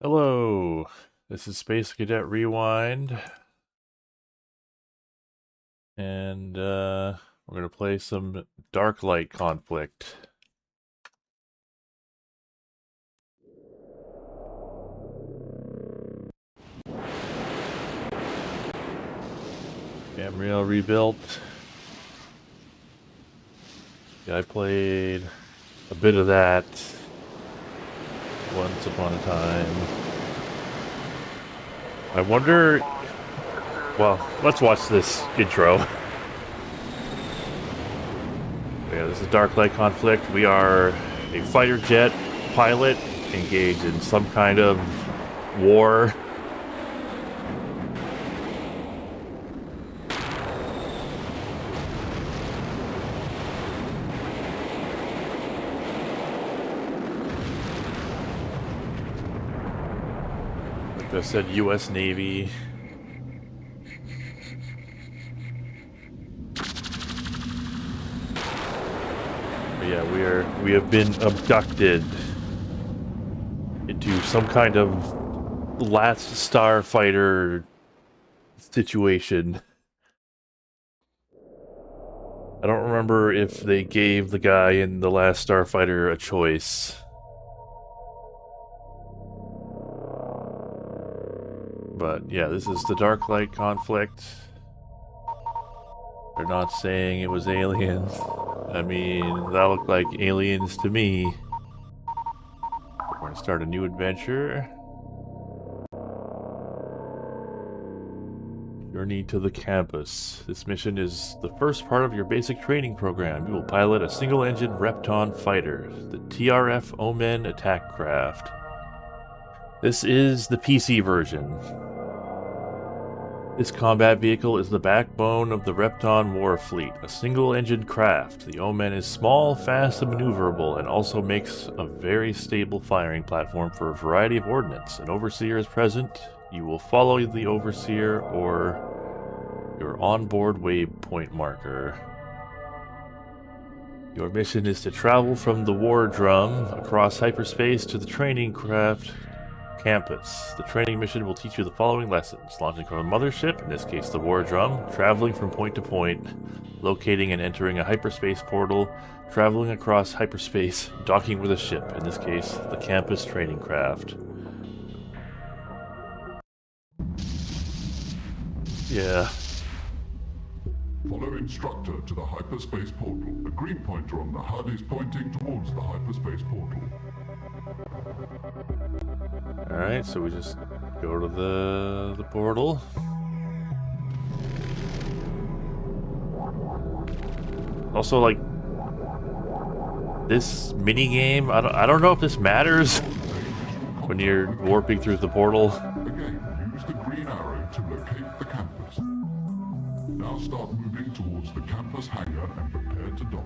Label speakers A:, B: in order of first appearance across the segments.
A: Hello, this is Space Cadet Rewind, and we're going to play some Darklight Conflict. Gamriel rebuilt. Yeah, I played a bit of that once upon a time. I wonder... Well, let's watch this intro. Yeah, this is Darklight Conflict. We are a fighter jet pilot engaged in some kind of war. Like I said, U.S. Navy. But yeah, we have been abducted into some kind of last starfighter situation. I don't remember if they gave the guy in the last starfighter a choice. But yeah, this is the Darklight Conflict. They're not saying it was aliens. I mean, that looked like aliens to me. We're going to start a new adventure. Journey to the campus. This mission is the first part of your basic training program. You will pilot a single-engine Repton fighter, the TRF Omen attack craft. This is the PC version. This combat vehicle is the backbone of the Repton war fleet, a single-engine craft. The Omen is small, fast, and maneuverable, and also makes a very stable firing platform for a variety of ordnance. An overseer is present. You will follow the overseer or your onboard waypoint marker. Your mission is to travel from the war drum across hyperspace to the training craft campus. The training mission will teach you the following lessons: launching from a mothership, in this case the war drum, traveling from point to point, locating and entering a hyperspace portal, traveling across hyperspace, docking with a ship, in this case the campus training craft. Yeah.
B: Follow instructor to the hyperspace portal. The green pointer on the HUD is pointing towards the hyperspace portal.
A: Alright, so we just go to the portal. Also, like, this mini game, I don't know if this matters when you're warping through the portal.
B: Again, use the green arrow to locate the campus. Now start moving towards the campus hangar and prepare to dock.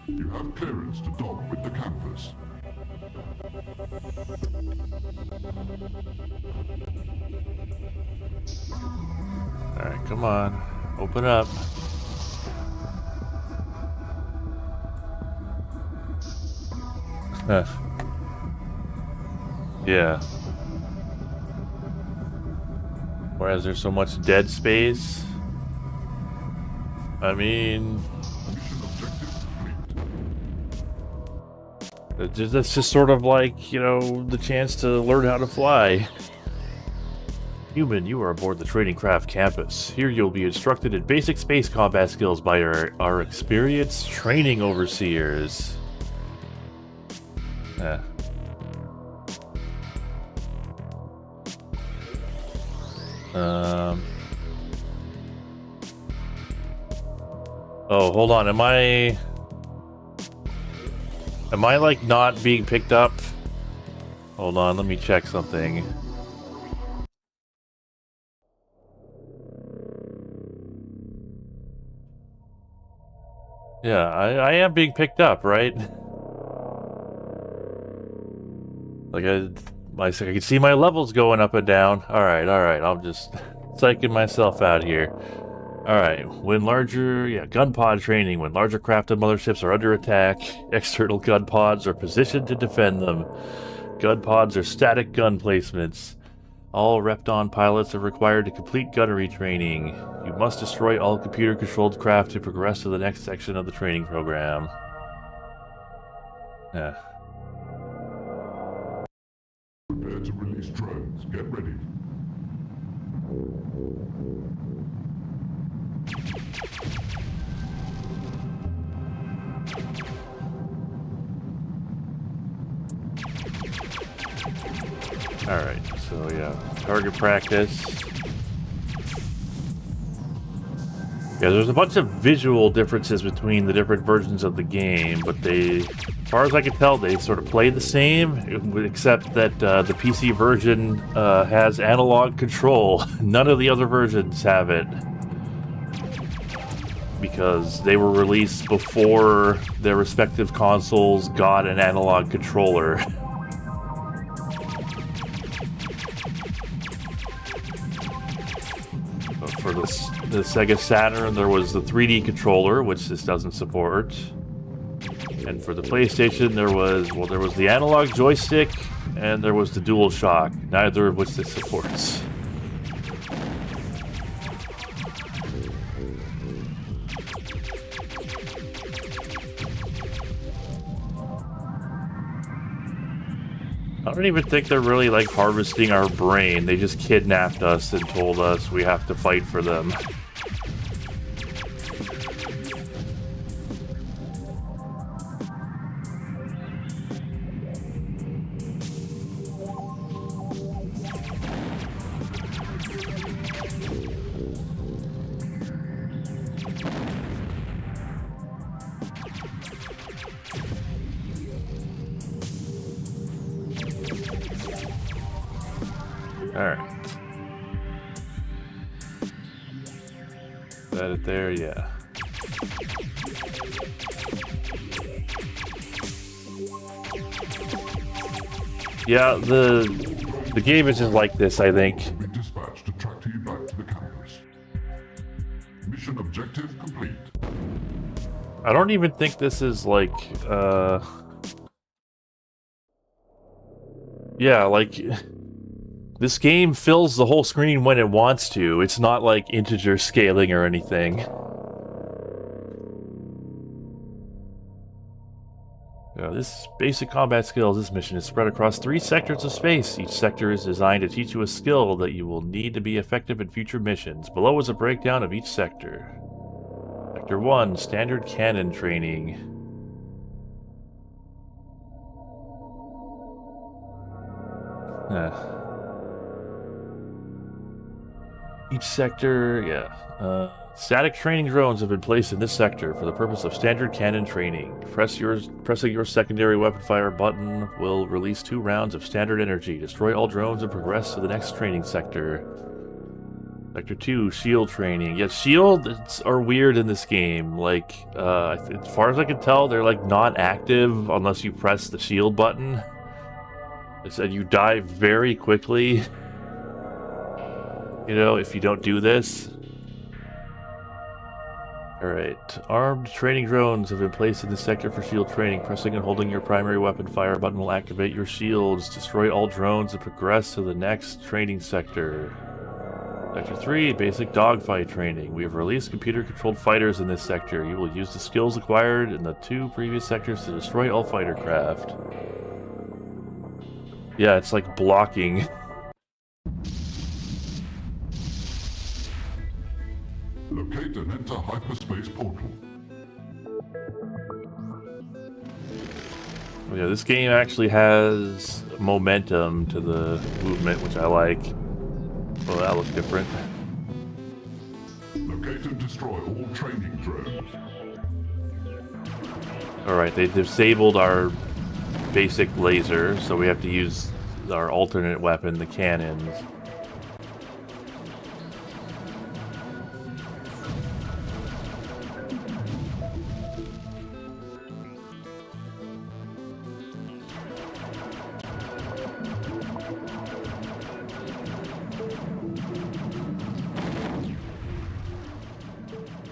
B: You have clearance to dock with the campus.
A: Alright, come on. Open up. Yeah. Whereas there's so much dead space. I mean... That's just sort of like, you know, the chance to learn how to fly. Human, you are aboard the training craft campus. Here you'll be instructed in basic space combat skills by our experienced training overseers. Oh, hold on. Am I like not being picked up? Hold on, let me check something. Yeah, I am being picked up, right? Like I can see my levels going up and down. All right. I'm just psyching myself out here. All right. When larger, gun pod training. When larger craft and motherships are under attack, external gun pods are positioned to defend them. Gun pods are static gun placements. All Repton pilots are required to complete gunnery training. You must destroy all computer-controlled craft to progress to the next section of the training program. Yeah.
B: Prepare to release drones. Get ready.
A: Alright, so yeah, target practice. Yeah, there's a bunch of visual differences between the different versions of the game, but they, as far as I can tell, they sort of play the same, except that the PC version has analog control. None of the other versions have it, because they were released before their respective consoles got an analog controller. For the Sega Saturn, there was the 3D controller, which this doesn't support. And for the PlayStation, there was the analog joystick, and there was the DualShock, neither of which this supports. I don't even think they're really, like, harvesting our brain. They just kidnapped us and told us we have to fight for them. Alright. Is that it there? Yeah. Yeah, the game is just like this, I think.
B: Be dispatched to track you back to the campus. Mission objective complete.
A: I don't even think this is like, yeah, like, this game fills the whole screen when it wants to. It's not like integer scaling or anything. This basic combat skills, this mission is spread across 3 sectors of space. Each sector is designed to teach you a skill that you will need to be effective in future missions. Below is a breakdown of each sector. Sector 1, Standard Cannon Training. Each sector, static training drones have been placed in this sector for the purpose of standard cannon training. Pressing your secondary weapon fire button will release 2 rounds of standard energy. Destroy all drones and progress to the next training sector. Sector 2, shield training. Yeah, shields are weird in this game. Like, as far as I can tell, they're like not active unless you press the shield button. It said you die very quickly. You know, if you don't do this. Alright. Armed training drones have been placed in this sector for shield training. Pressing and holding your primary weapon fire button will activate your shields. Destroy all drones and progress to the next training sector. Sector 3, basic dogfight training. We have released computer-controlled fighters in this sector. You will use the skills acquired in the 2 previous sectors to destroy all fighter craft. Yeah, it's like blocking.
B: Locate and enter hyperspace portal.
A: Oh yeah, this game actually has momentum to the movement, which I like. Well, that looks different.
B: Locate and destroy all training drones.
A: Alright, they disabled our basic laser, so we have to use our alternate weapon, the cannons.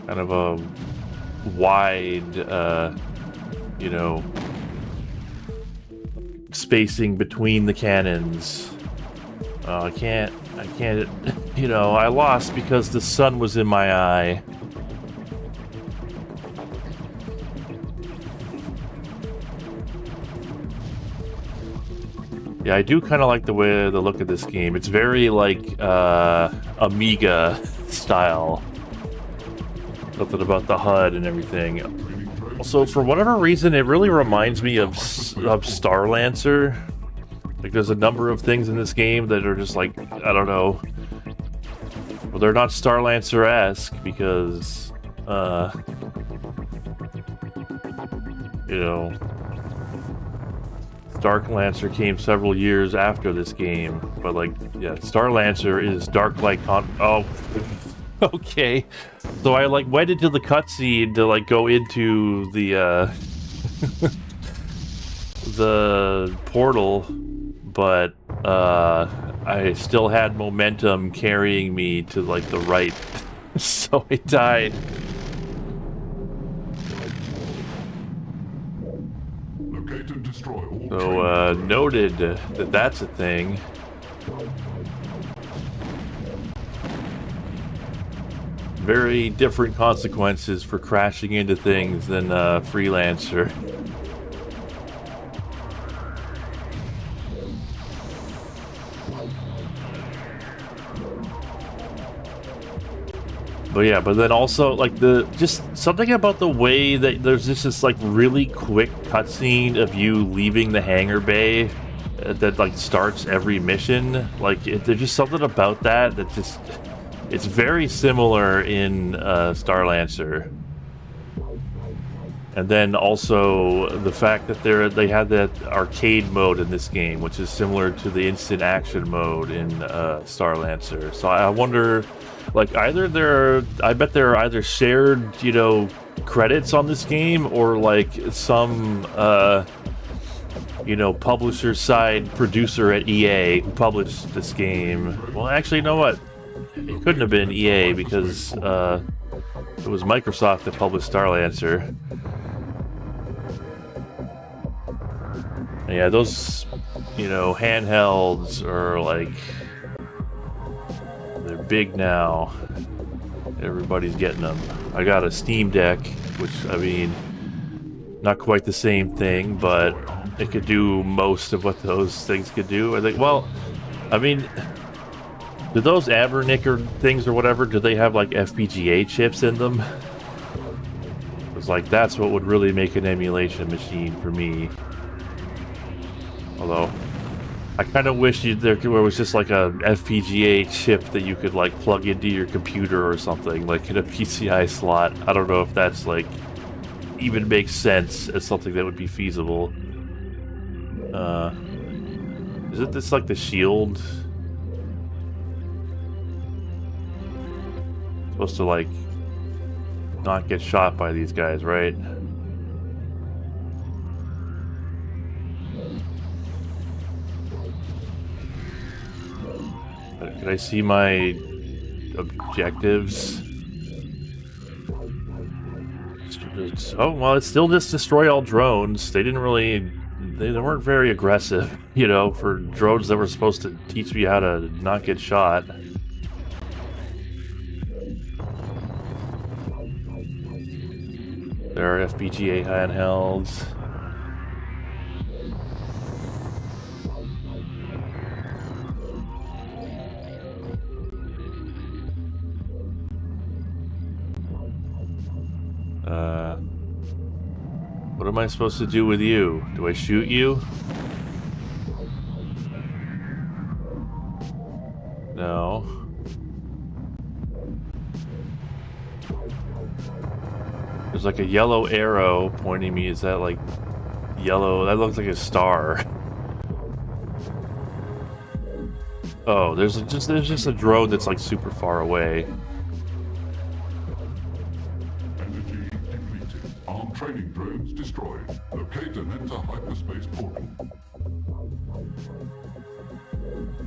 A: kind of a wide, you know, spacing between the cannons. I can't, you know, I lost because the sun was in my eye. Yeah, I do kind of like the look of this game. It's very like Amiga style. Something about the HUD and everything. Also, for whatever reason, it really reminds me of Star Lancer. Like, there's a number of things in this game that are just like, I don't know. Well, they're not Star Lancer-esque because, you know, Dark Lancer came several years after this game, but like, yeah, Star Lancer is Darklight Conflict. Oh, okay. So I like went into the cutscene to like go into the the portal, but I still had momentum carrying me to like the right, so I died. So, noted that that's a thing. Very different consequences for crashing into things than Freelancer. But yeah, but then also like just something about the way that there's just this like really quick cutscene of you leaving the hangar bay that like starts every mission. Like there's just something about that just it's very similar in Star Lancer. And then also the fact that they had that arcade mode in this game, which is similar to the instant action mode in Star Lancer. So I wonder, like, I bet there are either shared, you know, credits on this game or like some, you know, publisher side producer at EA who published this game. Well, actually, you know what? It couldn't have been EA because it was Microsoft that published Star Lancer. Yeah, those, you know, handhelds are like, they're big now. Everybody's getting them. I got a Steam Deck, which, I mean, not quite the same thing, but it could do most of what those things could do. I think, well, I mean, do those Abernicker things or whatever, do they have like FPGA chips in them? It's like, that's what would really make an emulation machine for me. Although, I kind of wish there was just like a FPGA chip that you could like plug into your computer or something, like in a PCI slot. I don't know if that's like even makes sense as something that would be feasible. Isn't this like the shield? Supposed to like not get shot by these guys, right? Can I see my objectives? Oh, well, it's still just destroy all drones. They weren't very aggressive, you know, for drones that were supposed to teach me how to not get shot. There are FPGA handhelds. What am I supposed to do with you? Do I shoot you? No. There's like a yellow arrow pointing me. Is that like yellow? That looks like a star. Oh, there's just a drone that's like super far away.
B: Training drones destroyed. Locate and enter hyperspace portal.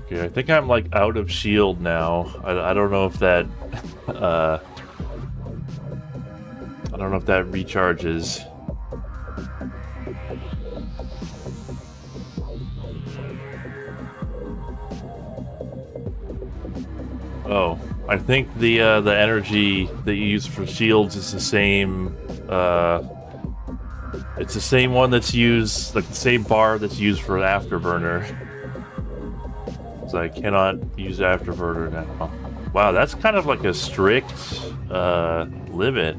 A: Okay, I think I'm like out of shield now. I don't know if that I don't know if that recharges. Oh, I think the energy that you use for shields is the same. It's the same one that's used, like the same bar that's used for Afterburner. So I cannot use Afterburner now. Wow, that's kind of like a strict limit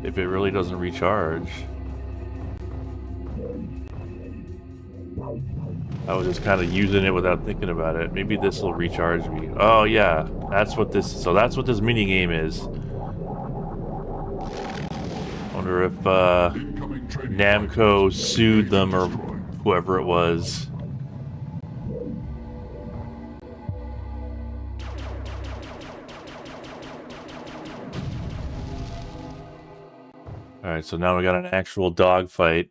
A: if it really doesn't recharge. I was just kind of using it without thinking about it. Maybe this will recharge me. Oh yeah, that's what this. So that's what this mini game is. Wonder if Namco sued them or whoever it was. All right, so now we got an actual dogfight.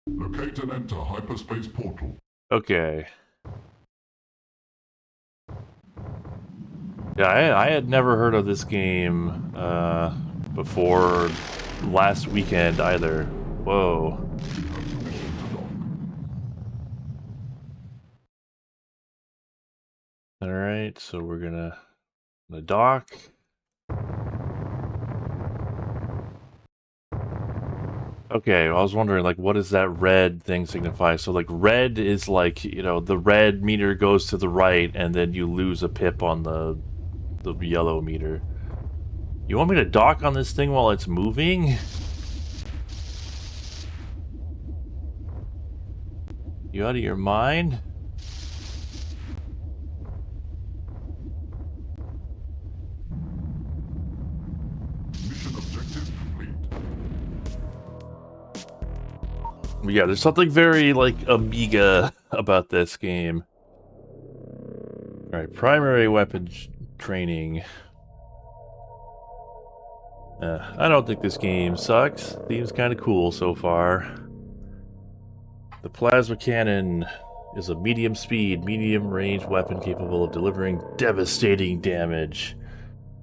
B: Locate and enter hyperspace portal.
A: Okay. Yeah, I had never heard of this game before last weekend either. Whoa. Alright, so we're gonna dock. Okay, I was wondering, like, what does that red thing signify? So, like, red is like, you know, the red meter goes to the right, and then you lose a pip on the yellow meter. You want me to dock on this thing while it's moving? You out of your mind? Yeah, there's something very, like, Amiga about this game. Alright, primary weapon training. I don't think this game sucks. Seems kind of cool so far. The plasma cannon is a medium speed, medium range weapon capable of delivering devastating damage.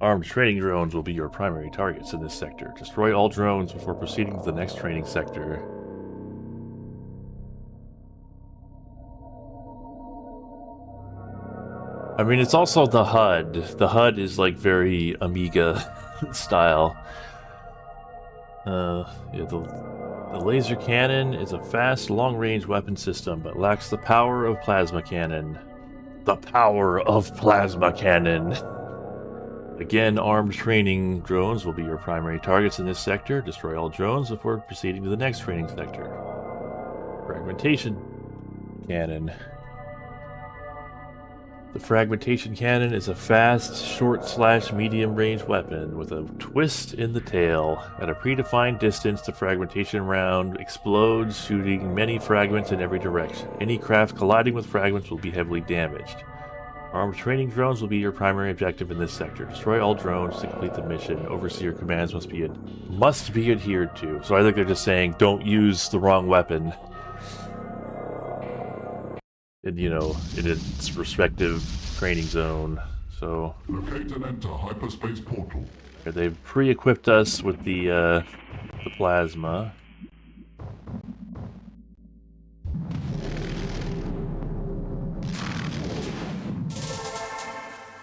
A: Armed training drones will be your primary targets in this sector. Destroy all drones before proceeding to the next training sector. I mean, it's also the HUD. The HUD is like very Amiga style. Yeah, the laser cannon is a fast, long-range weapon system, but lacks the power of plasma cannon. The power of plasma cannon. Again, armed training drones will be your primary targets in this sector. Destroy all drones before proceeding to the next training sector. Fragmentation cannon. The fragmentation cannon is a fast, short/medium range weapon with a twist in the tail. At a predefined distance, the fragmentation round explodes, shooting many fragments in every direction. Any craft colliding with fragments will be heavily damaged. Armed training drones will be your primary objective in this sector. Destroy all drones to complete the mission. Overseer commands must be adhered to. So I think they're just saying, don't use the wrong weapon. In, you know, in its respective training zone. So
B: locate and enter hyperspace portal.
A: They've pre-equipped us with the plasma.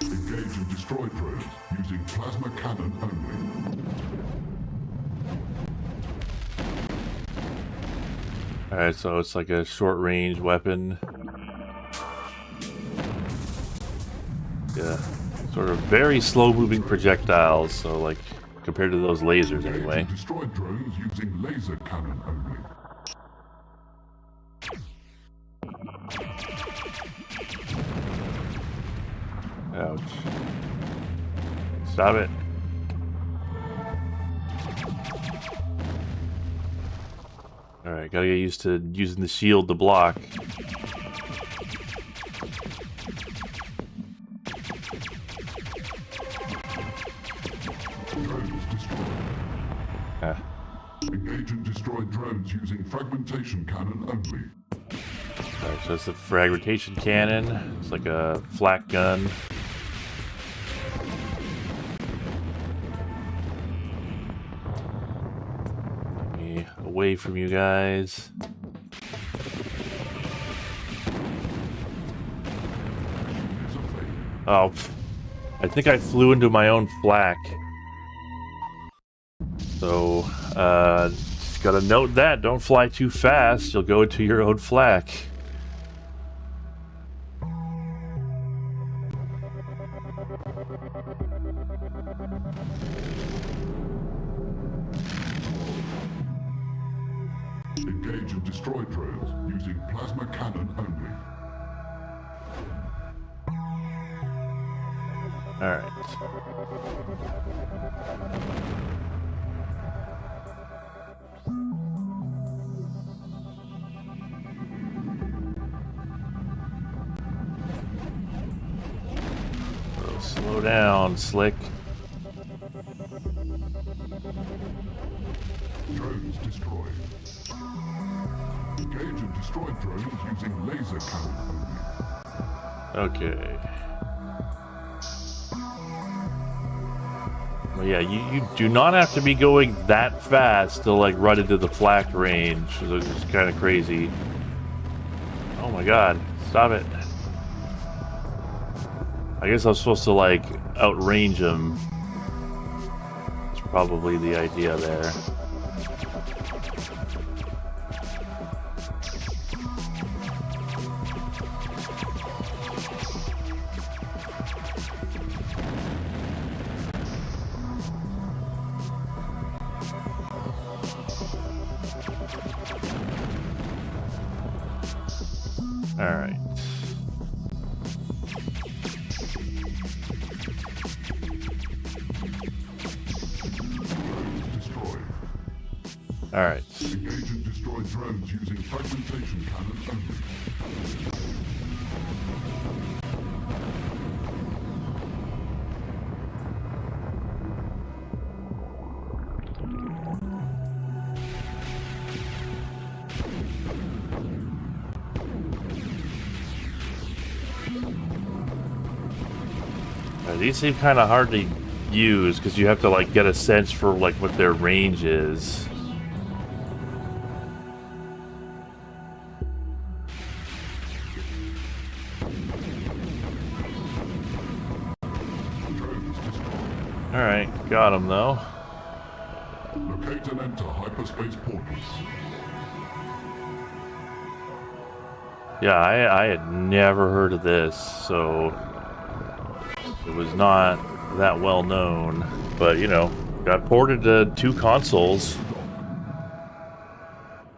B: Engage and destroy drones using plasma cannon only.
A: Alright, so it's like a short-range weapon. Yeah, sort of very slow-moving projectiles, so like, compared to those lasers anyway.
B: Destroy drones using laser cannon only.
A: Ouch. Stop it. Alright, gotta get used to using the shield to block.
B: Engage and destroy drones using fragmentation cannon only.
A: Alright, so it's a fragmentation cannon. It's like a flak gun. Get me away from you guys. Oh, I think I flew into my own flak. So, just gotta note that. Don't fly too fast. You'll go into your own flak.
B: Engage and destroy drones using plasma cannon only.
A: Alright. So slow down, Slick.
B: Drones destroyed. Engage and destroy drones using laser cannon only.
A: Okay. Well, yeah, you do not have to be going that fast to like run into the flak range. It's kind of crazy. Oh my god, stop it. I guess I'm supposed to like outrange him. That's probably the idea there. Alright.
B: Destroyed.
A: Alright.
B: Engage and destroy drones using fragmentation cannon only.
A: These seem kind of hard to use because you have to like get a sense for like what their range is. Alright, got him though.
B: Locate and enter hyperspace portals.
A: Yeah, I had never heard of this, so it was not that well known. But, you know, got ported to 2 consoles.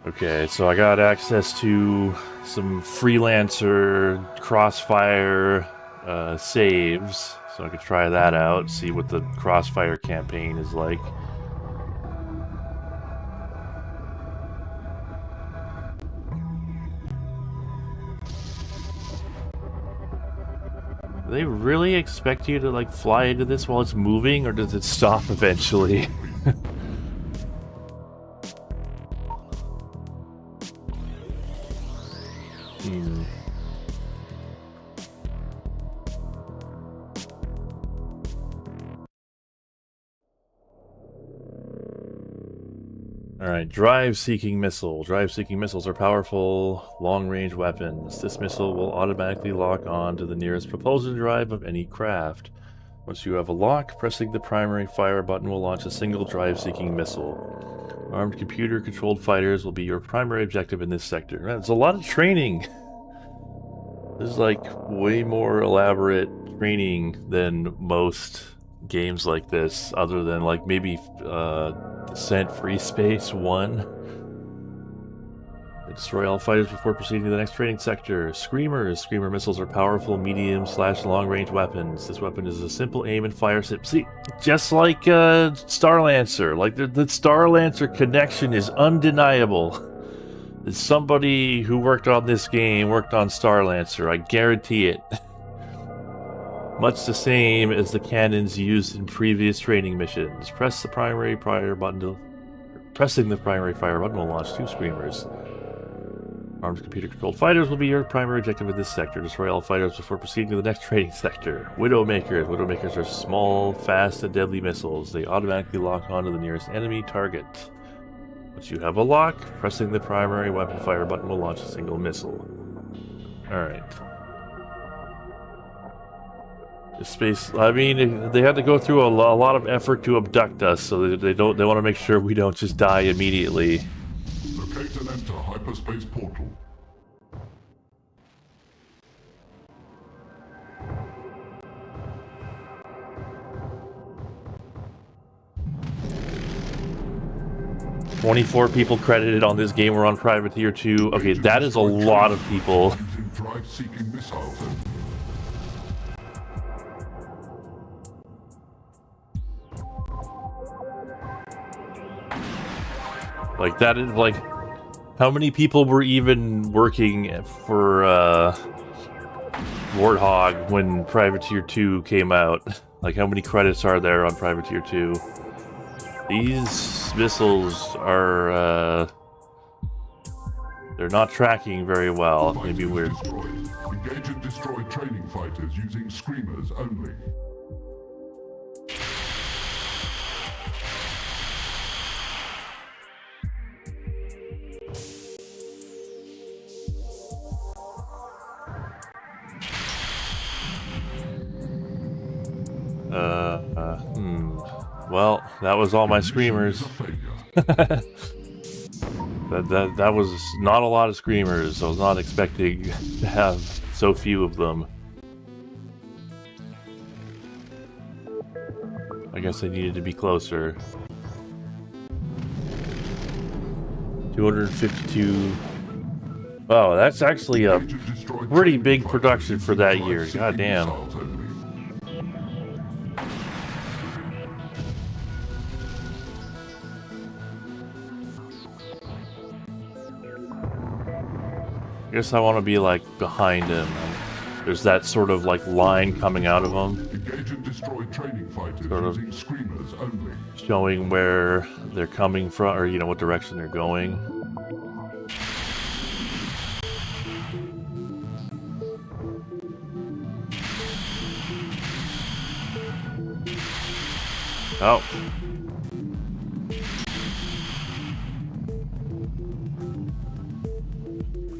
A: Okay, so I got access to some freelancer crossfire saves, so I could try that out, see what the crossfire campaign is like. Do they really expect you to like fly into this while it's moving, or does it stop eventually? Alright, drive-seeking missile. Drive-seeking missiles are powerful, long-range weapons. This missile will automatically lock on to the nearest propulsion drive of any craft. Once you have a lock, pressing the primary fire button will launch a single drive-seeking missile. Armed computer-controlled fighters will be your primary objective in this sector. There's a lot of training! This is like way more elaborate training than most games like this, other than like maybe Descent Free Space 1. Destroy all fighters before proceeding to the next training sector. Screamers. Screamer missiles are powerful, medium/long-range weapons. This weapon is a simple aim and fire system. See, just like Star Lancer. Like the Star Lancer connection is undeniable. It's somebody who worked on this game worked on Star Lancer. I guarantee it. Much the same as the cannons used in previous training missions. Pressing the primary fire button will launch 2 screamers. Armed computer-controlled fighters will be your primary objective in this sector. Destroy all fighters before proceeding to the next training sector. Widowmakers. Widowmakers are small, fast, and deadly missiles. They automatically lock onto the nearest enemy target. Once you have a lock, pressing the primary weapon fire button will launch a single missile. Alright. Space. I mean, they had to go through a lot of effort to abduct us, so they want to make sure we don't just die immediately.
B: Locate and enter hyperspace portal.
A: "24 people credited on this game were on Privateer 2. Okay, that is a lot of people.
B: Using drive-seeking missiles.
A: Like, that is, like, how many people were even working for, Warthog when Privateer 2 came out? Like, how many credits are there on Privateer 2? These missiles are, they're not tracking very well. Maybe weird.
B: Engage and destroy training fighters using screamers only.
A: Well, that was all my screamers. that was not a lot of screamers. I was not expecting to have so few of them. I guess I needed to be closer. 252. Oh, that's actually a pretty big production for that year. God damn. I guess I want to be, like, behind him. There's that sort of, like, line coming out of him.
B: Engage and destroy training fighters
A: Sort of
B: using screamers only.
A: showing where they're coming from, or, you know, what direction they're going. Oh.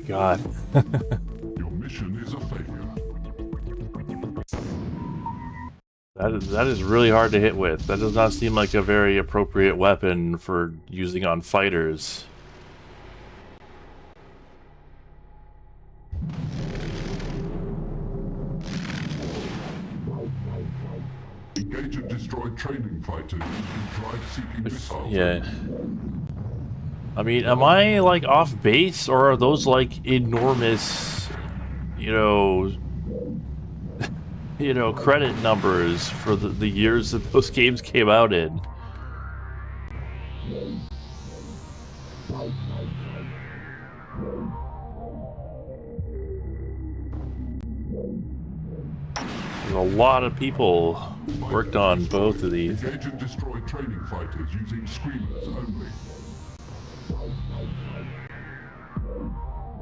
A: God.
B: Your mission is a failure.
A: That is really hard to hit with. That does not seem like a very appropriate weapon for using on fighters.
B: Engage and destroy training fighters using drive-seeking missiles.
A: Yeah. I mean, am I, like, off base, or are those, like, enormous, you know, credit numbers for the years that those games came out in? A lot of people worked on both of these.
B: Engage and destroy training fighters using screamers only.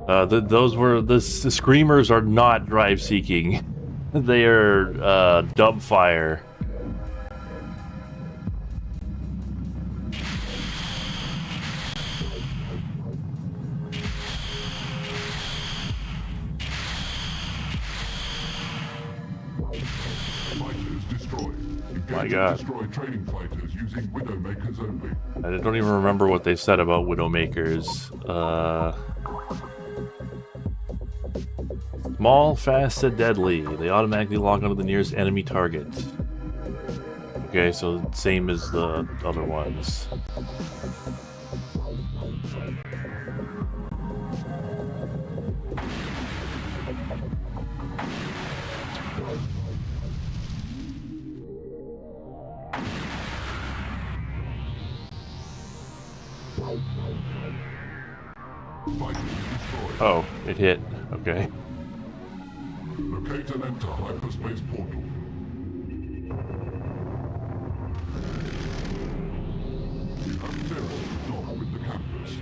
A: The screamers are not drive seeking. They are dub fire.
B: Fighters destroyed. Engage
A: My
B: and
A: God.
B: destroy training fighters using Widowmakers only.
A: I don't even remember what they said about Widowmakers. Small, fast, and deadly. They automatically lock onto the nearest enemy target. Okay, so same as the other ones.
B: Fighters destroyed.
A: Oh, it hit. Okay.
B: Locate and enter hyperspace portal. You have clearance to dock with the campus.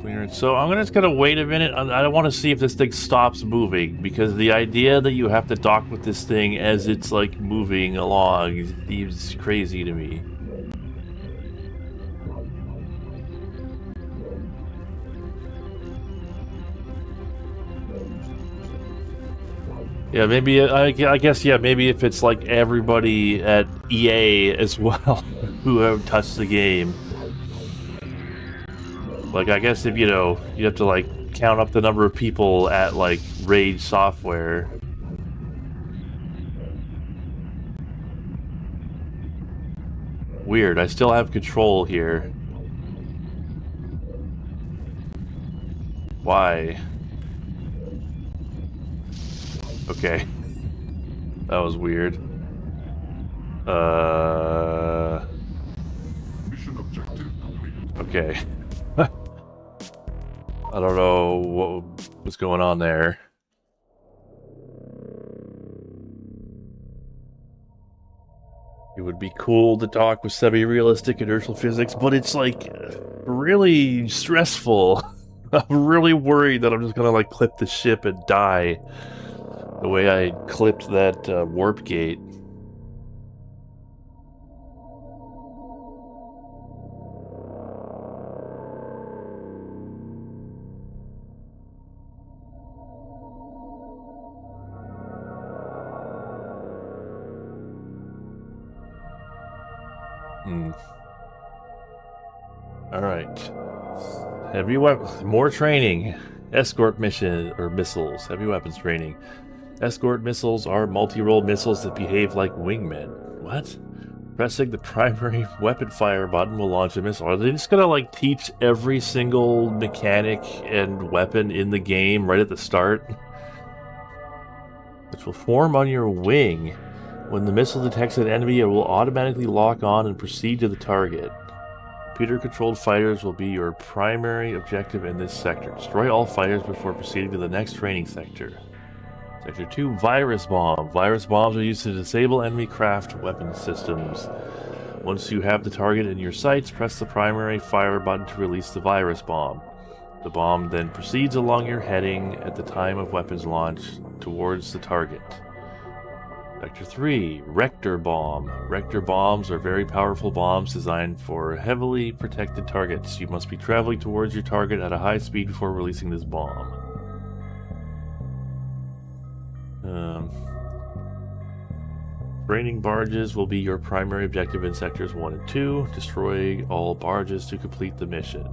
A: Clear Alright, so I'm just gonna wait a minute. I want to see if this thing stops moving, because the idea that you have to dock with this thing as it's like moving along seems crazy to me. Yeah, maybe, I guess, yeah, maybe if it's like everybody at EA as well who have touched the game. Like, I guess if, you know, you have to, like, count up the number of people at, like, Rage Software. Weird, I still have control here. Why? Okay. That was weird.
B: Mission objective complete.
A: Okay. I don't know what was going on there. It would be cool to talk with semi-realistic inertial physics, but it's like really stressful. I'm really worried that I'm just gonna like clip the ship and die the way I clipped that warp gate. Alright. Heavy weapons. More training. Escort mission or missiles. Heavy weapons training. Escort missiles are multi-role missiles that behave like wingmen. What? Pressing the primary weapon fire button will launch a missile. Are they just gonna like teach every single mechanic and weapon in the game right at the start? Which will form on your wing. When the missile detects an enemy, it will automatically lock on and proceed to the target. Computer-controlled fighters will be your primary objective in this sector. Destroy all fighters before proceeding to the next training sector. Sector 2, Virus Bomb. Virus bombs are used to disable enemy craft weapon systems. Once you have the target in your sights, press the primary fire button to release the virus bomb. The bomb then proceeds along your heading at the time of weapons launch towards the target. Sector 3, Rector Bomb. Rector bombs are very powerful bombs designed for heavily protected targets. You must be traveling towards your target at a high speed before releasing this bomb. Training barges will be your primary objective in Sectors 1 and 2. Destroy all barges to complete the mission.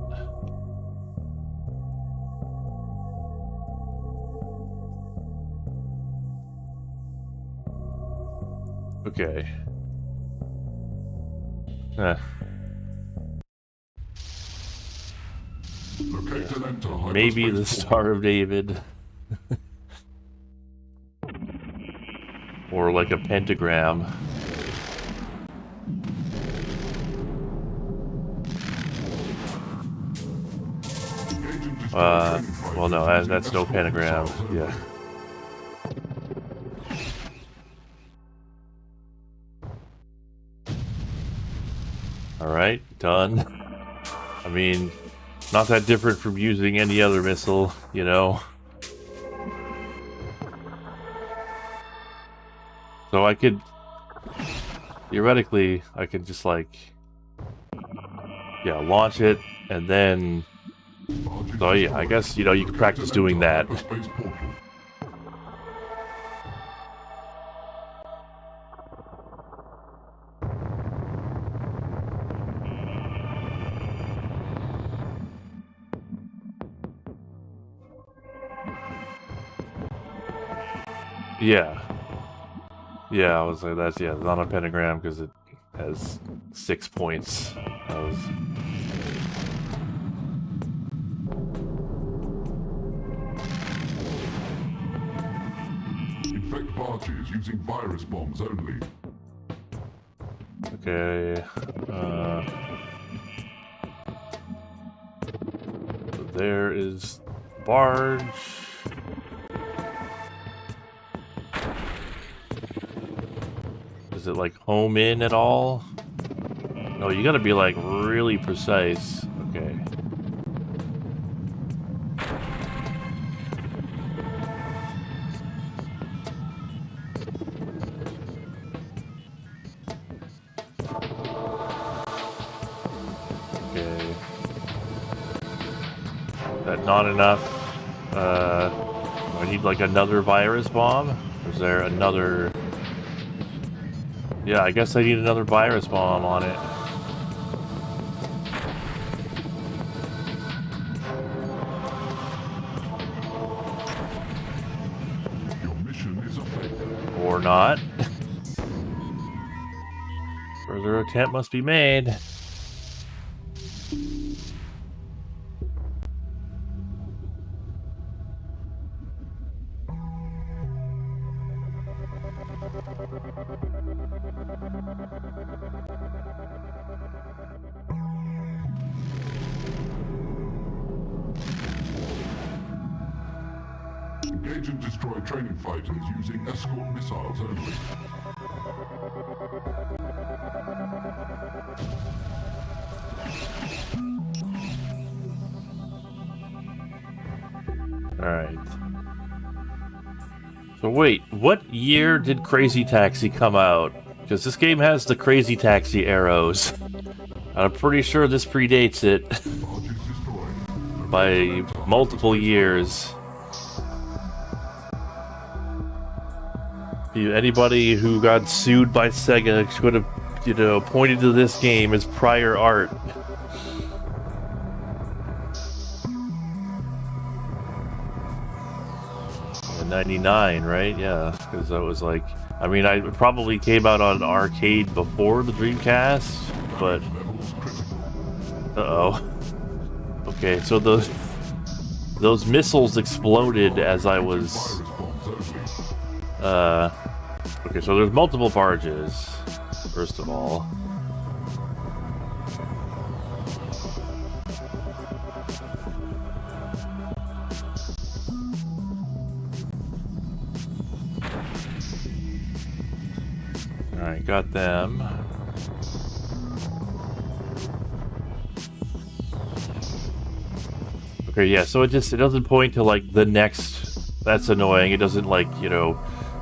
A: Okay.
B: Locate and enter
A: Maybe the
B: hyperspace
A: Star of David. Or like a pentagram. Well no, that's no pentagram. Yeah. Alright, done. I mean, not that different from using any other missile, you know. So I could, theoretically, I could just like, yeah, launch it, and then, so yeah, I guess, you know, you could practice doing that. Yeah. Yeah, I was like, that's, yeah, it's not a pentagram because it has 6 points.
B: Infect barges using virus bombs only.
A: Okay. So there is barge. Is it like home in at all? No, you gotta be like really precise. Okay. not enough. I need like another virus bomb? Or is there another... Yeah, I guess I need another virus bomb on it.
B: Your mission is a failure.
A: Or not. Further attempt must be made.
B: Engage and destroy training fighters using escort missiles only.
A: Alright. So wait, what year did Crazy Taxi come out? Because this game has the Crazy Taxi arrows. I'm pretty sure this predates it by multiple years. Anybody who got sued by Sega could have, you know, pointed to this game as prior art. In 99, right? Yeah, because that was like... I mean, it probably came out on arcade before the Dreamcast, but... Uh-oh. Okay, so those missiles exploded as I was... Okay, so there's multiple barges, first of all. Alright, got them. Okay, yeah, so it doesn't point to, like, the next... That's annoying. It doesn't, like, you know...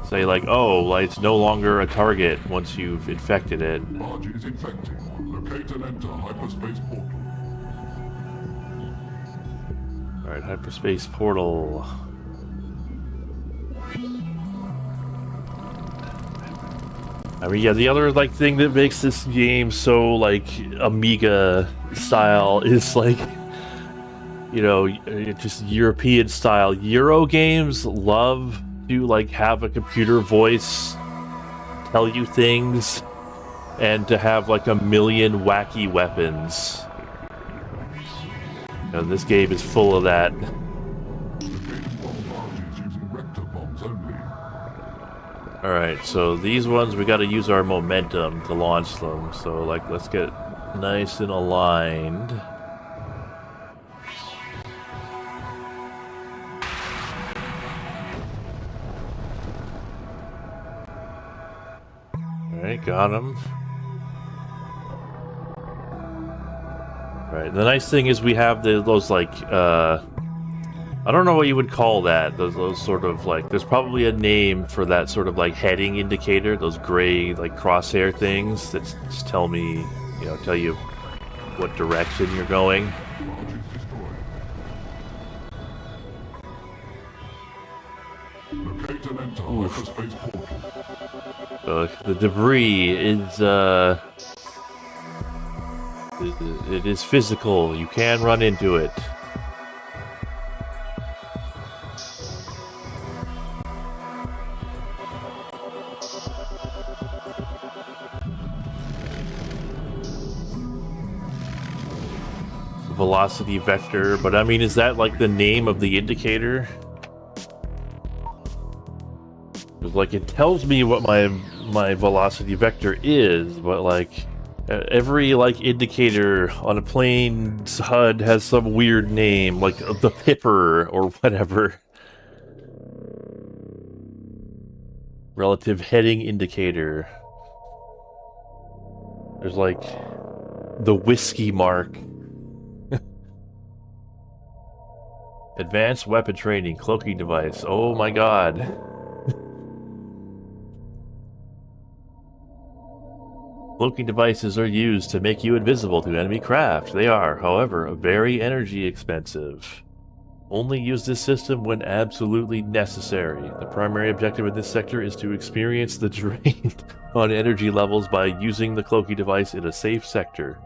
A: Say like, oh, like it's no longer a target once you've infected it.
B: Barge is infected. Locate and enter hyperspace portal.
A: Alright, hyperspace portal. I mean, yeah, the other like thing that makes this game so like Amiga style is like, you know, just European style. Euro games love to like have a computer voice tell you things and to have like a million wacky weapons. You know, this game is full of that. Alright, so these ones we gotta use our momentum to launch them. So like let's get nice and aligned. Alright, got him. Right, the nice thing is we have those like, I don't know what you would call that. Those sort of like, there's probably a name for that sort of like heading indicator, those gray like crosshair things that just tell me, you know, tell you what direction you're going. Oof. The debris is, it is physical. You can run into it. Velocity vector, but I mean, is that like the name of the indicator? Like, it tells me what my velocity vector is, but like every like indicator on a plane's HUD has some weird name, like the Pipper or whatever. Relative heading indicator. There's like the whiskey mark. Advanced weapon training, cloaking device. Oh my god. Cloaking devices are used to make you invisible to enemy craft. They are, however, very energy expensive. Only use this system when absolutely necessary. The primary objective in this sector is to experience the drain on energy levels by using the cloaking device in a safe sector.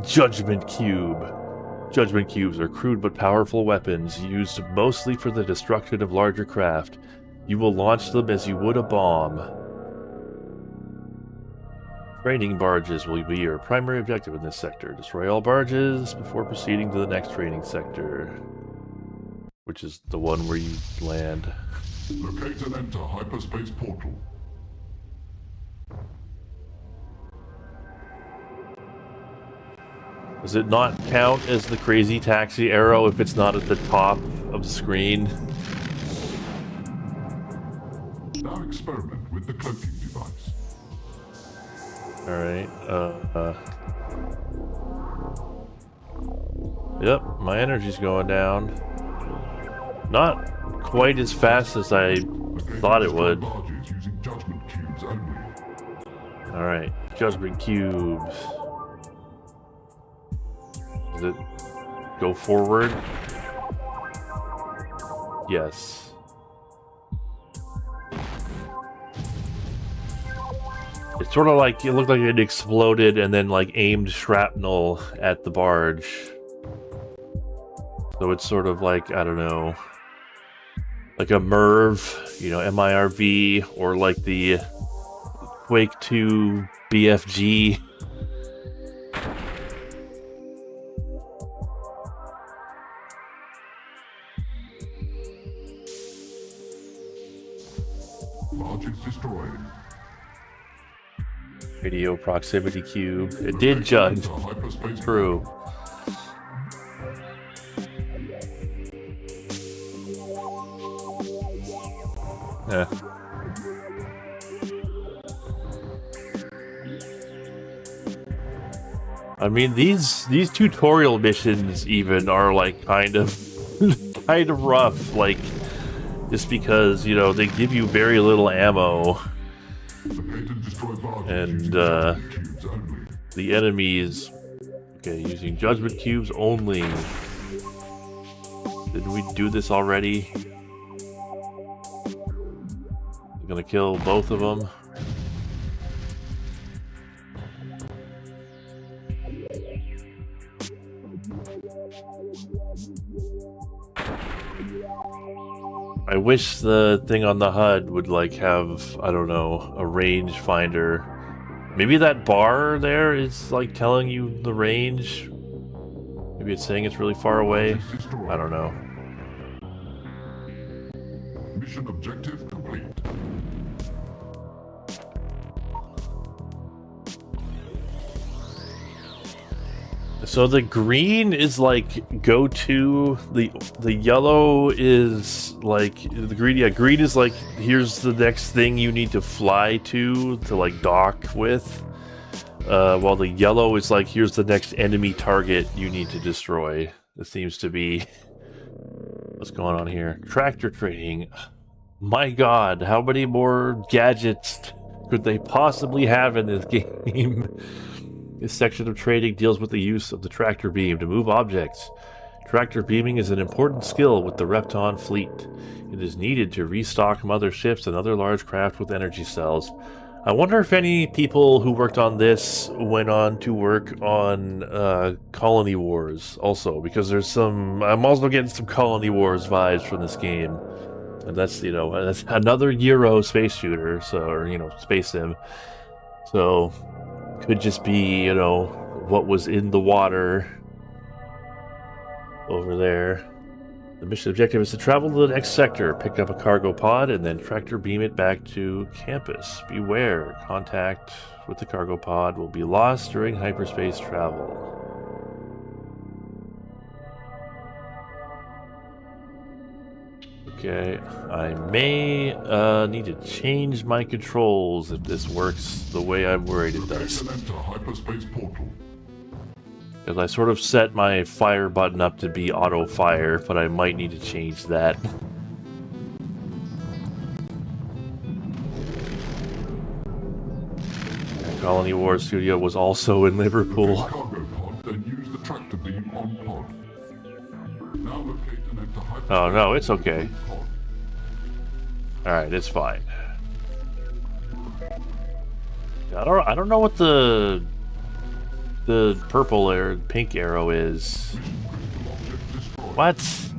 A: Judgment Cube. Judgment Cubes are crude but powerful weapons used mostly for the destruction of larger craft. You will launch them as you would a bomb. Training barges will be your primary objective in this sector. Destroy all barges before proceeding to the next training sector, which is the one where you land.
B: Locate and enter hyperspace portal.
A: Does it not count as the crazy taxi arrow if it's not at the top of the screen?
B: Now experiment with the cloaking device.
A: Alright, Yep, my energy's going down. Not quite as fast as I thought it would.
B: Barges using judgment cubes only.
A: Alright, judgment cubes. Does it go forward? Yes. It's sort of like, it looked like it exploded and then like aimed shrapnel at the barge. So it's sort of like, I don't know, like a MIRV, you know, MIRV, or like the Quake 2 BFG.
B: Barges destroyed.
A: Radio proximity cube. It did judge. True. Yeah. I mean, these tutorial missions even are like kind of kind of rough, like just because, you know, they give you very little ammo. And the enemies, okay, using judgment cubes only. Didn't we do this already? I'm gonna kill both of them. I wish the thing on the HUD would like have, I don't know, a range finder. Maybe that bar there is like telling you the range. Maybe it's saying it's really far away. I don't know.
B: Mission objective complete.
A: So the green is like go to, the yellow is like the green, yeah, green is like here's the next thing you need to fly to like dock with, while the yellow is like here's the next enemy target you need to destroy. This seems to be what's going on here. Tractor training. My god, how many more gadgets could they possibly have in this game? This section of trading deals with the use of the tractor beam to move objects. Tractor beaming is an important skill with the Repton fleet. It is needed to restock motherships and other large craft with energy cells. I wonder if any people who worked on this went on to work on Colony Wars also, because there's some, I'm also getting some Colony Wars vibes from this game. And that's, you know, that's another Euro space shooter, so, or, you know, space sim. So could just be, you know, what was in the water over there. The mission objective is to travel to the next sector, pick up a cargo pod, and then tractor beam it back to campus. Beware, contact with the cargo pod will be lost during hyperspace travel. Okay, I may need to change my controls if this works the way I'm worried it does.
B: Hyperspace portal.
A: Because I sort of set my fire button up to be auto fire, but I might need to change that. Colony Wars Studio was also in Liverpool.
B: Cargo pod, then use the tractor beam on pod. Now locate and enter
A: Oh no, it's okay.
B: Pod.
A: Alright, it's fine. I don't know what the purple or pink arrow is.
B: Object destroyed.
A: What?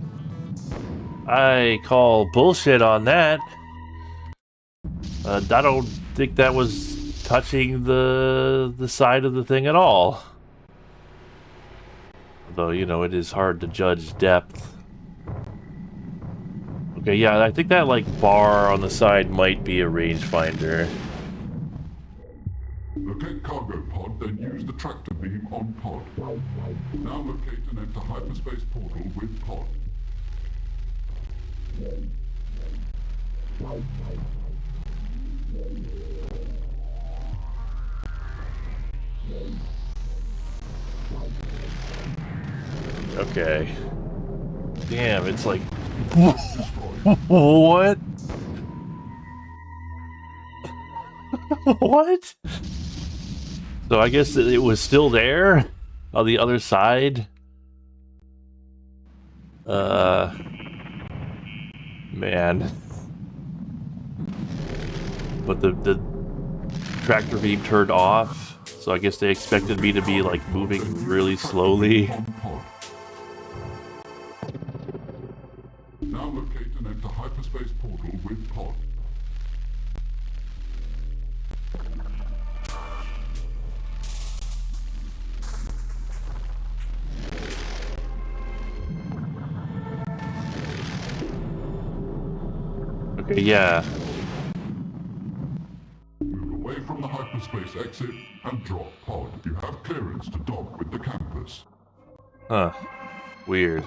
A: I call bullshit on that. I don't think that was touching the side of the thing at all. Though, you know, it is hard to judge depth. Okay, yeah, I think that, like, bar on the side might be a rangefinder.
B: Locate cargo pod, then use the tractor beam on pod. Now locate and enter hyperspace portal with pod.
A: Okay. Damn, it's like... What? What? So I guess it was still there on the other side. Man. But the tractor beam turned off, so I guess they expected me to be like moving really slowly.
B: On pod. Now locate and enter hyperspace portal with pod.
A: Okay, yeah.
B: Move away from the hyperspace exit and drop pod. You have clearance to dock with the campus.
A: Huh. Weird.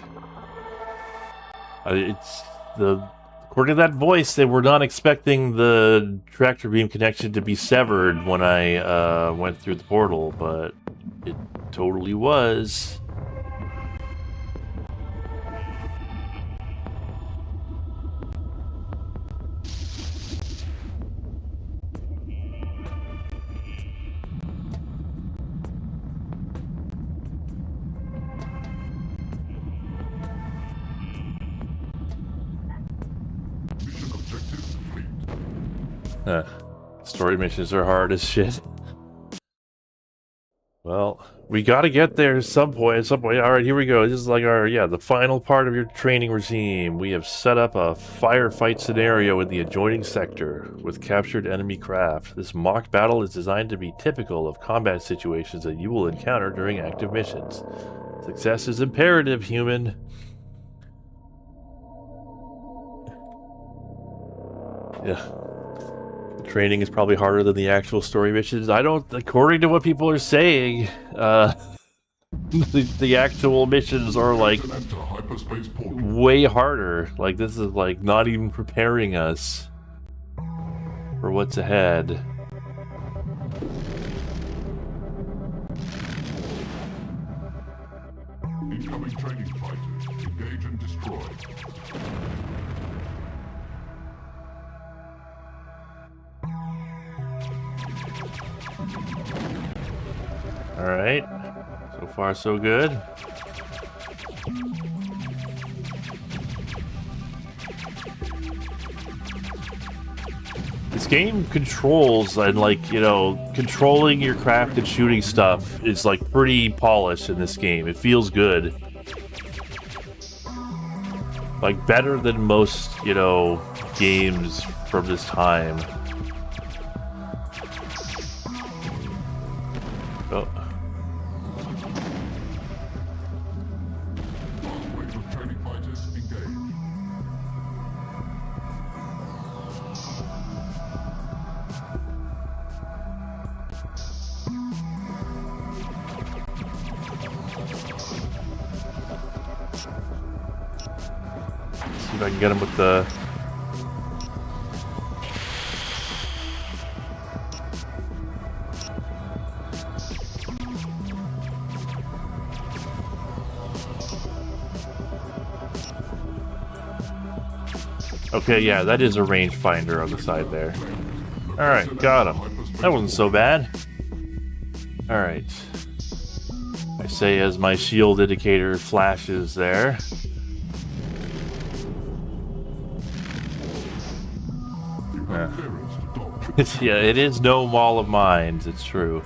A: It's the... According to that voice, they were not expecting the tractor beam connection to be severed when I went through the portal, but it totally was.
B: Mission objective complete.
A: Huh. Story missions are hard as shit. Well, we gotta get there at some point. Alright, here we go. This is like the final part of your training regime. We have set up a firefight scenario in the adjoining sector with captured enemy craft. This mock battle is designed to be typical of combat situations that you will encounter during active missions. Success is imperative, human. Yeah. Training is probably harder than the actual story missions. According to what people are saying, the actual missions are like
B: And enter hyperspace portal.
A: way harder. Like this is like not even preparing us for what's ahead.
B: Incoming training fighters. Engage and destroy.
A: Alright. So far so good. This game controls and like, you know, controlling your craft and shooting stuff is like pretty polished in this game. It feels good. Like better than most, you know, games from this time. Oh.
B: Last wave of training fighters engage.
A: See if I can get him with the... Okay, yeah, that is a rangefinder on the side there. Alright, got him. That wasn't so bad. Alright. I say as my shield indicator flashes there.
B: have clearance to dock.
A: Yeah, it is no mall of mines, it's true.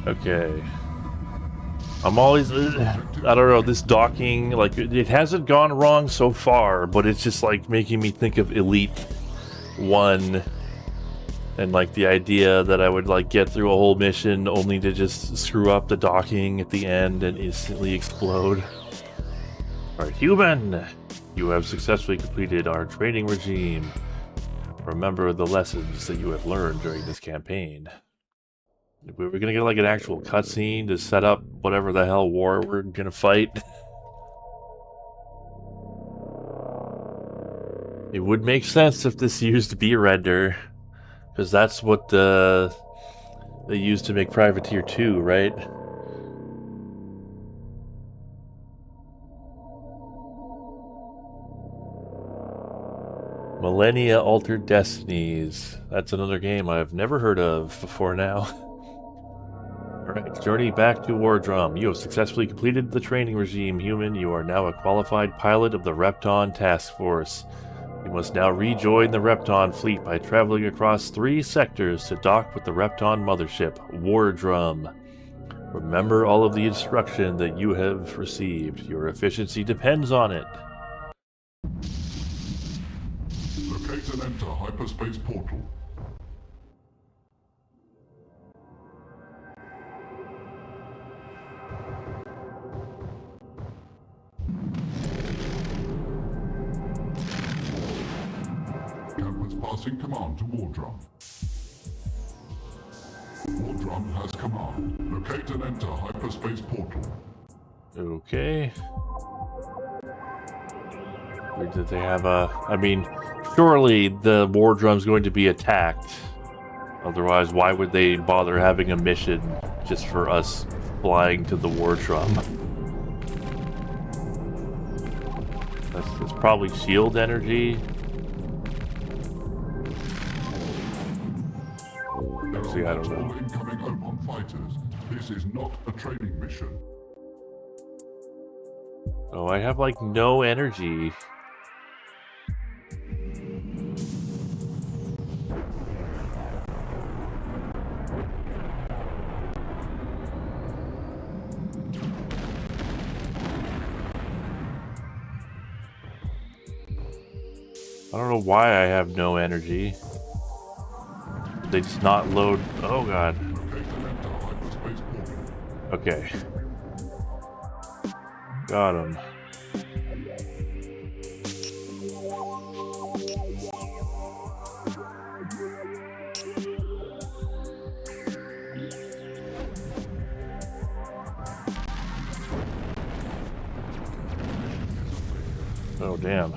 A: Okay. I'm always, I don't know, this docking, like, it hasn't gone wrong so far, but it's just, like, making me think of Elite 1, and, like, the idea that I would, like, get through a whole mission only to just screw up the docking at the end and instantly explode. Alright, human! You have successfully completed our training regime. Remember the lessons that you have learned during this campaign. We were gonna get like an actual cutscene to set up whatever the hell war we're gonna fight. It would make sense if this used B-render, because that's what they used to make Privateer 2, right? Millennia Altered Destinies. That's another game I've never heard of before now. Alright, journey back to Wardrum. You have successfully completed the training regime, human. You are now a qualified pilot of the Repton Task Force. You must now rejoin the Repton fleet by traveling across 3 sectors to dock with the Repton mothership, Wardrum. Remember all of the instruction that you have received. Your efficiency depends on it.
B: Locate and enter hyperspace portal. Campus passing command to Wardrum. Wardrum has command. Locate and enter hyperspace portal.
A: Okay. Or did they have a... I mean, surely the Wardrum's going to be attacked. Otherwise, why would they bother having a mission just for us flying to the Wardrum? That's probably shield energy. Actually, I don't know.
B: Incoming Oman fighters. This is not a training mission.
A: Oh, I have like no energy. I don't know why I have no energy. They just not load. Oh god. Okay. Got him. Oh damn.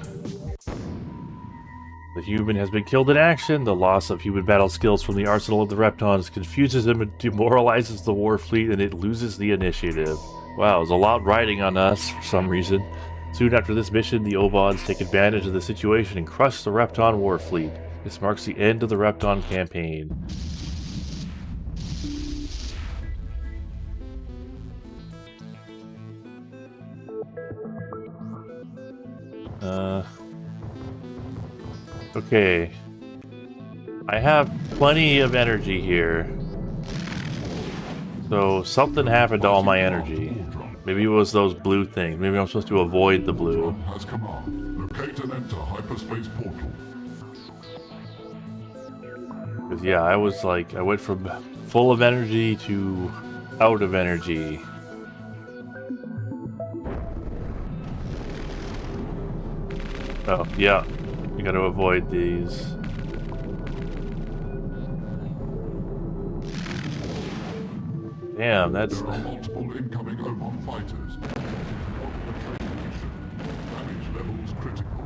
A: The human has been killed in action. The loss of human battle skills from the arsenal of the Reptons confuses them and demoralizes the war fleet, and it loses the initiative. Wow, there's a lot riding on us for some reason. Soon after this mission, the Obods take advantage of the situation and crush the Repton war fleet. This marks the end of the Repton campaign. Okay. I have plenty of energy here. So something happened to all my energy. Maybe it was those blue things. Maybe I'm supposed to avoid the blue.
B: Has command. Locate and enter hyperspace portal.
A: Because yeah, I was like, I went from full of energy to out of energy. Oh, yeah. You gotta avoid these. Damn, that's...
B: There are multiple incoming Oman fighters. Not a training mission. Damage levels critical.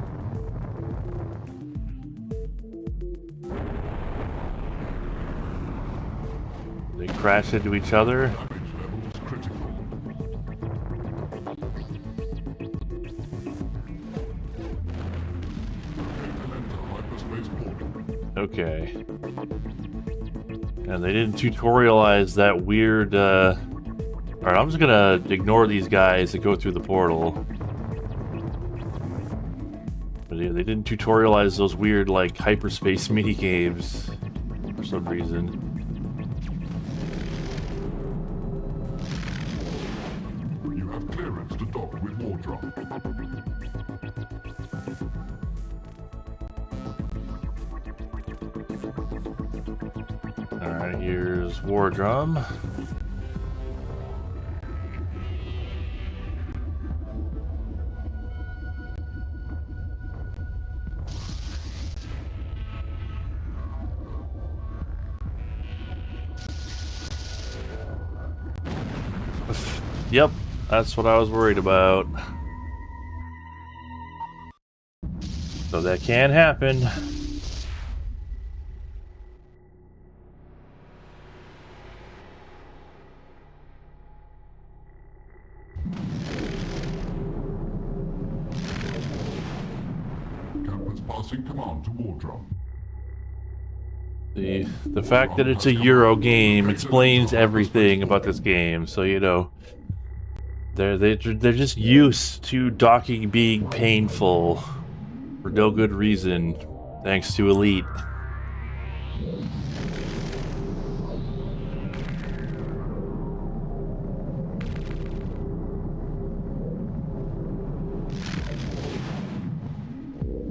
A: They crash into each other.
B: Damage level is critical. Enter hyperspace portal.
A: Okay. And they didn't tutorialize that weird, Alright, I'm just gonna ignore these guys that go through the portal. But yeah, they didn't tutorialize those weird, like, hyperspace mini-games for some reason.
B: You have clearance to dock with war drum.
A: Alright, here's War Drum. Yep, that's what I was worried about. So that can happen.
B: Campus passing command to war drum.
A: The fact that it's a Euro game explains everything about this game. So you know, they're just used to docking being painful for no good reason, thanks to Elite.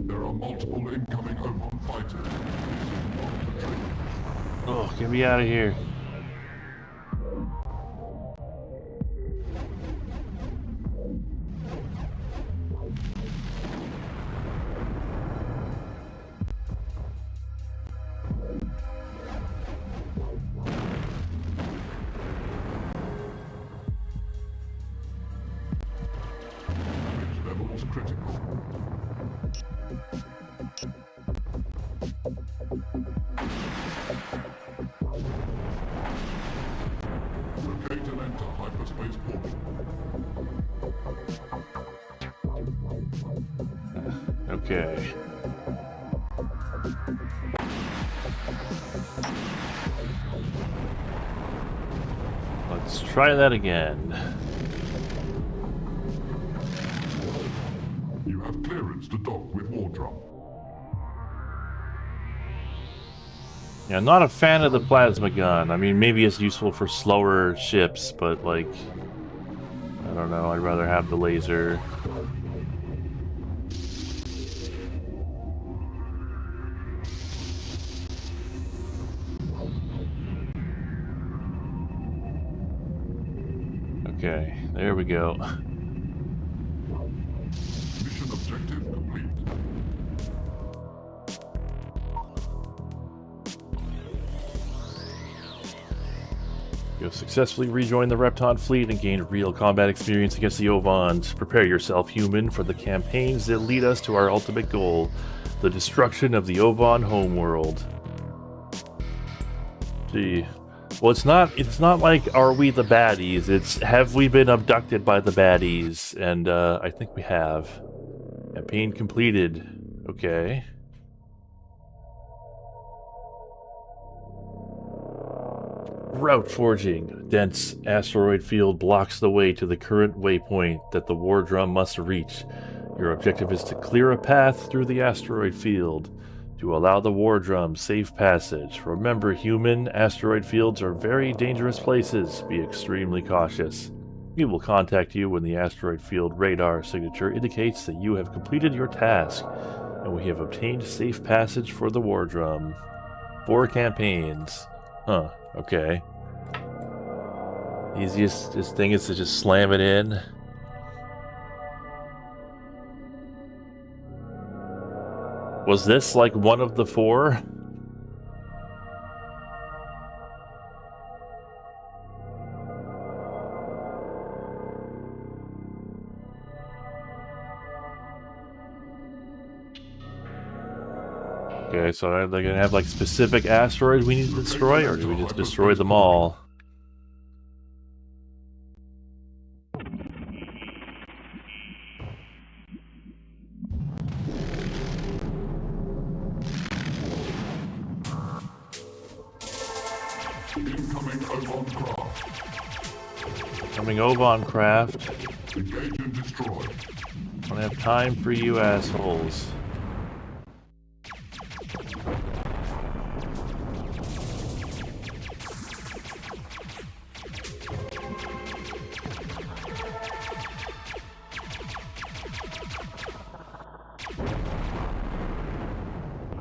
B: There are multiple incoming Oman fighters.
A: Oh, get me out of here.
B: Damage level is critical. Locate and enter hyperspace portal.
A: Okay. Let's try that again.
B: You have clearance to dock with war drum.
A: Yeah, I'm not a fan of the plasma gun. I mean, maybe it's useful for slower ships, but like, I don't know, I'd rather have the laser. Okay, there we go.
B: Mission objective complete.
A: You have successfully rejoined the Repton fleet and gained real combat experience against the Ovons. Prepare yourself, human, for the campaigns that lead us to our ultimate goal, the destruction of the Ovon homeworld. Gee. Well, it's not like, are we the baddies? It's, have we been abducted by the baddies? And, I think we have. Campaign completed. Okay. Route forging. A dense asteroid field blocks the way to the current waypoint that the war drum must reach. Your objective is to clear a path through the asteroid field to allow the war drum safe passage. Remember, human, asteroid fields are very dangerous places. Be extremely cautious. We will contact you when the asteroid field radar signature indicates that you have completed your task and we have obtained safe passage for the war drum. 4 campaigns. Huh, okay. Easiest thing is to just slam it in. Was this like one of the 4? Okay, so are they gonna have like specific asteroids we need to destroy, or do we just destroy them all?
B: Incoming Obon craft.
A: Coming Obon craft.
B: Engage and destroy.
A: I don't have time for you assholes.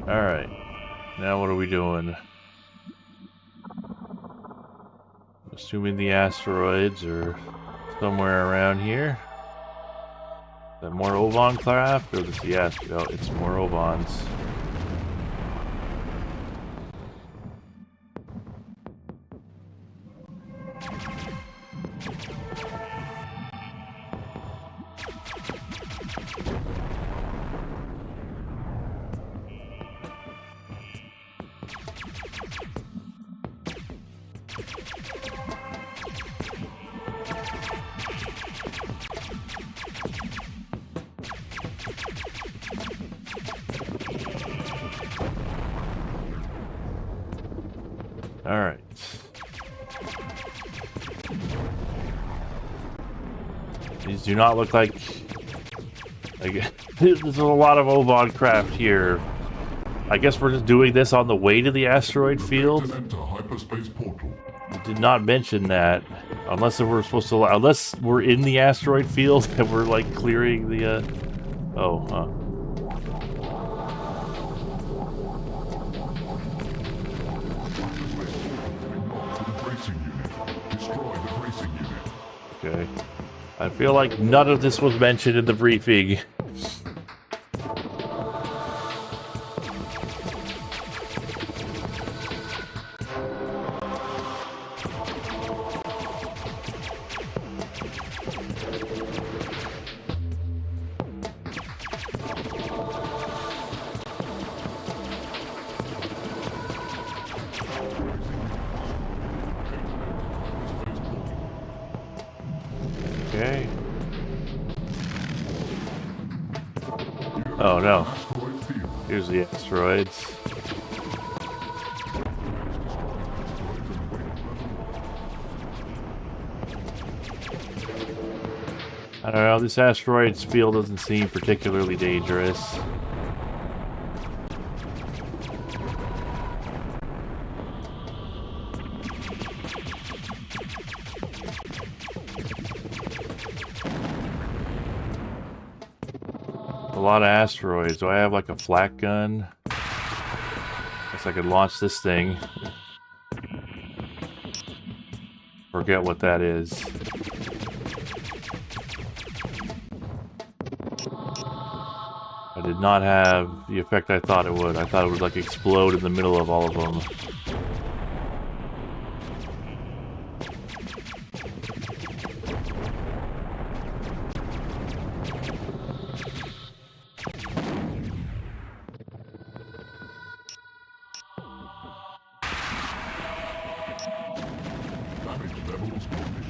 A: Alright. Now what are we doing? Assuming the asteroids are somewhere around here. Is that more Obon craft, or this the asteroid? Oh, it's more Obons. Alright. These do not look like there's a lot of Obon craft here. I guess we're just doing this on the way to the asteroid field.
B: Enter hyperspace portal.
A: I did not mention that. Unless we're supposed to, unless we're in the asteroid field and we're like clearing the oh, huh. Okay. I feel like none of this was mentioned in the briefing. Okay. Oh no. Here's the asteroids. I don't know, this asteroids field doesn't seem particularly dangerous. A lot of asteroids. Do I have like a flak gun? Guess I could launch this thing. Forget what that is. I did not have the effect I thought it would. I thought it would like explode in the middle of all of them.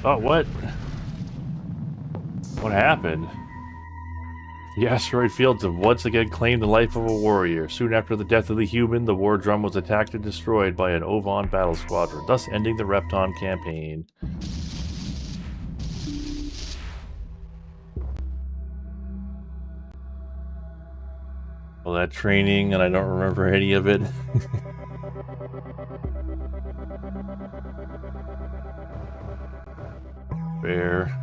A: Oh, what? What happened? The asteroid fields have once again claimed the life of a warrior. Soon after the death of the human, the war drum was attacked and destroyed by an Ovon battle squadron, thus ending the Repton campaign. All that training, and I don't remember any of it. Fair.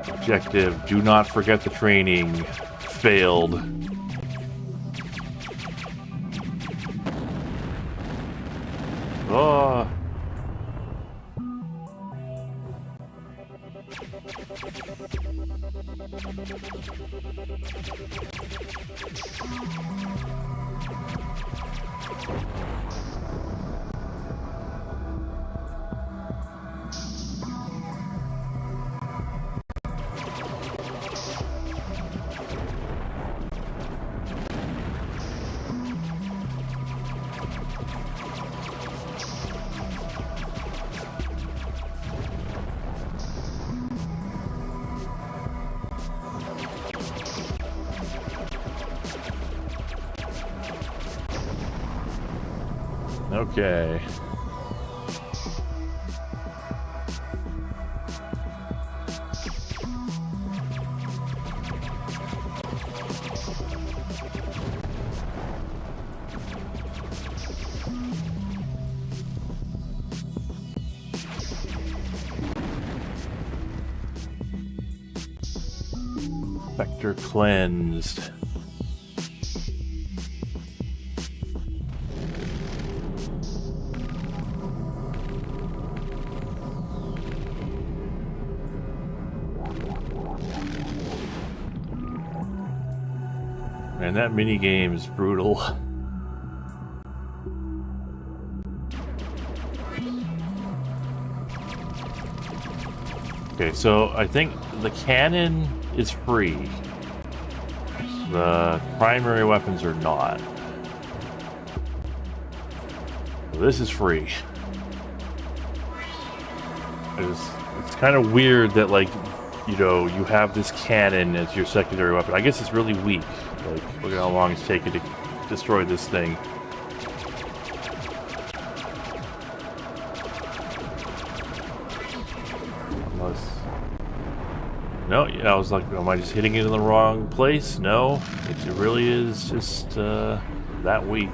A: Objective, do not forget the training. Failed. Oh. Okay. Vector cleansed. Man, that mini game is brutal. Okay, so I think the cannon is free. The primary weapons are not. So this is free. It's kind of weird that, like, you know, you have this cannon as your secondary weapon. I guess it's really weak. Like, look at how long it's taken to destroy this thing. No, yeah, I was like, am I just hitting it in the wrong place? No, it really is just that weak.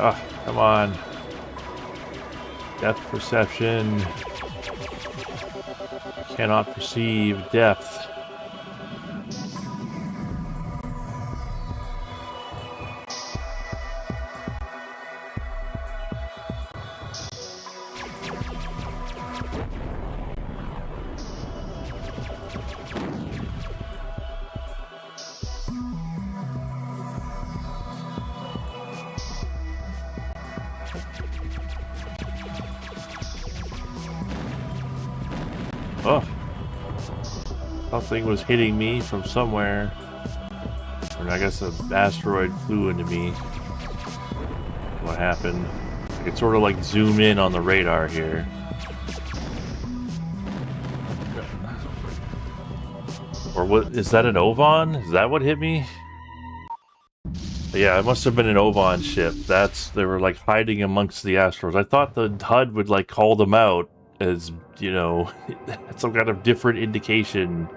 A: Ah, come on. Depth perception. Cannot perceive depth. Oh, something was hitting me from somewhere. And I guess an asteroid flew into me. What happened? I could sort of like zoom in on the radar here. Or what? Is that an Ovan? Is that what hit me? Yeah, it must have been an Ovan ship. They were like hiding amongst the asteroids. I thought the HUD would like call them out as, you know, some kind of different indication,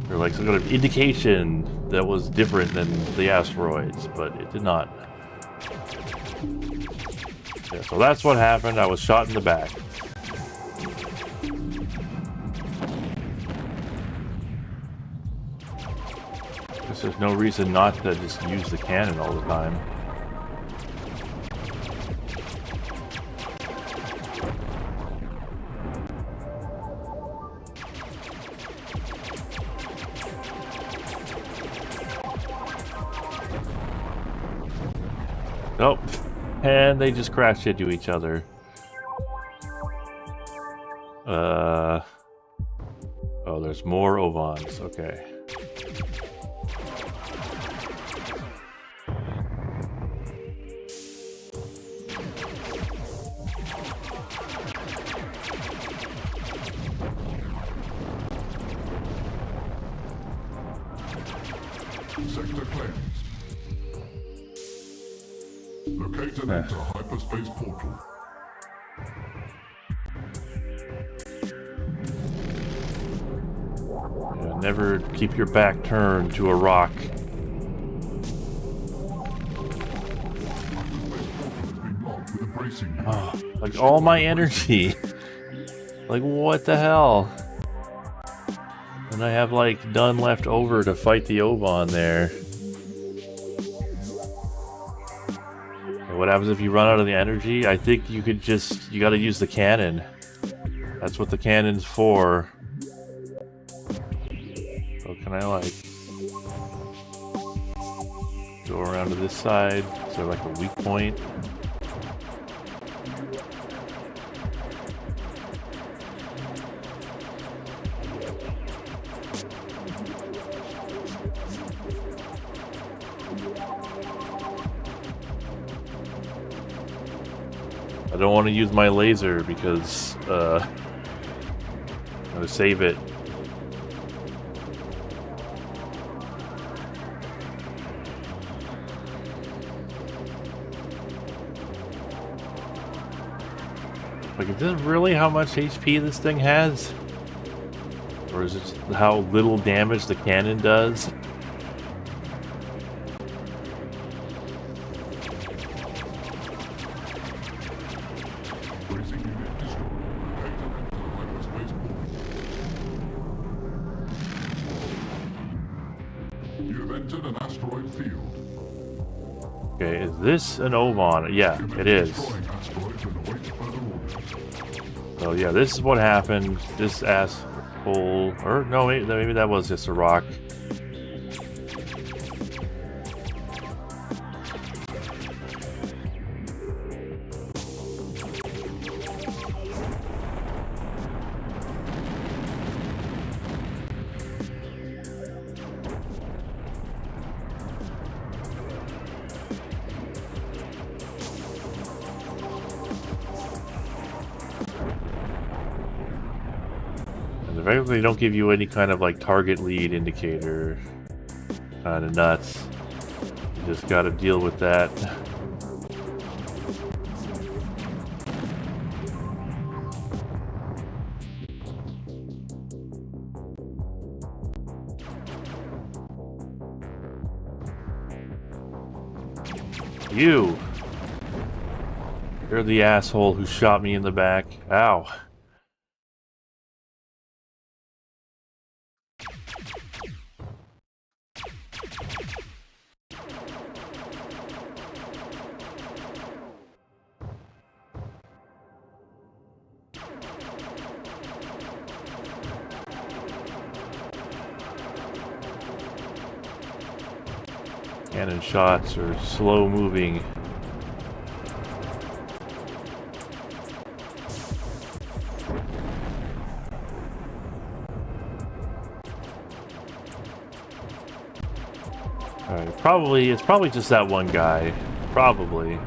A: or like some kind of indication that was different than the asteroids, but it did not. Yeah, so that's what happened. I was shot in the back. Guess there's no reason not to just use the cannon all the time. Nope. And they just crashed into each other. Oh, there's more Ovans. Okay.
B: Sector cleansed. Locate and enter hyperspace portal.
A: Yeah, never keep your back turned to a rock. Oh, like all my energy. Like what the hell? And I have like none left over to fight the Ovan there. What happens if you run out of the energy? I think you could just, you gotta use the cannon. That's what the cannon's for. So can I like go around to this side? Is there like a weak point? I don't want to use my laser because I'm gonna save it. Like, is this really how much HP this thing has? Or is it how little damage the cannon does?
B: You've entered an asteroid field.
A: Okay, is this an Ovan? Yeah, it is. So yeah, this is what happened. This asshole, or no, maybe that was just a rock. The fact that they don't give you any kind of like target lead indicator, kind of nuts. You just got to deal with that. You're the asshole who shot me in the back. Ow. Cannon shots are slow moving. Alright, it's probably just that one guy. Probably.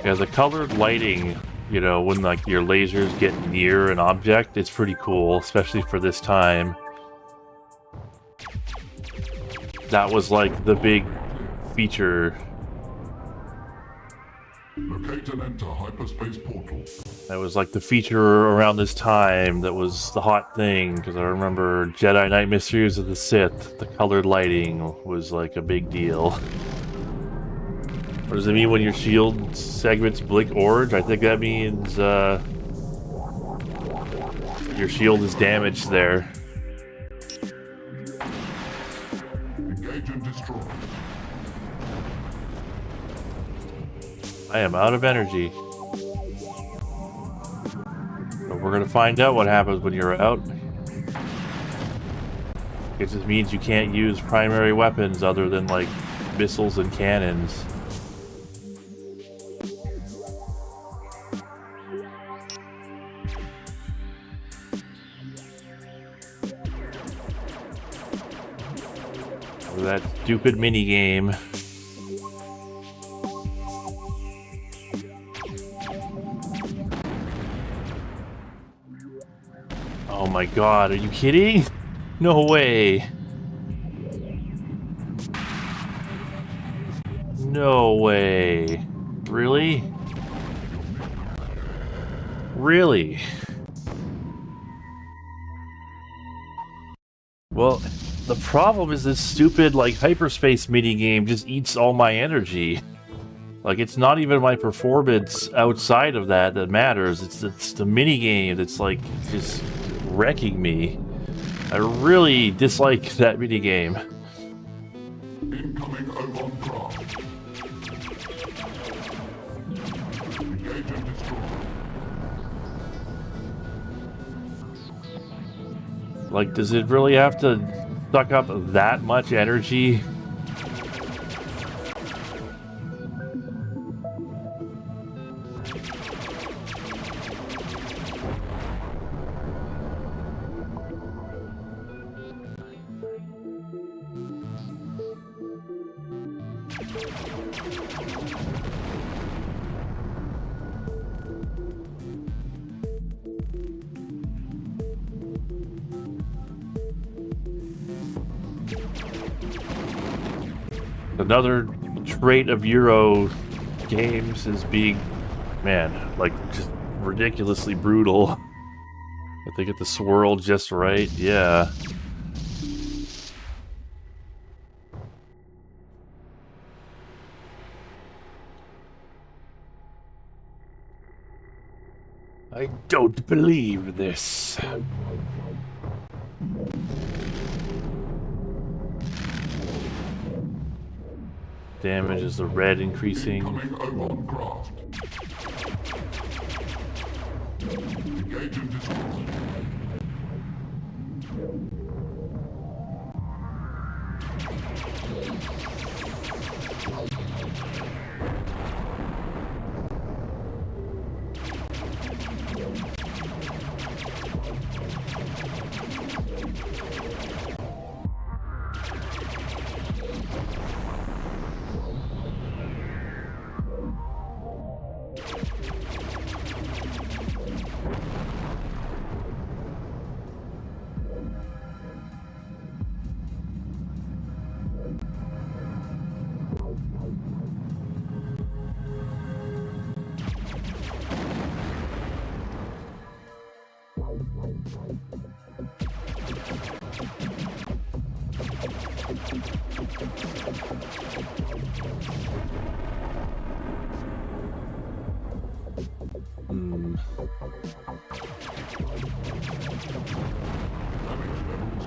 A: Yeah, the colored lighting, you know, when like your lasers get near an object, it's pretty cool, especially for this time. That was like the big feature.
B: Locate and enter hyperspace portal.
A: That was like the feature around this time that was the hot thing, because I remember Jedi Knight Mysteries of the Sith, the colored lighting was like a big deal. What does it mean when your shield segments blink orange? I think that means your shield is damaged there.
B: Engage and destroy.
A: I am out of energy. But we're gonna find out what happens when you're out. It just means you can't use primary weapons other than like missiles and cannons. That stupid mini game. Oh my god, are you kidding? No way. No way. Really? Really? Well, the problem is this stupid, like, hyperspace minigame just eats all my energy. Like, it's not even my performance outside of that matters. It's the minigame that's, like, just wrecking me. I really dislike that minigame.
B: Incoming Ovan craft. Engage and destroy.
A: Like, does it really have to suck up that much energy? Another trait of Euro games is being, man, like just ridiculously brutal. If they get the swirl just right, yeah. I don't believe this. Damage is the red increasing.
B: Incoming craft. Engage and destroy.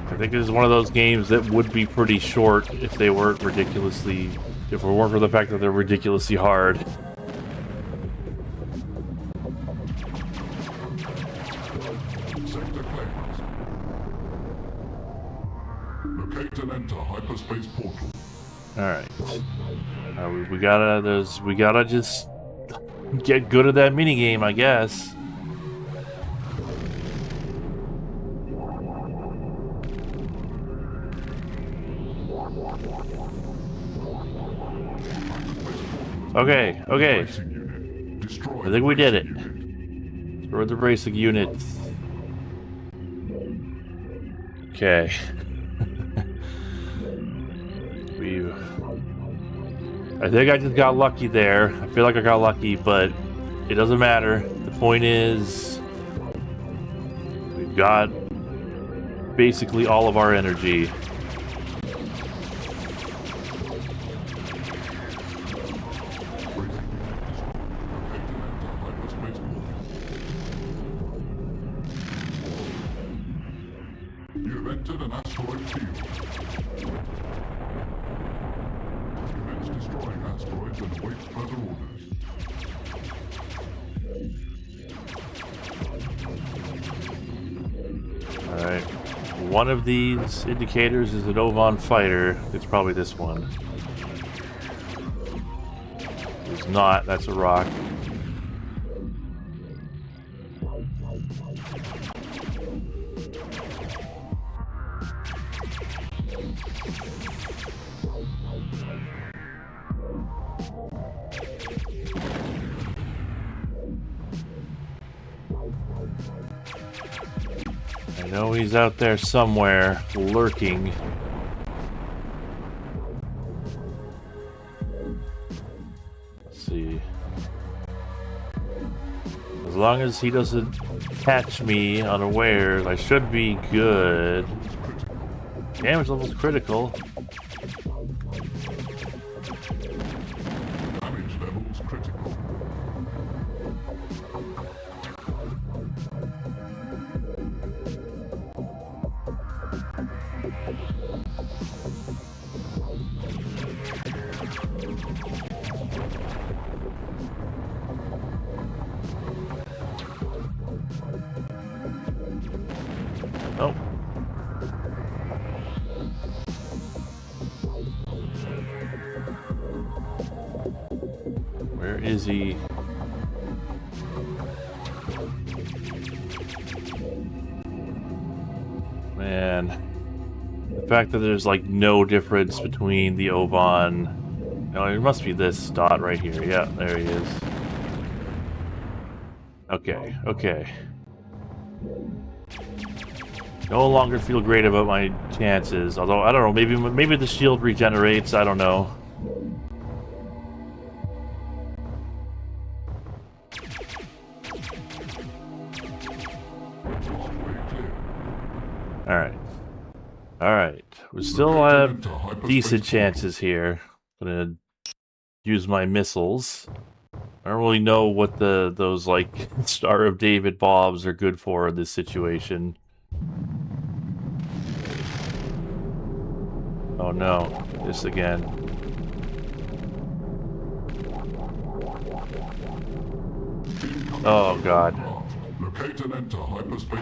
A: I think this is one of those games that would be pretty short if they weren't ridiculously, if it weren't for the fact that they're ridiculously hard.
B: Sector cleansed. Locate and enter hyperspace portal.
A: All right, we gotta just get good at that mini game, I guess. Okay, okay. I think we did it. Destroy the racing units. Okay. I think I just got lucky there. I feel like I got lucky, but it doesn't matter. The point is, we've got basically all of our energy.
B: You have entered an asteroid field. Commence destroying asteroids and await further orders.
A: Alright. One of these indicators is an Ovan fighter. It's probably this one. It's not. That's a rock. I know he's out there somewhere, lurking. Let's see. As long as he doesn't catch me unawares, I should be good. Damage level's critical.
B: Damage levels critical.
A: Oh. Where is he? Man. The fact that there's like no difference between the Ovan No, it must be this dot right here. Yeah, there he is. Okay, okay. No longer feel great about my chances. Although, I don't know, maybe the shield regenerates, I don't know. Alright. Alright. We still have decent chances here. I'm gonna use my missiles. I don't really know what those like Star of David bombs are good for in this situation. Oh no, this again. Oh god.
B: Locate and enter hyperspace.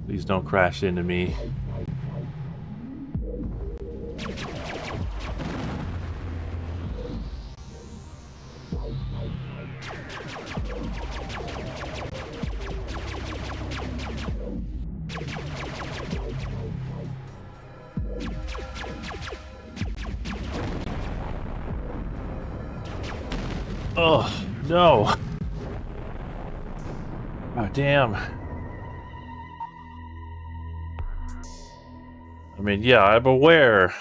A: Please don't crash into me. Oh, no. Oh, damn. I mean, yeah, I'm aware,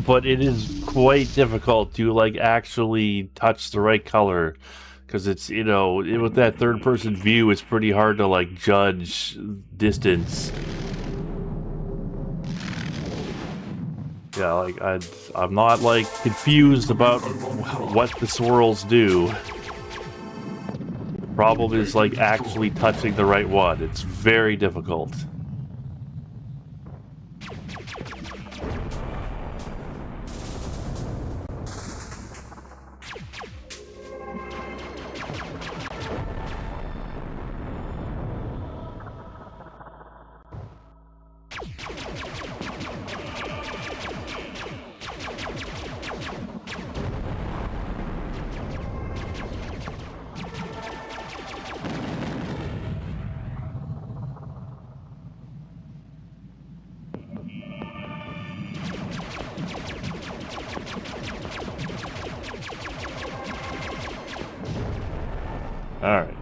A: but it is quite difficult to, like, actually touch the right color. Because it's, you know, with that third-person view, it's pretty hard to, like, judge distance. Yeah, like, I'm not, like, confused about what the swirls do. The problem is, like, actually touching the right one. It's very difficult. Alright.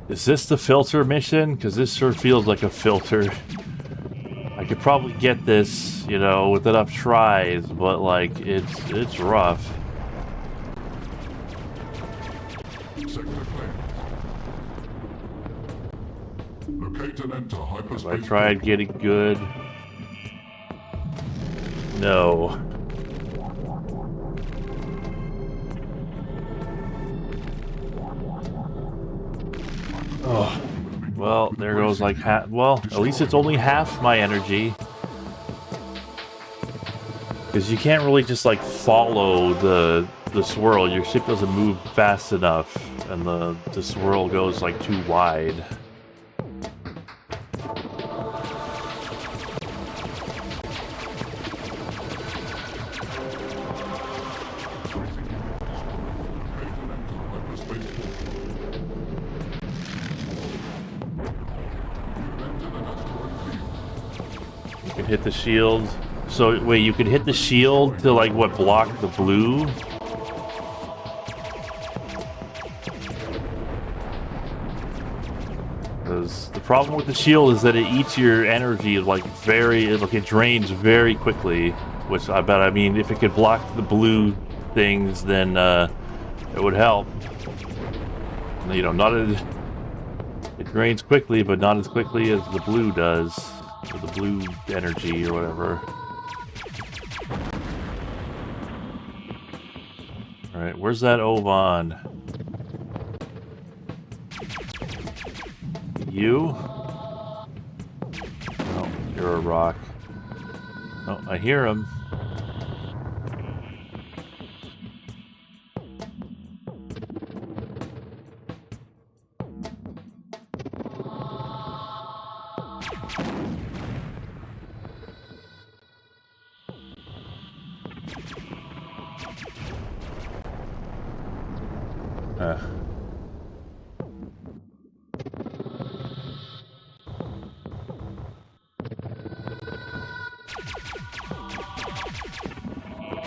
A: Is this the filter mission? Because this sure feels like a filter. I could probably get this, you know, with enough tries, but like, it's rough. If I tried getting good... No. Oh. Well, there goes like half... Well, at least it's only half my energy. Because you can't really just like follow the swirl. Your ship doesn't move fast enough. And the swirl goes like too wide. Hit the shield. So wait, you could hit the shield to like what, block the blue? Because the problem with the shield is that it eats your energy like it drains very quickly. Which I mean, if it could block the blue things, then it would help. You know, it drains quickly, but not as quickly as the blue does. Or the blue energy or whatever. Alright, where's that Ovan? You? Oh, you're a rock. Oh, I hear him.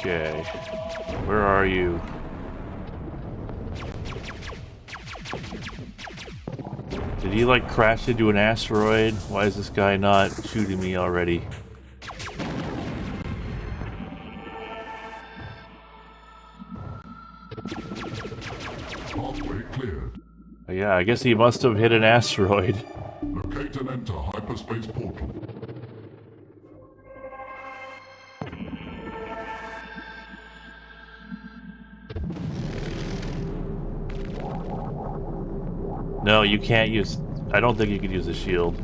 A: Okay. Where are you? Did he like crash into an asteroid? Why is this guy not shooting me already?
B: Pathway cleared.
A: Yeah, I guess he must have hit an asteroid.
B: Locate and enter hyperspace portal.
A: No, you can't use... I don't think you can use the shield.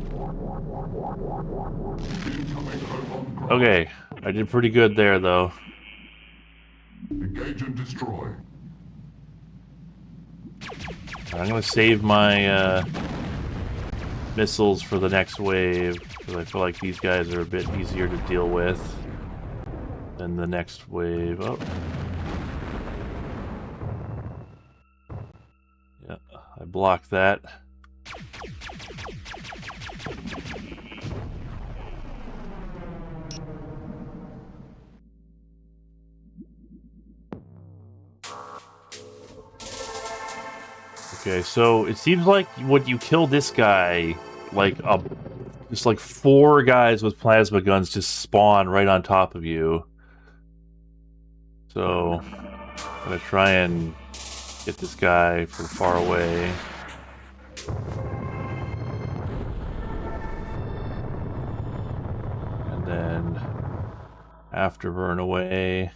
A: Okay, I did pretty good there, though.
B: Engage and destroy.
A: I'm gonna save my missiles for the next wave, because I feel like these guys are a bit easier to deal with than the next wave. Oh. Yeah, I blocked that. Okay, so it seems like when you kill this guy, like just like 4 guys with plasma guns just spawn right on top of you. So I'm gonna try and get this guy from far away. And then afterburn away.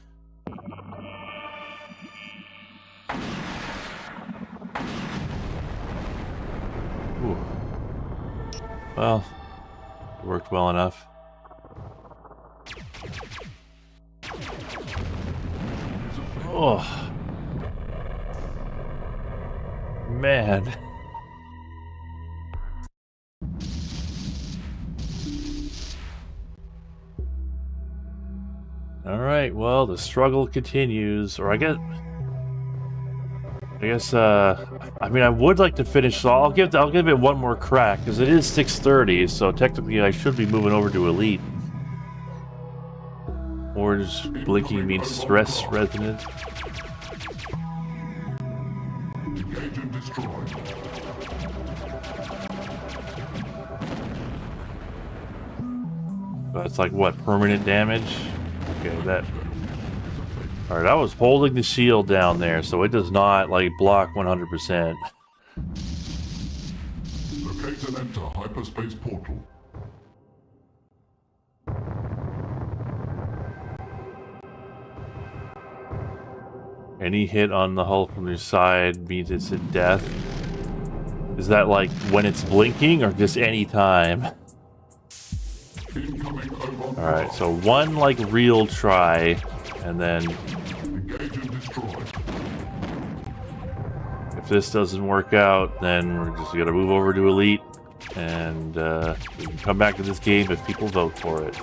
A: Ooh. Well, it worked well enough. Oh. Man. Alright, well, the struggle continues. Or I mean, I would like to finish, so I'll give it one more crack, because it is 6:30, so technically I should be moving over to Elite. Or just blinking means stress resonant.
B: Engage and destroy.
A: That's like, what, permanent damage? Okay, that... Alright, I was holding the shield down there, so it does not, like, block 100%.
B: Locate and enter hyperspace portal.
A: Any hit on the hull from your side means it's a death. Is that, like, when it's blinking, or just any time? Alright, so one, like, real try, and then...
B: Engage and destroy.
A: If this doesn't work out, then we're just gonna move over to Elite, and we can come back to this game if people vote for it.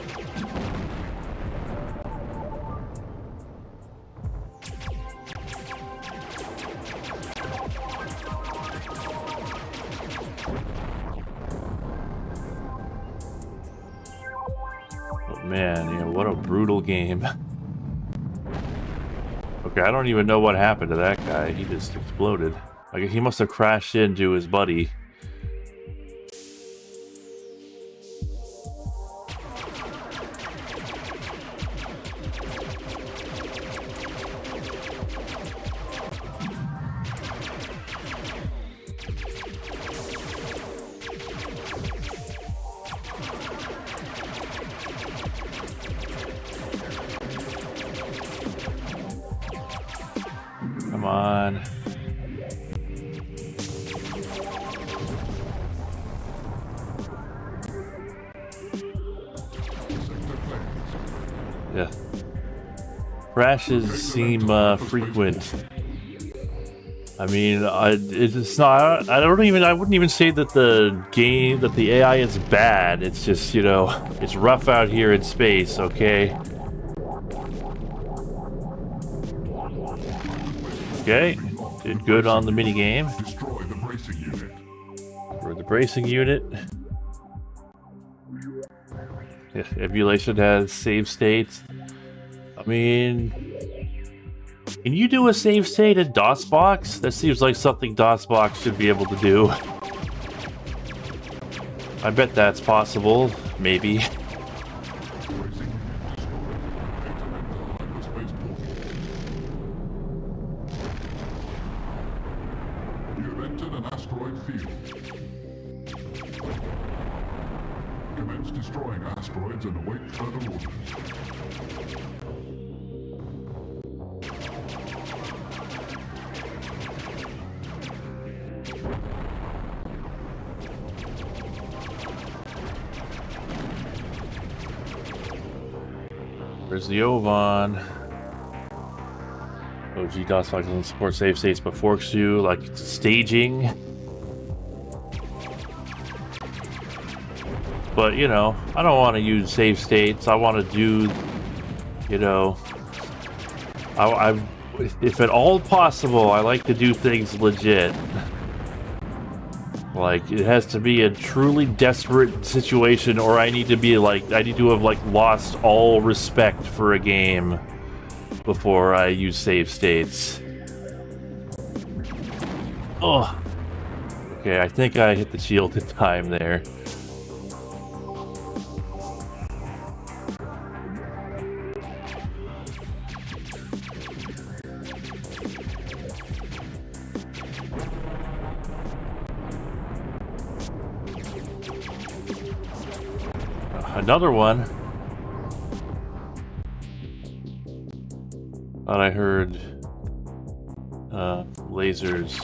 A: But man, you know, what a brutal game. Okay, I don't even know what happened to that guy. He just exploded. Like, he must have crashed into his buddy. Come on. Yeah. Crashes seem frequent. I mean, it's not. I wouldn't even say that the AI is bad. It's just, you know, it's rough out here in space. Okay. Okay. Did good on the mini game.
B: Destroy the bracing unit.
A: For the bracing unit. Yeah, emulation has save states. I mean, can you do a save state in DOSBox? That seems like something DOSBox should be able to do. I bet that's possible. Maybe.
B: You have entered an asteroid field. Commence destroying asteroids and await further orders.
A: Where's the Ovan? OG DOSBox doesn't support save states but forks you, like staging. But, you know, I don't want to use save states. I want to do, you know, if at all possible, I like to do things legit. Like, it has to be a truly desperate situation, or I need to be like, I need to have like lost all respect for a game before I use save states. Oh. Okay, I think I hit the shield in time there. Another one. Thought I heard lasers,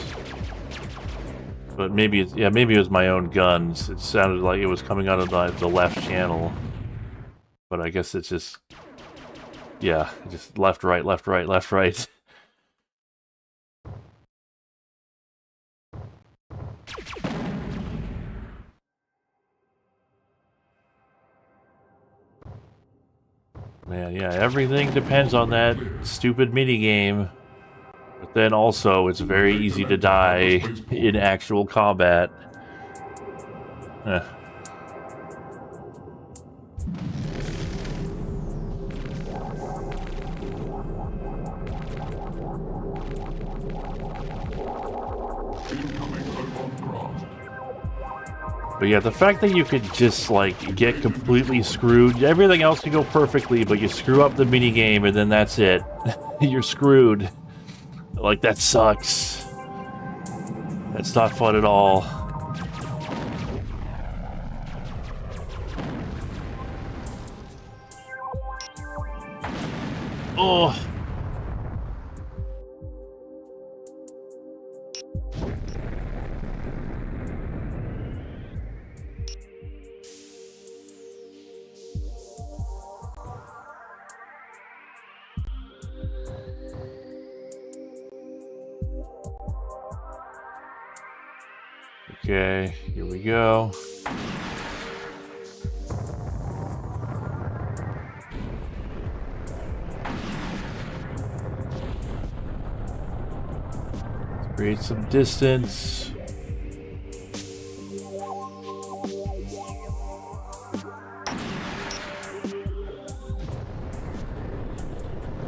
A: but maybe it's, yeah, maybe it was my own guns. It sounded like it was coming out of the left channel, but I guess it's just, yeah, just left, right, left, right, left, right. Man, yeah, everything depends on that stupid minigame. But then also, it's very easy to die in actual combat. But yeah, the fact that you could just, like, get completely screwed, everything else can go perfectly, but you screw up the minigame and then that's it. You're screwed. Like, that sucks. That's not fun at all. Oh. Okay, here we go. Let's create some distance.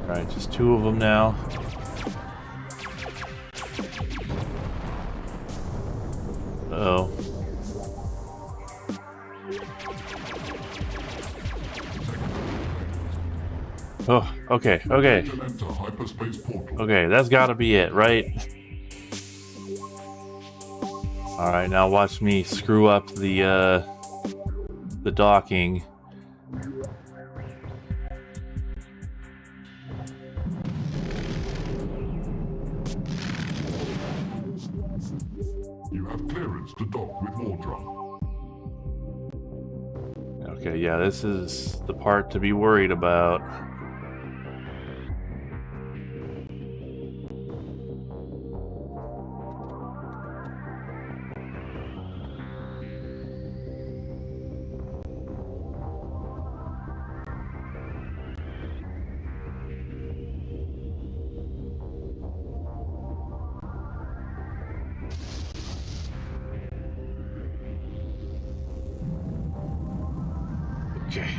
A: Alright, just two of them now. Uh-oh. Oh, okay, okay. Okay, that's gotta be it, right? Alright, now watch me screw up the docking.
B: You have clearance to dock with more drum.
A: Okay, yeah, this is the part to be worried about.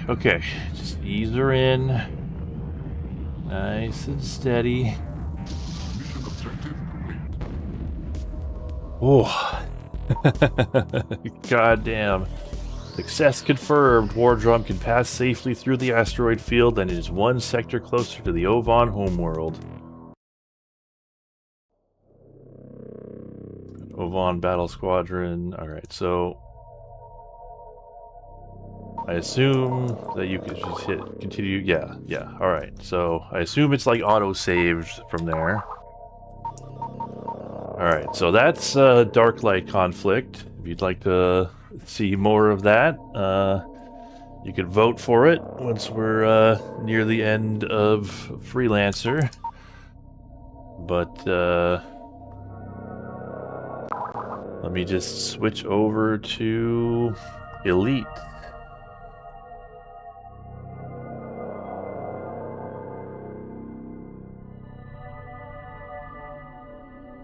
A: Okay. Just ease her in. Nice and steady.
B: Mission objective complete.
A: Oh. God damn. Success confirmed. War Drum can pass safely through the asteroid field and is one sector closer to the Ovan homeworld. Ovan Battle Squadron. Alright, so I assume that you could just hit continue. Yeah. Alright, so I assume it's like auto-saved from there. Alright, so that's Darklight Conflict. If you'd like to see more of that, you could vote for it once we're near the end of Freelancer. But let me just switch over to Elite.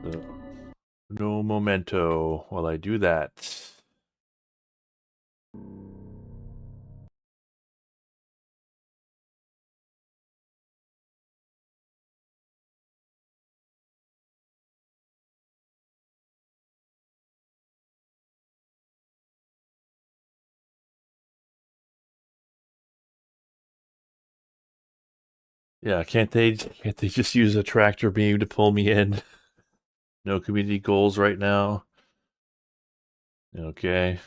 A: So, no memento while I do that. Yeah, can't they just use a tractor beam to pull me in? No community goals right now. Okay.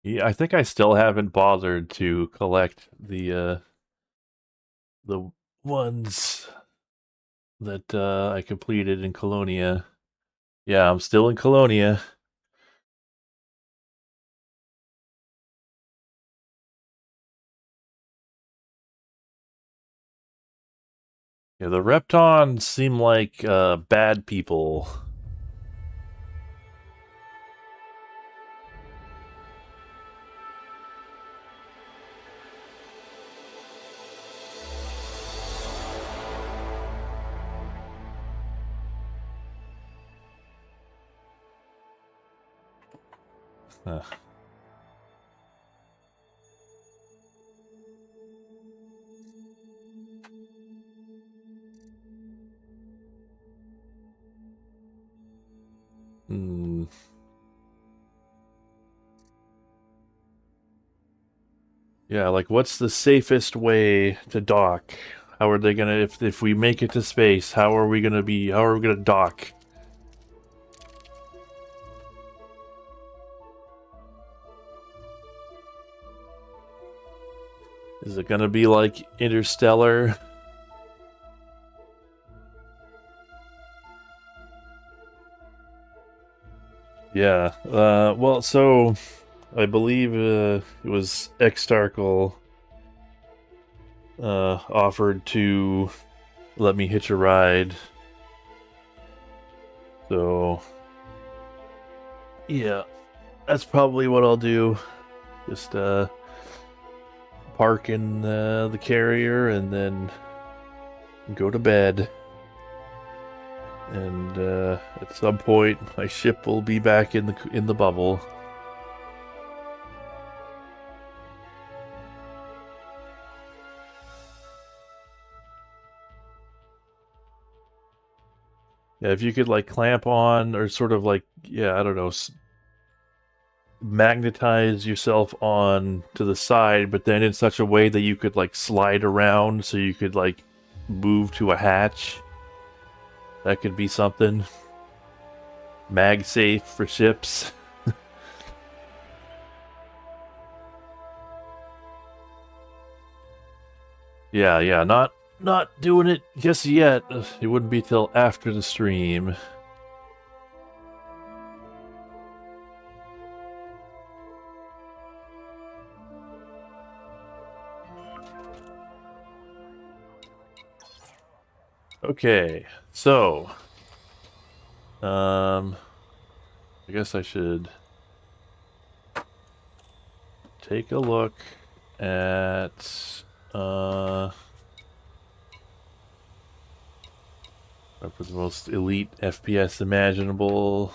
A: Yeah, I think I still haven't bothered to collect the ones that I completed in Colonia. Yeah, I'm still in Colonia. Yeah, the Reptons seem like bad people. Huh. Hmm. Yeah, like what's the safest way to dock? How are they gonna if we make it to space, how are we gonna dock? Is it gonna be like Interstellar? Yeah. Well, so I believe it was Extarkle offered to let me hitch a ride. So yeah, that's probably what I'll do. Just park in the carrier and then go to bed. And at some point, my ship will be back in the bubble. Yeah, if you could like clamp on or sort of like, yeah, I don't know, magnetize yourself on to the side, but then in such a way that you could like slide around so you could like move to a hatch. That could be something. MagSafe for ships. Yeah, not doing it just yet. It wouldn't be till after the stream. Okay, so I guess I should take a look at for the most elite FPS imaginable.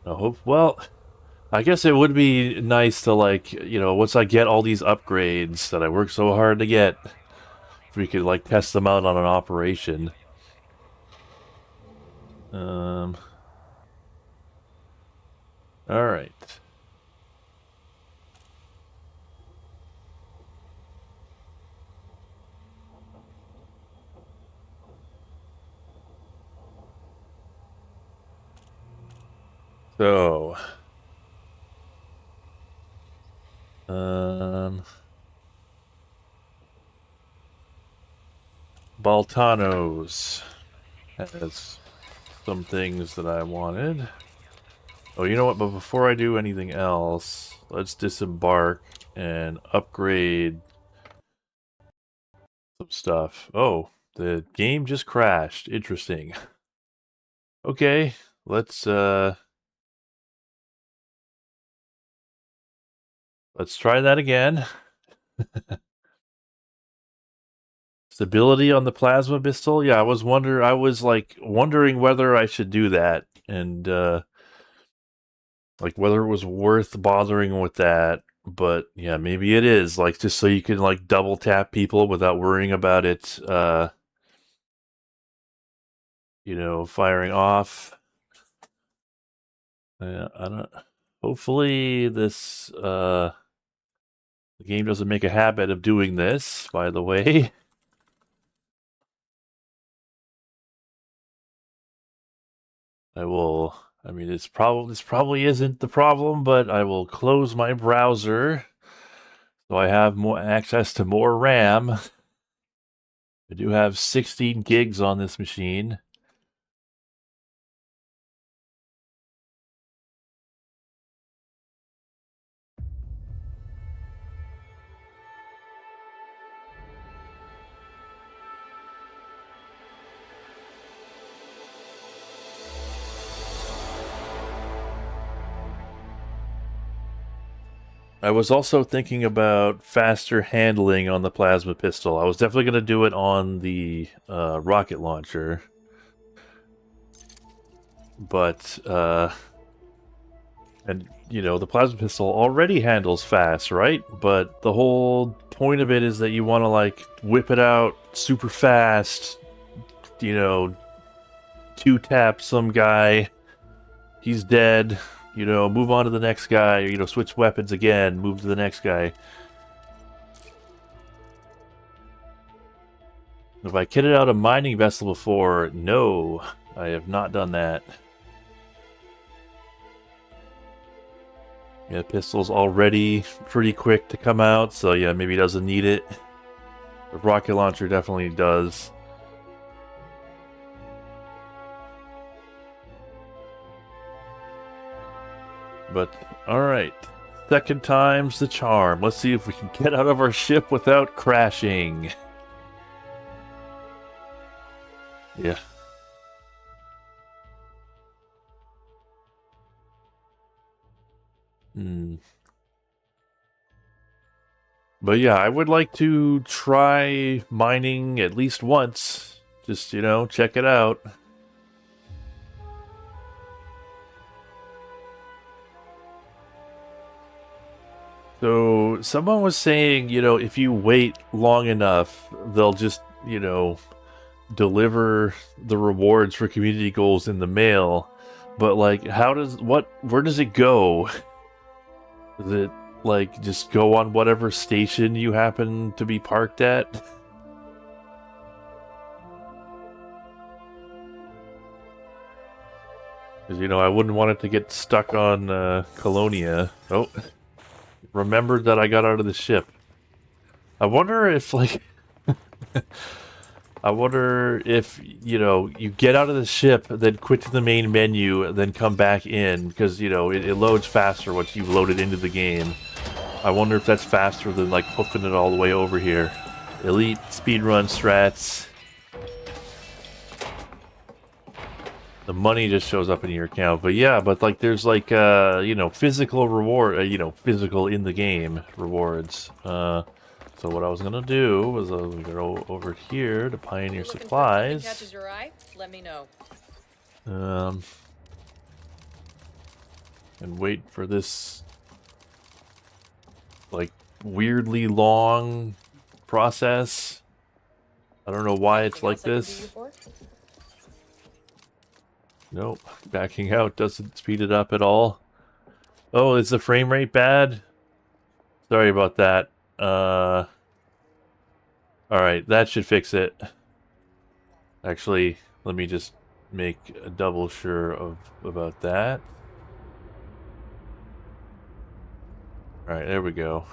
A: I hope. Well, I guess it would be nice to, like, you know, once I get all these upgrades that I worked so hard to get, if we could, like, test them out on an operation. Alright. So... Baltanos has some things that I wanted. Oh, you know what? But before I do anything else, let's disembark and upgrade some stuff. Oh, the game just crashed. Interesting. Okay, let's try that again. Stability on the plasma pistol. Yeah, I was wondering whether I should do that and like whether it was worth bothering with that. But yeah, maybe it is, like, just so you can, like, double tap people without worrying about it you know, firing off. I don't. Hopefully, the game doesn't make a habit of doing this. By the way, I will. I mean, this probably isn't the problem, but I will close my browser so I have more access to more RAM. I do have 16 gigs on this machine. I was also thinking about faster handling on the plasma pistol. I was definitely going to do it on the rocket launcher. But, and, you know, the plasma pistol already handles fast, right? But the whole point of it is that you want to, like, whip it out super fast, you know, two-tap some guy, he's dead, you know, move on to the next guy, or, you know, switch weapons again, move to the next guy. Have I kitted out a mining vessel before? No, I have not done that. Yeah, pistol's already pretty quick to come out, so yeah, maybe he doesn't need it. The rocket launcher definitely does. But, alright. Second time's the charm. Let's see if we can get out of our ship without crashing. Yeah. But yeah, I would like to try mining at least once. Just, you know, check it out. So, someone was saying, you know, if you wait long enough, they'll just, you know, deliver the rewards for community goals in the mail. But, like, where does it go? Does it, like, just go on whatever station you happen to be parked at? Because, you know, I wouldn't want it to get stuck on Colonia. Oh, remembered that I got out of the ship. I wonder if, like... I wonder if, you know, you get out of the ship, then quit to the main menu, then come back in, because, you know, it loads faster once you've loaded into the game. I wonder if that's faster than, like, hoofing it all the way over here. Elite speedrun strats. The money just shows up in your account. But yeah, but, like, there's, like, you know, physical reward, you know, physical in the game rewards. So what I was gonna do was I was gonna go over here to Pioneer Supplies.
C: Catches your eye? Let me know.
A: and wait for this, like, weirdly long process. I don't know why it's like this. Nope, backing out doesn't speed it up at all. Oh, is the frame rate bad? Sorry about that. Alright, that should fix it. Actually, let me just make a double sure about that. Alright, there we go.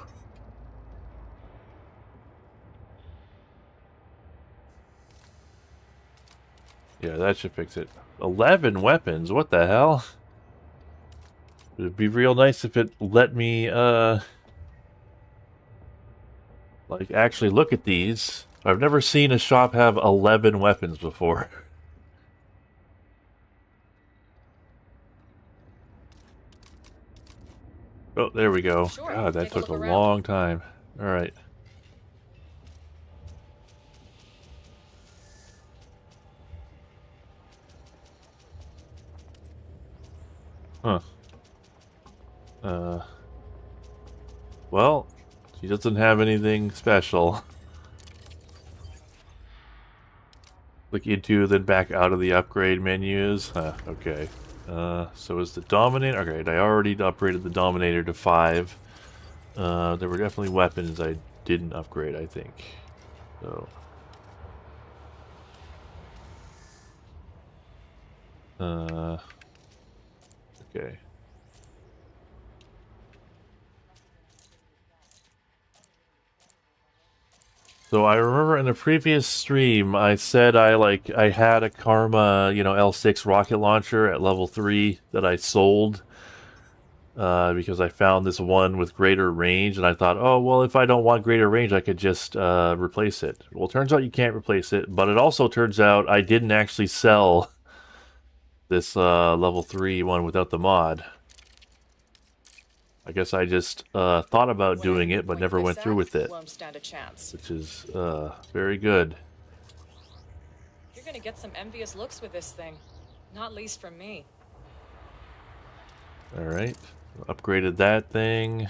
A: Yeah, that should fix it. 11 weapons, what the hell? It'd be real nice if it let me, like, actually look at these. I've never seen a shop have 11 weapons before. Oh, there we go.
C: Sure,
A: God, that
C: take a
A: took a
C: look around.
A: long time. Alright. Huh. Well, she doesn't have anything special. Click into, then back out of the upgrade menus. Huh, okay. So is the Dominator... Okay, I already upgraded the Dominator to 5. There were definitely weapons I didn't upgrade, I think. So... okay. So I remember in the previous stream, I said I had a Karma, you know, L6 rocket launcher at level 3 that I sold because I found this one with greater range, and I thought, oh, well, if I don't want greater range, I could just replace it. Well, it turns out you can't replace it, but it also turns out I didn't actually sell this level 3 one without the mod. I guess I just thought about doing it, but never went through with it.
C: Won't stand a chance.
A: Which is very good.
C: You're gonna get some envious looks with this thing, not least from me.
A: Alright. Upgraded that thing.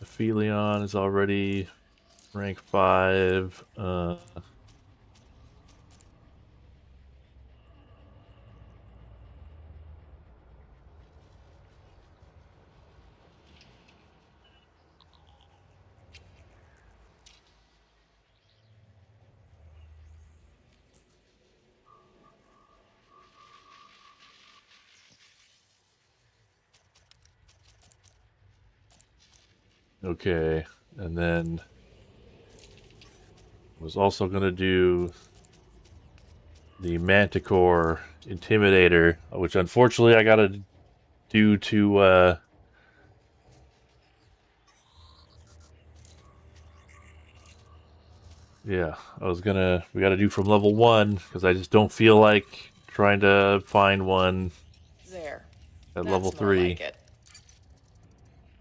A: Aphelion is already rank 5. Okay, and then was also going to do the Manticore Intimidator, which unfortunately I got to do to yeah, we got to do from level 1 because I just don't feel like trying to find one
C: There.
A: at
C: That's
A: level
C: more
A: 3.
C: like it.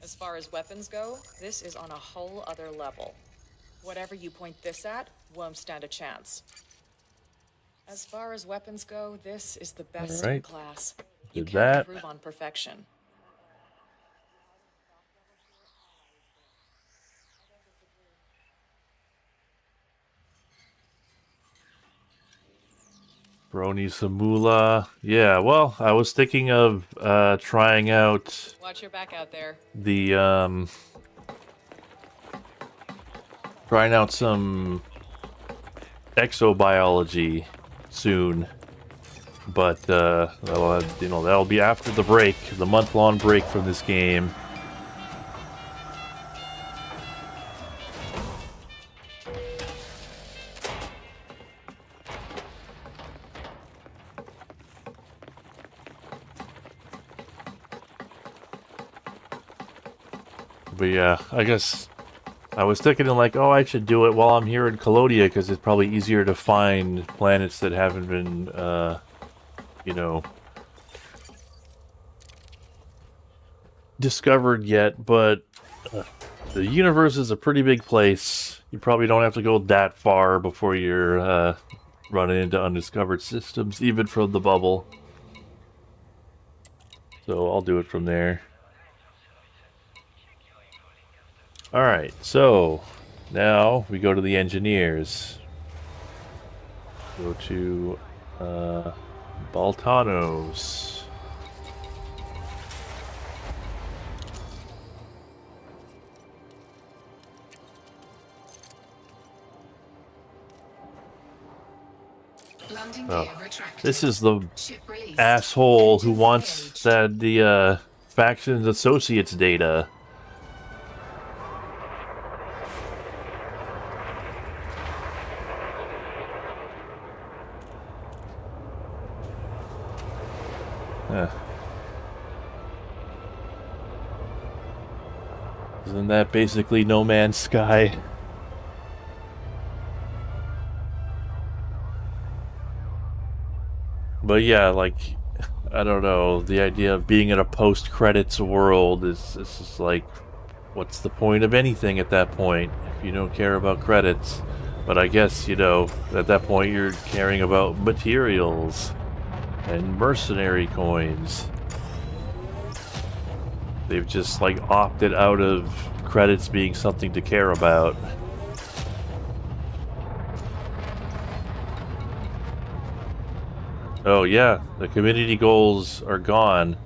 C: As far as weapons go, this is on a whole other level. Whatever you point this at won't stand a chance. As far as weapons go, this is the best in
A: Alright.
C: class. You
A: Did
C: can't
A: that.
C: improve on perfection.
A: Brony Samula. Yeah, well, I was thinking of trying out
C: Watch your back out there.
A: the trying out some exobiology soon, but that'll be after the break, the month-long break from this game. But yeah, I guess I was thinking like, oh, I should do it while I'm here in Colodia because it's probably easier to find planets that haven't been, discovered yet. But the universe is a pretty big place. You probably don't have to go that far before you're running into undiscovered systems, even from the bubble. So I'll do it from there. Alright, so now we go to the engineers. Go to Baltanos. Oh, this is the asshole who wants the Factions Associates data. Isn't that basically No Man's Sky? But yeah, like, I don't know, the idea of being in a post-credits world is just like, what's the point of anything at that point if you don't care about credits? But I guess, you know, at that point you're caring about materials and mercenary coins. They've just, like, opted out of credits being something to care about. Oh yeah, the community goals are gone.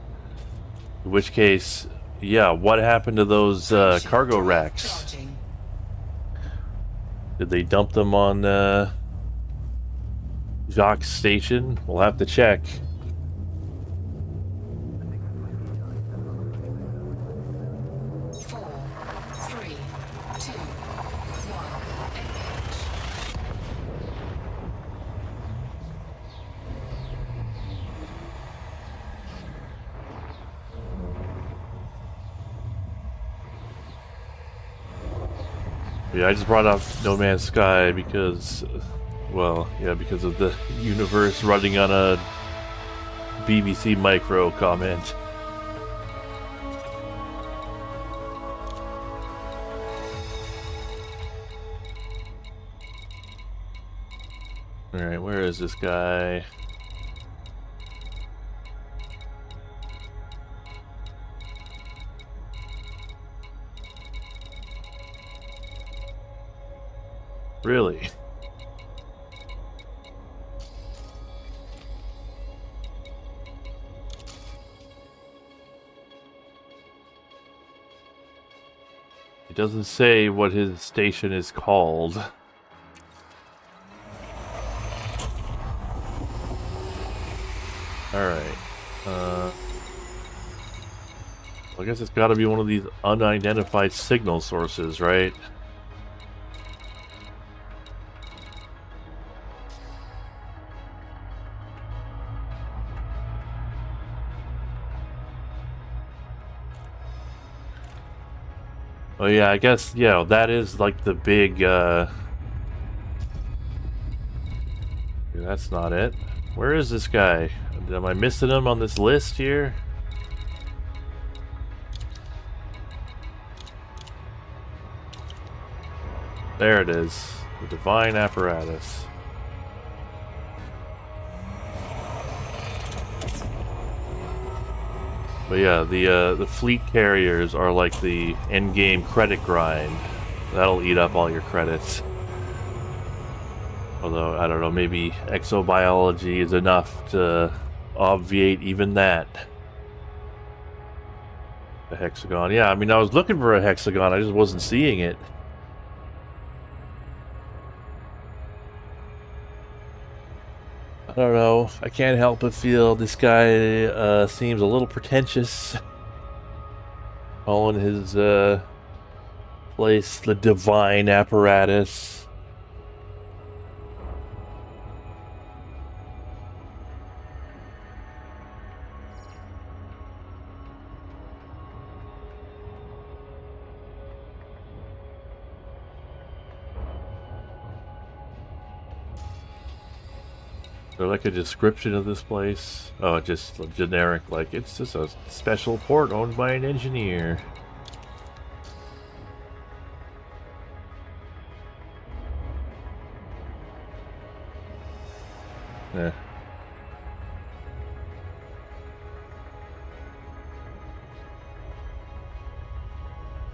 A: In which case, yeah, what happened to those cargo racks? Did they dump them on Jacques Station? We'll have to check. Yeah, I just brought up No Man's Sky because, well, yeah, because of the universe running on a BBC Micro comment. Alright, where is this guy? Really? It doesn't say what his station is called. Alright. I guess it's gotta be one of these unidentified signal sources, right? Oh yeah, I guess, yeah, that is like the big, that's not it. Where is this guy? Am I missing him on this list here? There it is. The Divine Apparatus. But yeah, the fleet carriers are like the end-game credit grind. That'll eat up all your credits. Although, I don't know, maybe exobiology is enough to obviate even that. The hexagon. Yeah, I mean, I was looking for a hexagon, I just wasn't seeing it. I don't know, I can't help but feel this guy seems a little pretentious. Calling his place the Divine Apparatus. Is there like a description of this place? Oh, just generic, like it's just a special port owned by an engineer. Eh.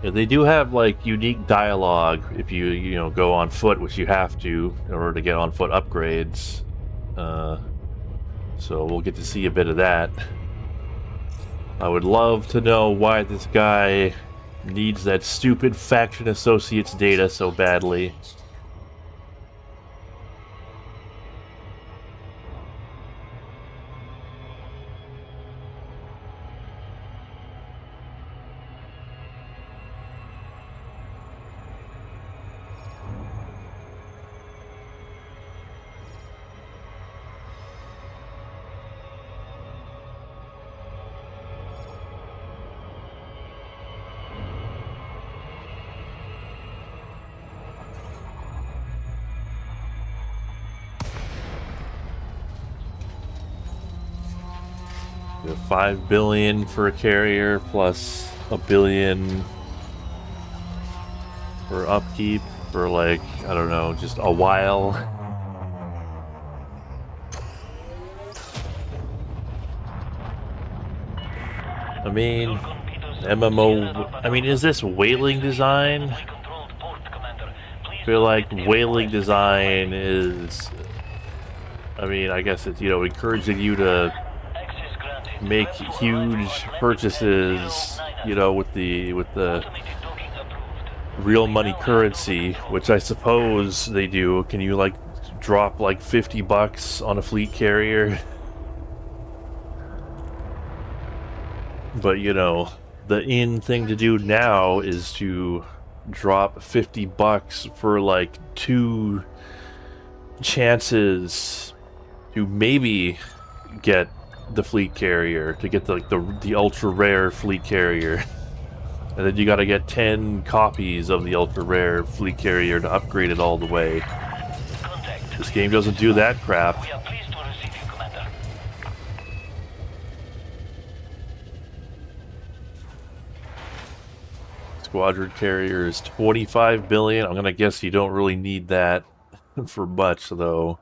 A: Yeah, they do have like unique dialogue if you go on foot, which you have to in order to get on foot upgrades. So we'll get to see a bit of that. I would love to know why this guy needs that stupid faction associates data so badly. You have 5 billion for a carrier plus a billion for upkeep for like, I don't know, just a while. I mean, MMO, I mean, is this whaling design? I feel like whaling design is, I mean, I guess it's, encouraging you to make huge purchases, with the real money currency, which I suppose they do. Can you like drop like $50 on a fleet carrier? But the in thing to do now is to drop $50 for like 2 chances to maybe get the fleet carrier, to get the ultra rare fleet carrier. And then you gotta get 10 copies of the ultra rare fleet carrier to upgrade it all the way. This game doesn't do that crap. Squadron carrier is 25 billion. I'm gonna guess you don't really need that for much, though.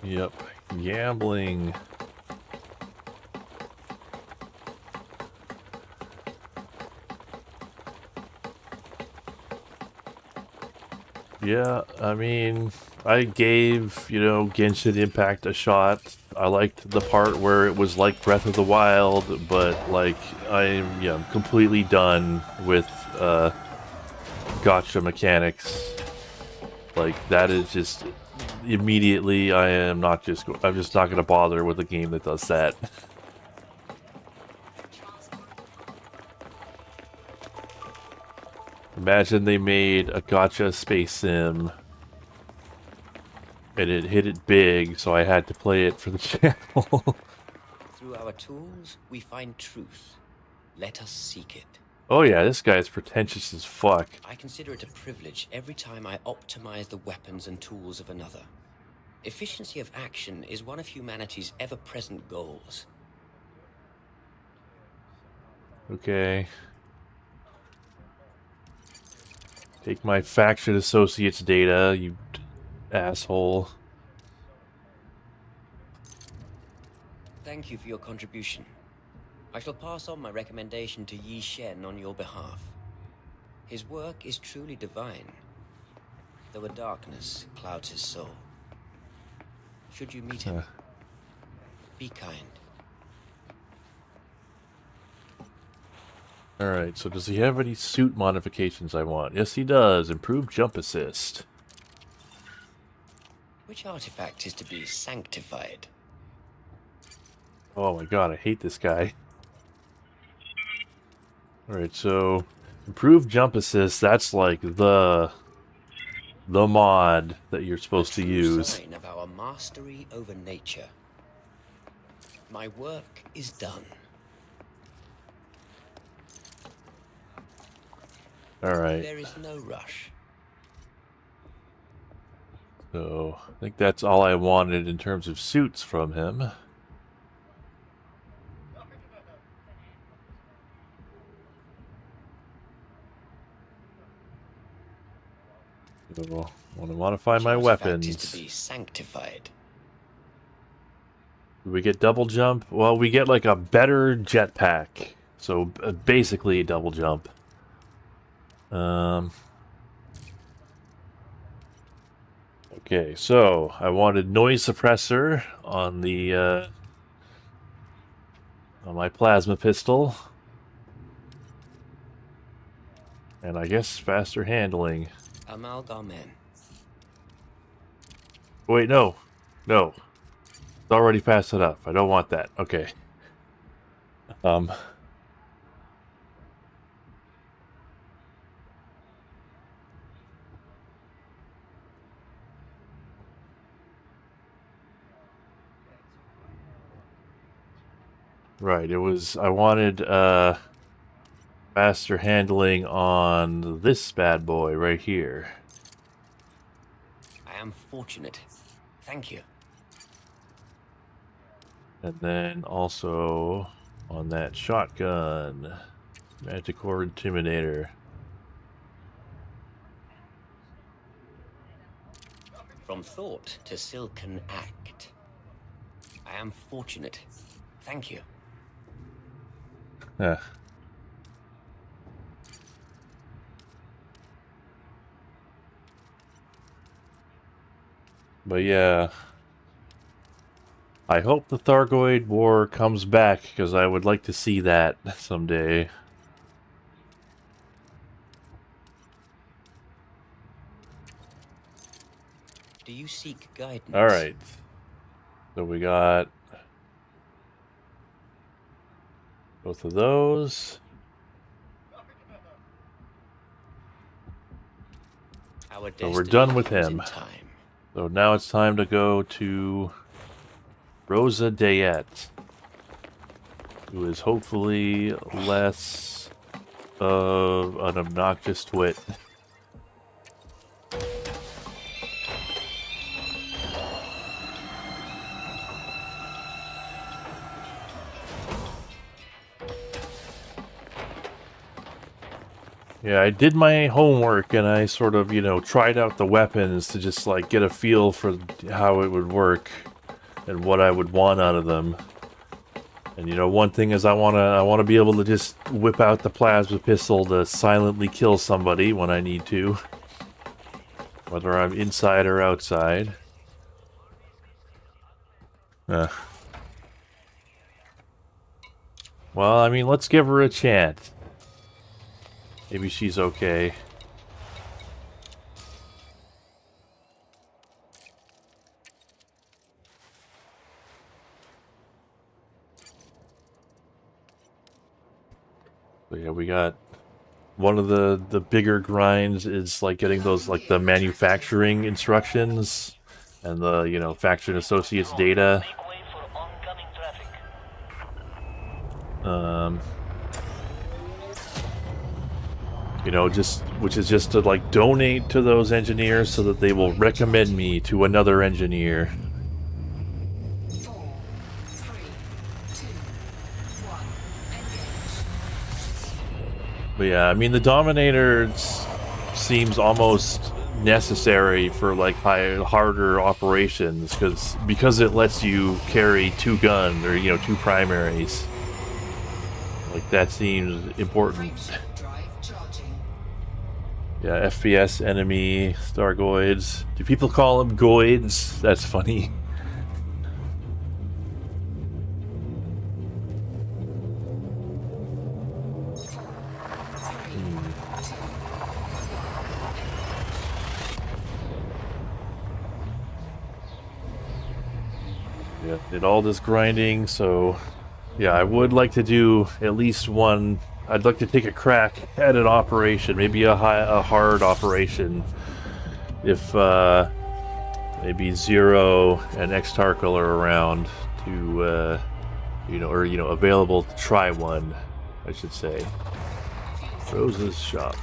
A: Yep, gambling. Yeah, I mean, I gave, Genshin Impact a shot. I liked the part where it was like Breath of the Wild, but like I'm completely done with gacha mechanics. Like that is just immediately I'm just not going to bother with a game that does that. Imagine they made a gacha space sim and it hit it big, so I had to play it for the channel.
D: Through our tools, we find truth. Let us seek it.
A: Oh yeah, this guy's pretentious as fuck.
D: I consider it a privilege every time I optimize the weapons and tools of another. Efficiency of action is one of humanity's ever-present goals.
A: Okay. Take my faction associates data, you asshole.
D: Thank you for your contribution. I shall pass on my recommendation to Yi Shen on your behalf. His work is truly divine, though a darkness clouds his soul. Should you meet him, be kind.
A: Alright, so does he have any suit modifications I want? Yes, he does. Improved jump assist.
D: Which artifact is to be sanctified?
A: Oh my god, I hate this guy. Alright, so improved jump assist, that's like the mod that you're supposed to use.
D: Sign of our mastery over nature. My work is done.
A: Alright.
D: There is no rush.
A: So, I think that's all I wanted in terms of suits from him. So, I want to modify my weapons.
D: Is to be sanctified.
A: Do we get double jump? Well, we get like a better jetpack. So, basically a double jump. Okay, so I wanted noise suppressor on the on my plasma pistol. And I guess faster handling.
D: Amalgamen.
A: Wait, no. No. It's already fast enough. I don't want that. Okay. Right, it was... I wanted, faster handling on this bad boy right here.
D: I am fortunate. Thank you.
A: And then also on that shotgun. Manticore Intimidator.
D: From thought to silken act. I am fortunate. Thank you.
A: Yeah. But yeah, I hope the Thargoid War comes back, because I would like to see that someday.
D: Do you seek guidance?
A: Alright. So we got both of those. So we're done with him. So now it's time to go to Rosa Dayet, who is hopefully less of an obnoxious twit. Yeah, I did my homework and I sort of, you know, tried out the weapons to just like get a feel for how it would work and what I would want out of them. And you know, one thing is I wanna be able to just whip out the plasma pistol to silently kill somebody when I need to, whether I'm inside or outside. Well, I mean, let's give her a chance. Maybe she's okay. So yeah, we got one of the bigger grinds is like getting those like the manufacturing instructions and the, you know, Faction Associates data. You know, which is just to like donate to those engineers so that they will recommend me to another engineer.
E: 4, 3, 2, 1, engage.
A: But yeah, I mean the Dominator seems almost necessary for like harder operations because it lets you carry 2 guns or, you know, 2 primaries. Like that seems important. Yeah, FPS enemy Stargoids. Do people call them goids? That's funny. Yeah, did all this grinding, so yeah, I would like to do at least one. I'd like to take a crack at an operation, maybe a hard operation, if maybe Zero and Extarkle are around to, you know, or you know, available to try one, I should say. Rose's shop.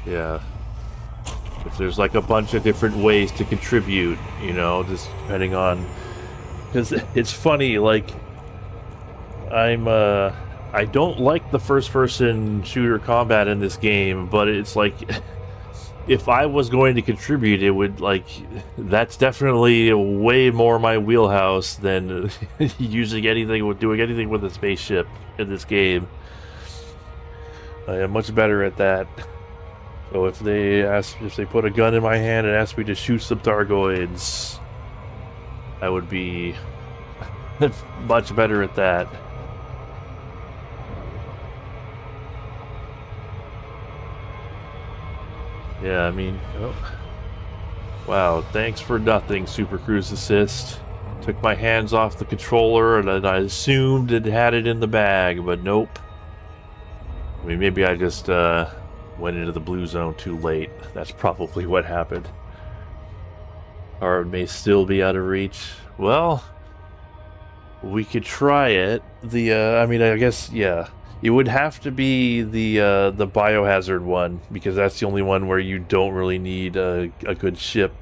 A: Yeah. If there's like a bunch of different ways to contribute, you know, just depending on... Because it's funny, like, I don't like the first-person shooter combat in this game, but it's like, if I was going to contribute, it would, like, that's definitely way more my wheelhouse than using anything, doing anything with a spaceship in this game. I am much better at that. So if they put a gun in my hand and asked me to shoot some Thargoids, I would be much better at that. Yeah, I mean, oh. Wow, thanks for nothing, Super Cruise Assist. Took my hands off the controller and I assumed it had it in the bag, but nope. I mean, maybe I just went into the blue zone too late. That's probably what happened. Or it may still be out of reach. Well, we could try it. I mean, I guess, yeah. It would have to be the biohazard one, because that's the only one where you don't really need a good ship.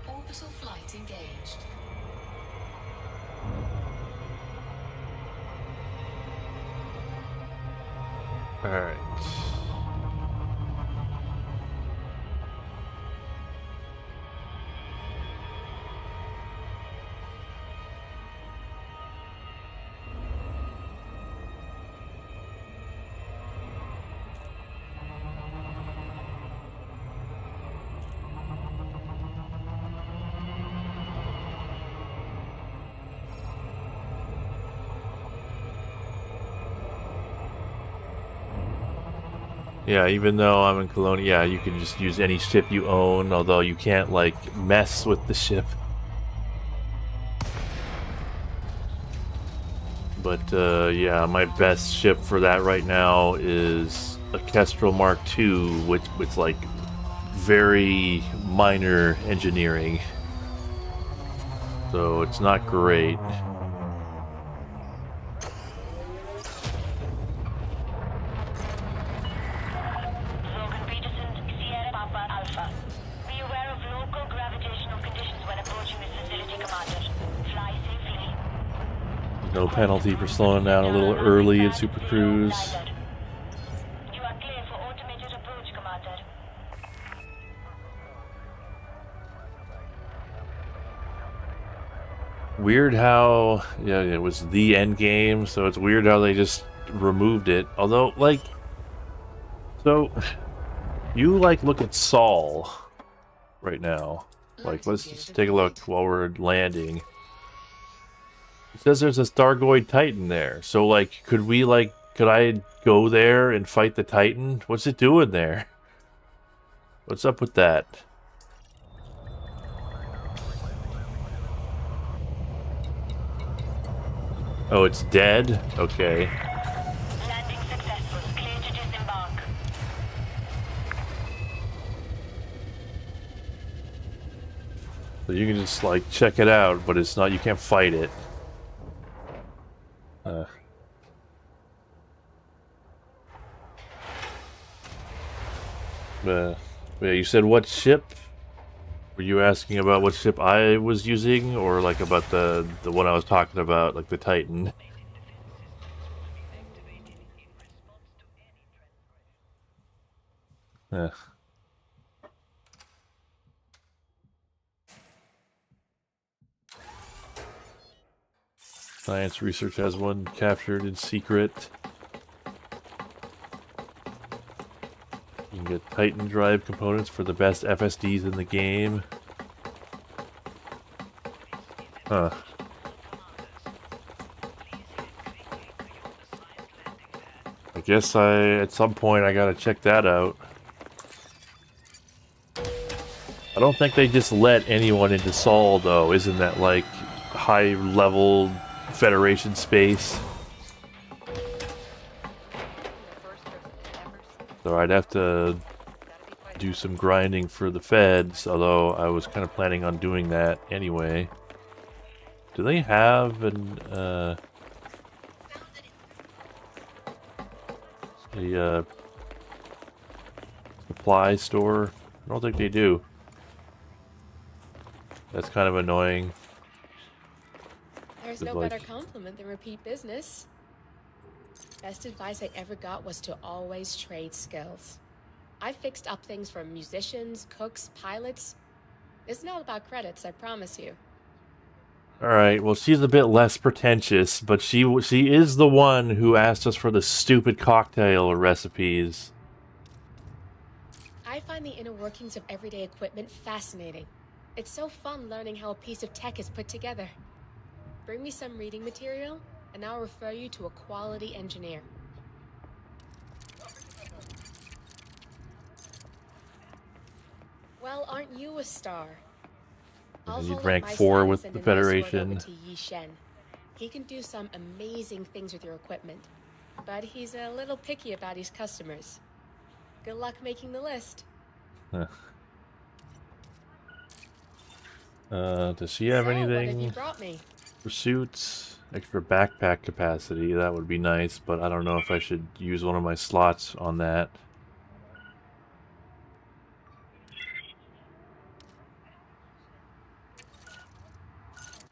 E: Orbital flight engaged.
A: All right. Yeah, even though I'm in Cologne, yeah, you can just use any ship you own, although you can't, like, mess with the ship. But, yeah, my best ship for that right now is a Kestrel Mark II, which like, very minor engineering. So, it's not great. No penalty for slowing down a little early in Super Cruise.
F: You are clear for automated approach, Commander.
A: Weird how, yeah, it was the end game, so it's weird how they just removed it. Although, like, so you like look at Saul right now. Like, let's just take a look while we're landing. It says there's a Thargoid Titan there. So, like, could I go there and fight the Titan? What's it doing there? What's up with that? Oh, it's dead? Okay.
F: Landing successful. Clear to disembark.
A: So you can just, like, check it out, but it's not, you can't fight it. Yeah, you said what ship? Were you asking about what ship I was using, or like about the one I was talking about, like the Titan? Yeah. Science research has one captured in secret. You can get Titan drive components for the best FSDs in the game. Huh. I guess at some point I gotta check that out. I don't think they just let anyone into Sol though. Isn't that like high level Federation space? So I'd have to do some grinding for the feds, although I was kind of planning on doing that anyway. Do they have an a supply store? I don't think they do. That's kind of annoying.
G: There's
A: It's
G: no
A: like-
G: better compliment than repeat business. Best advice I ever got was to always trade skills. I fixed up things for musicians, cooks, pilots. It's not about credits, I promise you.
A: Alright, well she's a bit less pretentious, but she is the one who asked us for the stupid cocktail recipes.
G: I find the inner workings of everyday equipment fascinating. It's so fun learning how a piece of tech is put together. Bring me some reading material, and I'll refer you to a quality engineer. Well, aren't you a star? I'll
A: you
G: hold
A: rank
G: up my
A: 4
G: sign
A: with
G: and
A: the
G: send a nice word
A: Federation.
G: over to Yi Shen. He can do some amazing things with your equipment, but he's a little picky about his customers. Good luck making the list.
A: Does she have
G: So, what have you
A: anything?
G: brought me?
A: Pursuits, extra backpack capacity, that would be nice, but I don't know if I should use one of my slots on that.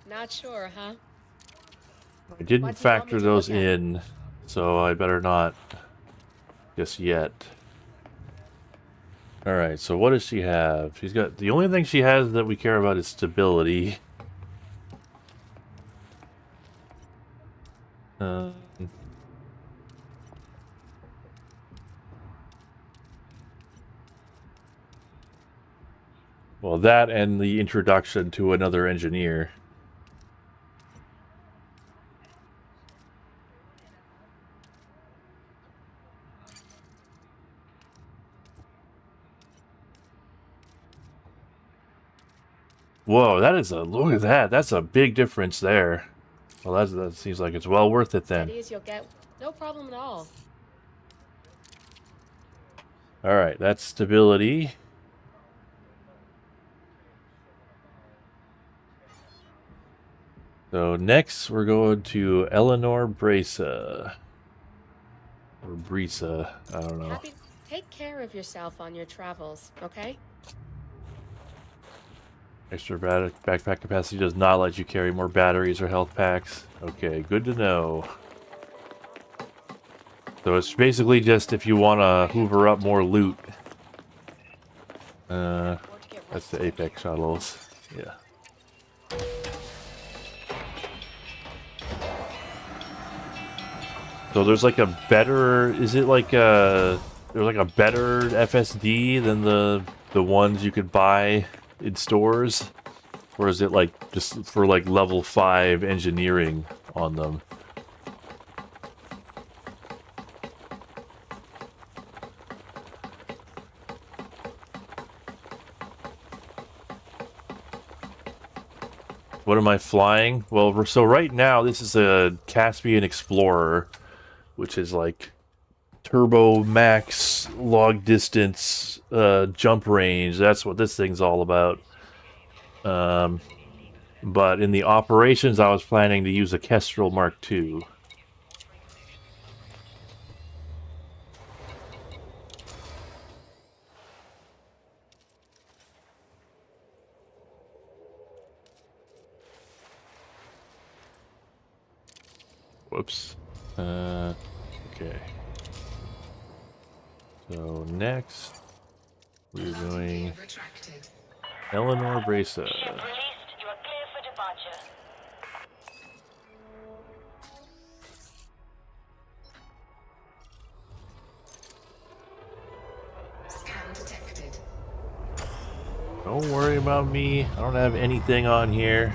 G: Not sure, huh?
A: I didn't
G: What do you want me
A: factor
G: to
A: those
G: look at?
A: in, so I better not just yet. Alright, so what does she have? She's got, the only thing she has that we care about is stability. Well, that and the introduction to another engineer. Whoa, that is a, look at that. That's a big difference there. Well, that seems like it's well worth it then.
G: Steady as you'll get. No problem at all.
A: Alright, that's stability. So next we're going to Eleanor Brisa. Or Brisa, I don't know.
G: Happy. Take care of yourself on your travels, okay?
A: Extra backpack capacity does not let you carry more batteries or health packs. Okay, good to know. So it's basically just if you want to hoover up more loot. That's the Apex shuttles. Yeah. So there's like a better, is it like a, there's like a better FSD than the ones you could buy in stores? Or is it like just for like level 5 engineering on them? What am I flying? Well, so right now this is a Caspian Explorer, which is like turbo max long distance jump range. That's what this thing's all about. But in the operations, I was planning to use a Kestrel Mark II. Whoops. Okay. So next, we're doing
E: Retracted.
A: Eleanor Brisa.
F: Ship released. You are clear for departure.
E: Scan detected.
A: Don't worry about me. I don't have anything on here.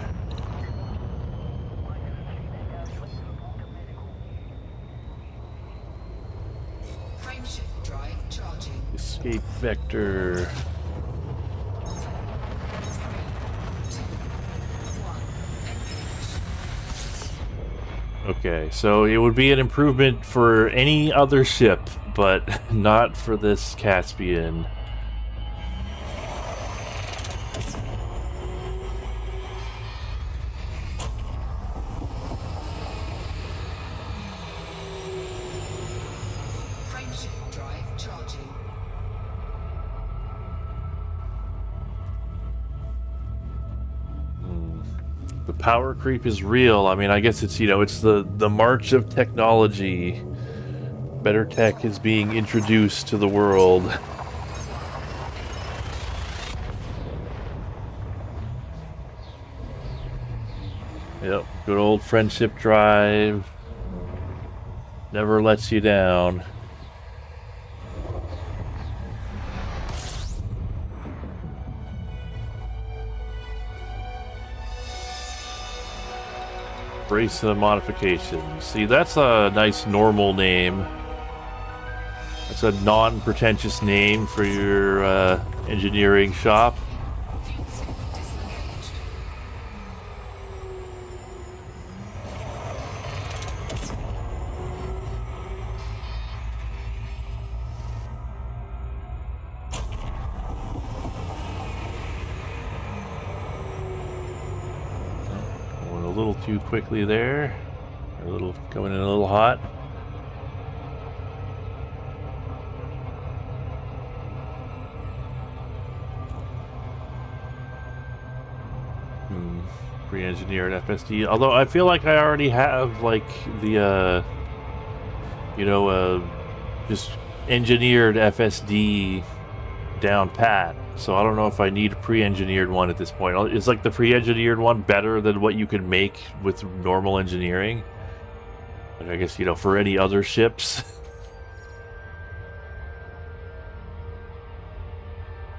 E: Frameshift drive charging.
A: Escape vector.
E: 3, 2, 1.
A: Okay, so it would be an improvement for any other ship, but not for this Caspian.
E: Frameshift drive charging.
A: The power creep is real. I mean, I guess it's, it's the march of technology. Better tech is being introduced to the world. Yep, good old friendship drive. Never lets you down. Brace of modifications. See, that's a nice normal name. That's a non-pretentious name for your engineering shop.
E: Fuel scoop disengaged.
A: Going a little too quickly there. Going in a little hot. Pre-engineered FSD. Although I feel like I already have like the just engineered FSD down pat. So I don't know if I need a pre-engineered one at this point. Is like the pre-engineered one better than what you could make with normal engineering? But I guess, for any other ships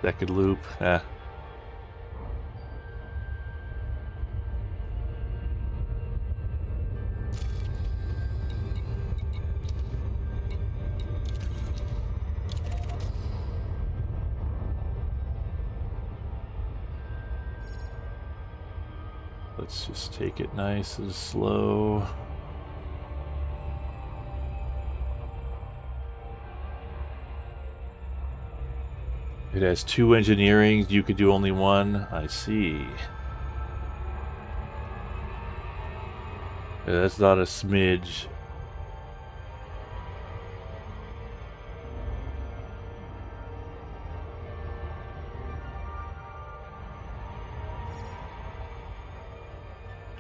A: that could loop. Let's just take it nice and slow. It has 2 engineering. You could do only 1. I see. Yeah, that's not a smidge.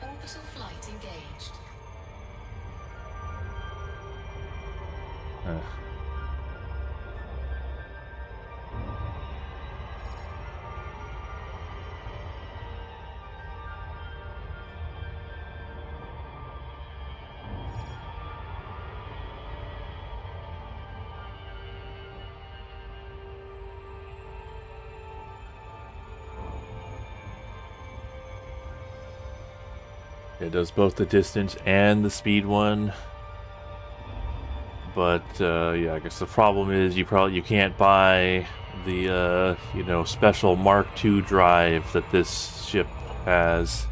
E: Orbital flight engaged.
A: It does both the distance and the speed one. But yeah, I guess the problem is you can't buy the special Mark II drive that this ship has.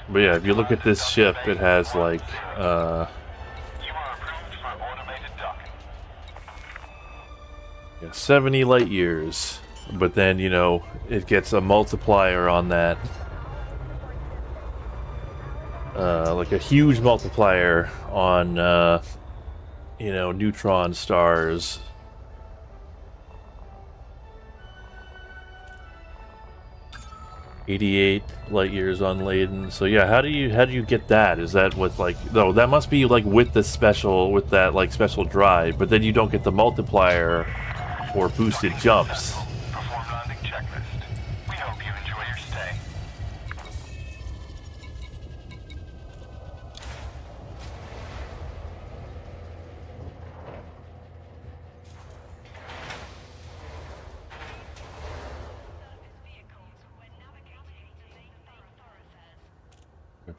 A: But yeah, if you look at this ship, it has like, yeah, 70 light years. But then, it gets a multiplier on that. Like a huge multiplier on, neutron stars. 88 light years unladen. So yeah, how do you get that? Is that with like, no, that must be like with that special drive, but then you don't get the multiplier for boosted jumps.
H: Perform landing checklist. We hope you enjoy your stay.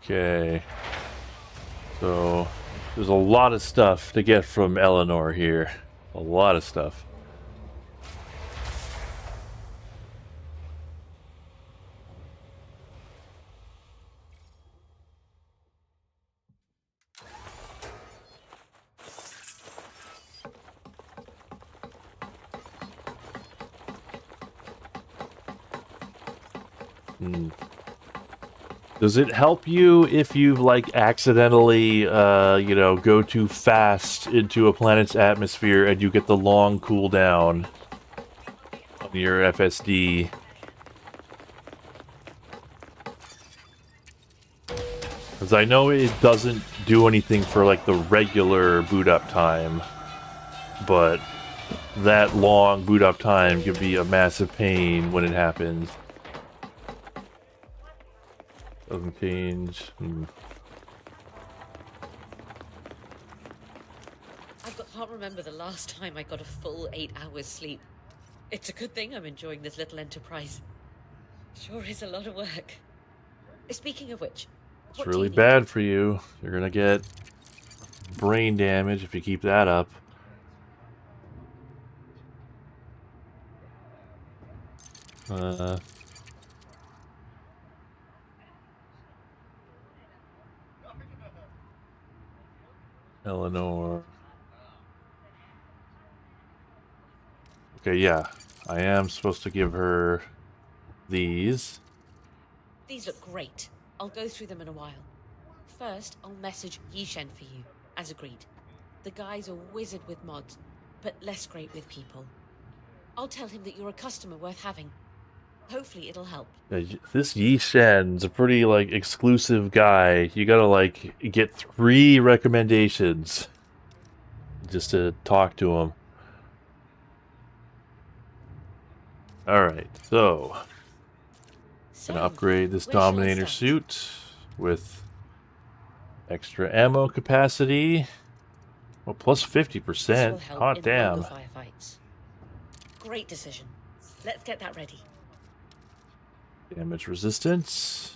A: Okay. So, there's a lot of stuff to get from Eleanor here. A lot of stuff. Does it help you if you, like, accidentally, you know, go too fast into a planet's atmosphere and you get the long cooldown on your FSD? Because I know it doesn't do anything for, like, the regular boot up time, but that long boot up time can be a massive pain when it happens. Doesn't change.
I: Can't remember the last time I got a full 8 hours sleep. It's a good thing I'm enjoying this little enterprise. Sure is a lot of work. Speaking of which,
A: it's really bad for you. You're gonna get brain damage if you keep that up. Eleanor. Okay, yeah. I am supposed to give her these.
I: These look great. I'll go through them in a while. First, I'll message Yishen for you, as agreed. The guy's a wizard with mods, but less great with people. I'll tell him that you're a customer worth having. Hopefully it'll help.
A: Yeah, this Yishen's a pretty, like, exclusive guy. You gotta, like, get 3 recommendations just to talk to him. Alright, so... gonna upgrade this Dominator suit with extra ammo capacity. Well, plus 50%. Hot damn.
I: Great decision. Let's get that ready.
A: Damage resistance.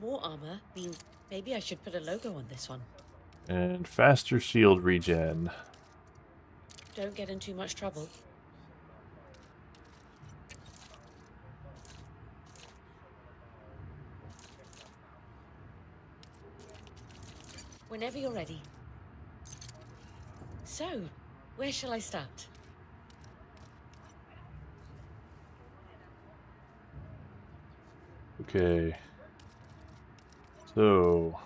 I: More armor means maybe I should put a logo on this one.
A: And faster shield regen.
I: Don't get in too much trouble. Whenever you're ready. So, where shall I start?
A: Okay. So...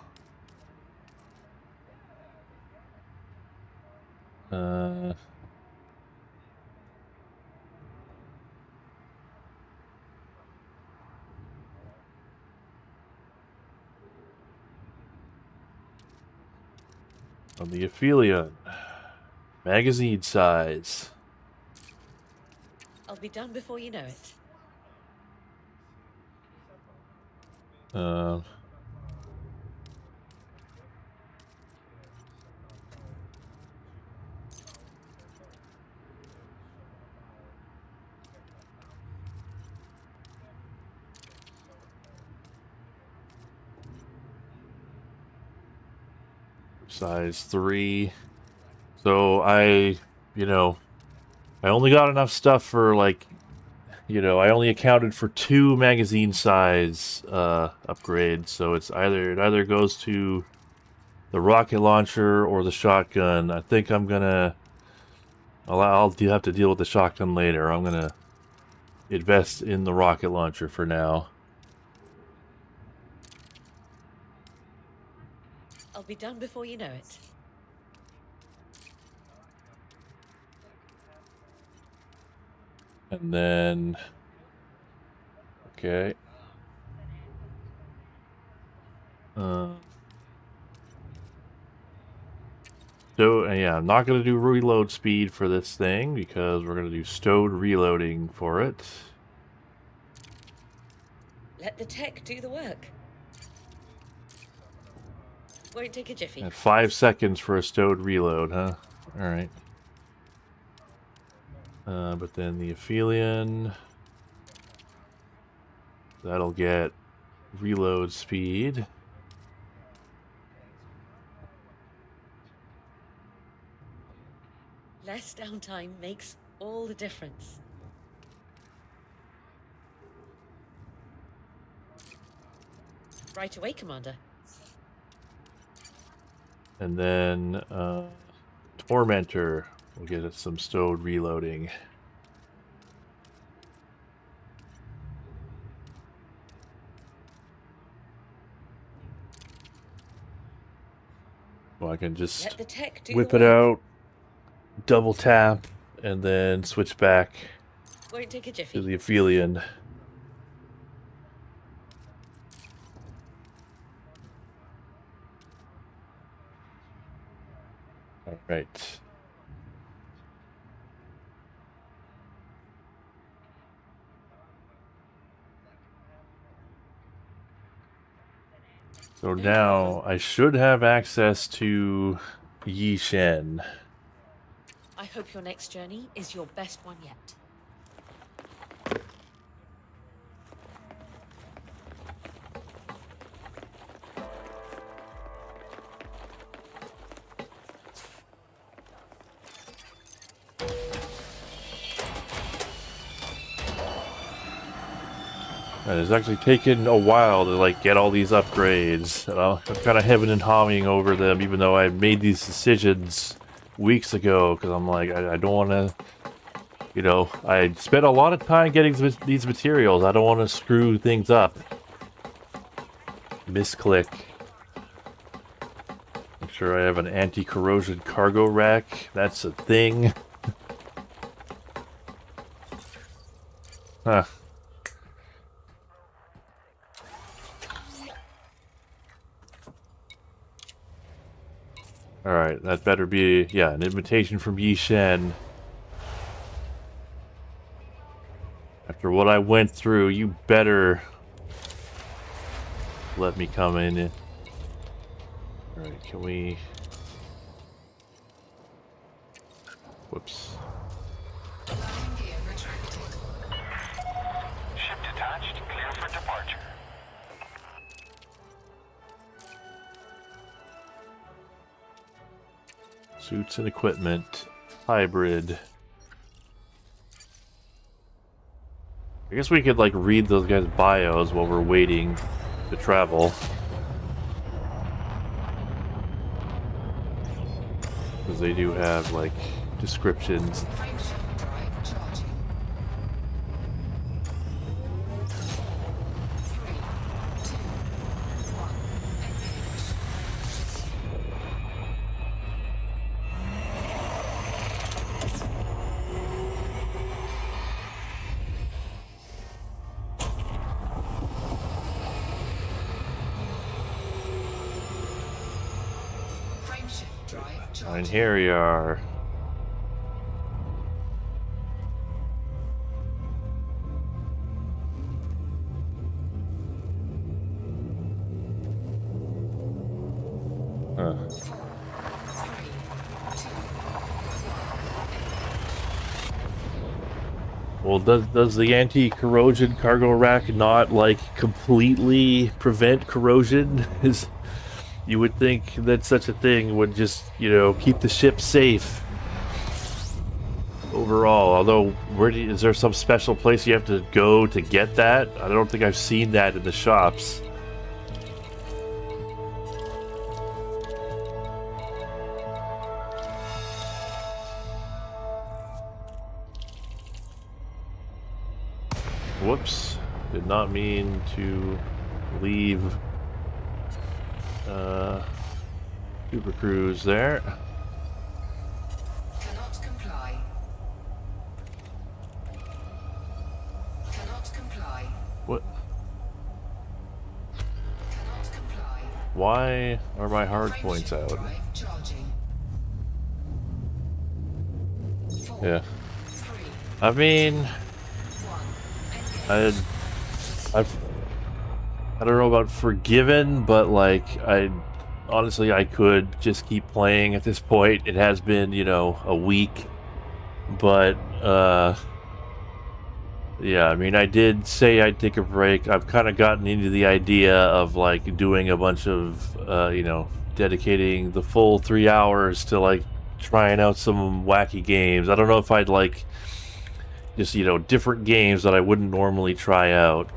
A: on the Aphelion. Magazine size.
I: I'll be done before you know it.
A: Size 3. So I only got enough stuff for, like, I only accounted for 2 magazine size upgrades. So it either goes to the rocket launcher or the shotgun. I think I'm gonna... I'll have to deal with the shotgun later. I'm gonna invest in the rocket launcher for now.
I: I'll be done before you know it.
A: And then... okay. So, yeah, I'm not going to do reload speed for this thing because we're going to do stowed reloading for it.
I: Let the tech do the work. Won't take a jiffy.
A: And 5 seconds for a stowed reload, huh? Alright. But then the Aphelion... that'll get reload speed.
I: Less downtime makes all the difference. Right away, Commander.
A: And then Tormentor will get us some stowed reloading. Well, I can just
I: Let the tech do
A: whip
I: the
A: it
I: work.
A: out, double tap, and then switch back
I: Won't take a
A: to
I: jiffy.
A: the Aphelion. All right. So now I should have access to Yi Shen.
I: I hope your next journey is your best one yet.
A: And it's actually taken a while to like get all these upgrades. And I'm kind of hemming and hawing over them, even though I made these decisions weeks ago. Because I'm like, I don't want to, you know, I spent a lot of time getting these materials. I don't want to screw things up. Misclick. I'm sure I have an anti-corrosion cargo rack. That's a thing. Huh. Alright, that better be, yeah, an invitation from Yi Shen. After what I went through, you better let me come in. Alright, can we... Whoops.
E: Landing gear retracted.
H: Ship detached, clear for departure.
A: Suits and equipment. Hybrid. I guess we could, like, read those guys' bios while we're waiting to travel. Because they do have, like, descriptions.
E: Frameshift drive charging. 3, 2, 1. Engage. Frameshift drive charging.
A: And here we are. Huh.
E: 4, 3, 2,
A: Well, does the anti-corrosion cargo rack not, like, completely prevent corrosion? You would think that such a thing would just, you know, keep the ship safe overall. Although, is there some special place you have to go to get that? I don't think I've seen that in the shops. Whoops. Did not mean to leave Super Cruise there.
E: cannot comply. Cannot comply.
A: What?
E: Cannot comply.
A: Why are my hard points out?
E: Drive charging. 4,
A: Yeah.
E: 3,
A: I mean,
E: 1. Engage.
A: I don't know about forgiven, but like honestly I could just keep playing at this point. It has been, you know, a week, but Yeah, I mean, I did say I'd take a break. I've kind of gotten into the idea of like doing a bunch of, you know, dedicating the full 3 hours to like trying out some wacky games. I don't know if I'd like just, you know, different games that I wouldn't normally try out.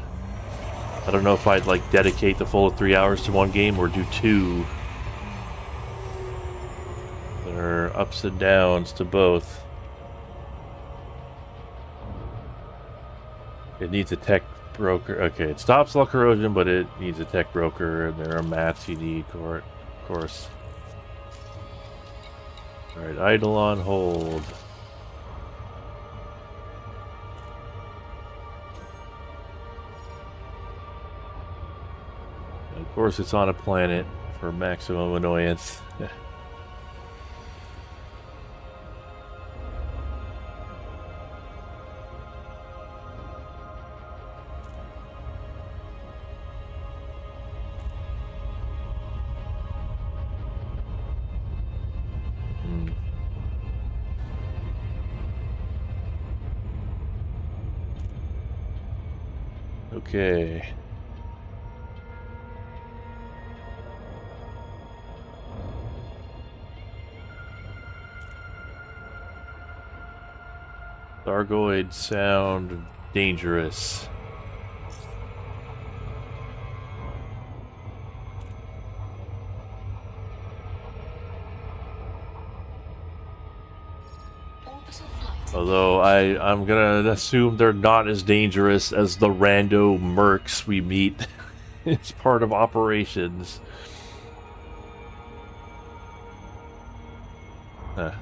A: I don't know if I'd like dedicate the full 3 hours to one game or do two. There are ups and downs to both. It needs a tech broker. Okay, it stops all corrosion, but it needs a tech broker, and there are mats you need, of course. Alright, idle on hold. And of course, it's on a planet for maximum annoyance. Okay. Thargoids sound dangerous. Although I'm gonna assume they're not as dangerous as the rando mercs we meet as part of operations. Huh.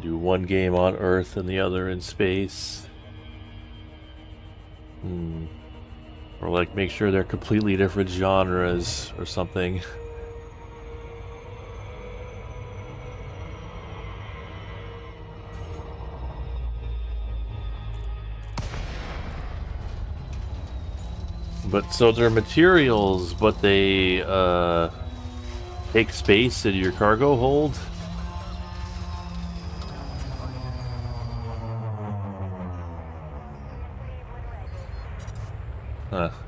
A: Do one game on Earth and the other in space. Or like make sure they're completely different genres or something. But so they're materials, but they take space in your cargo hold?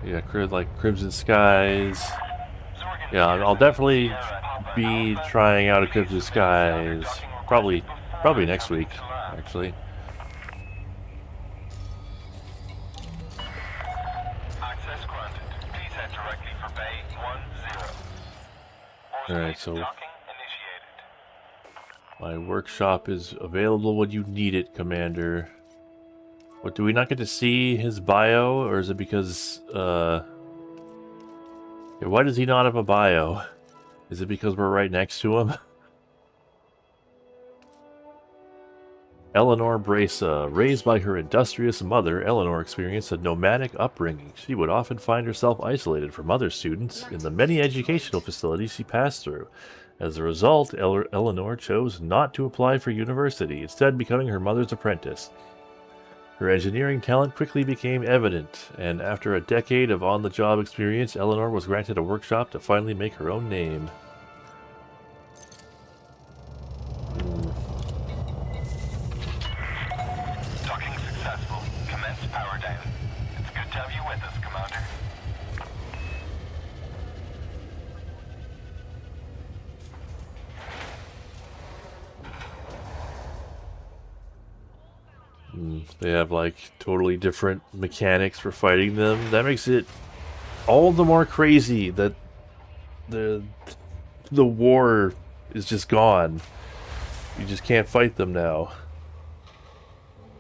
A: Yeah, like Crimson Skies. Yeah, I'll definitely be trying out a Crimson Skies. Probably next week, actually.
H: Access granted. Please head directly for Bay 10.
A: Alright, so
H: Docking initiated.
A: my workshop is available when you need it, Commander. What, do we not get to see his bio, or is it because, yeah, why does he not have a bio? Is it because we're right next to him? Eleanor Bresa. Raised by her industrious mother, Eleanor experienced a nomadic upbringing. She would often find herself isolated from other students in the many educational facilities she passed through. As a result, Eleanor chose not to apply for university, instead becoming her mother's apprentice. Her engineering talent quickly became evident, and after a decade of on-the-job experience, Eleanor was granted a workshop to finally make her own name.
H: Docking successful. Commence power down. It's good to have you with us, Commander.
A: They have like totally different mechanics for fighting them. That makes it all the more crazy that the war is just gone. You just can't fight them now.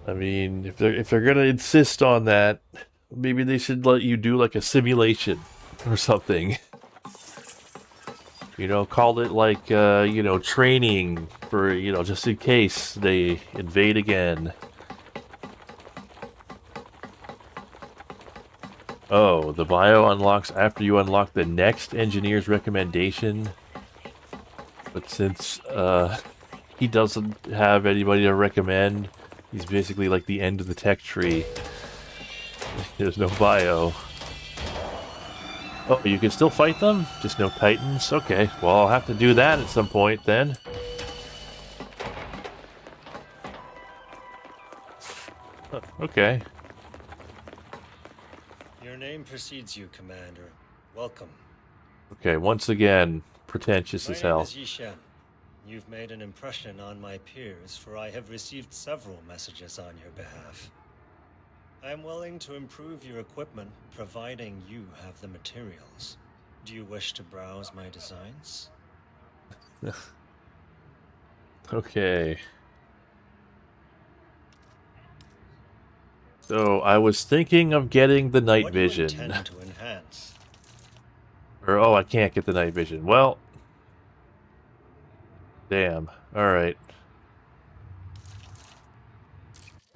A: I mean, if they're gonna insist on that, maybe they should let you do like a simulation or something. You know, call it like you know, training for, you know, just in case they invade again. Oh, the bio unlocks after you unlock the next engineer's recommendation. But since he doesn't have anybody to recommend, he's basically like the end of the tech tree. There's no bio. Oh, you can still fight them? Just no titans? Okay, well, I'll have to do that at some point then. Okay.
J: Your name precedes you, Commander. Welcome.
A: Okay, once again, pretentious
J: My
A: as
J: name
A: hell.
J: is Yishen. You've made an impression on my peers, for I have received several messages on your behalf. I am willing to improve your equipment, providing you have the materials. Do you wish to browse my designs?
A: Okay. So I was thinking of getting the night
J: What do you
A: vision.
J: intend to enhance?
A: Or, oh, I can't get the night vision. Well, damn. Alright.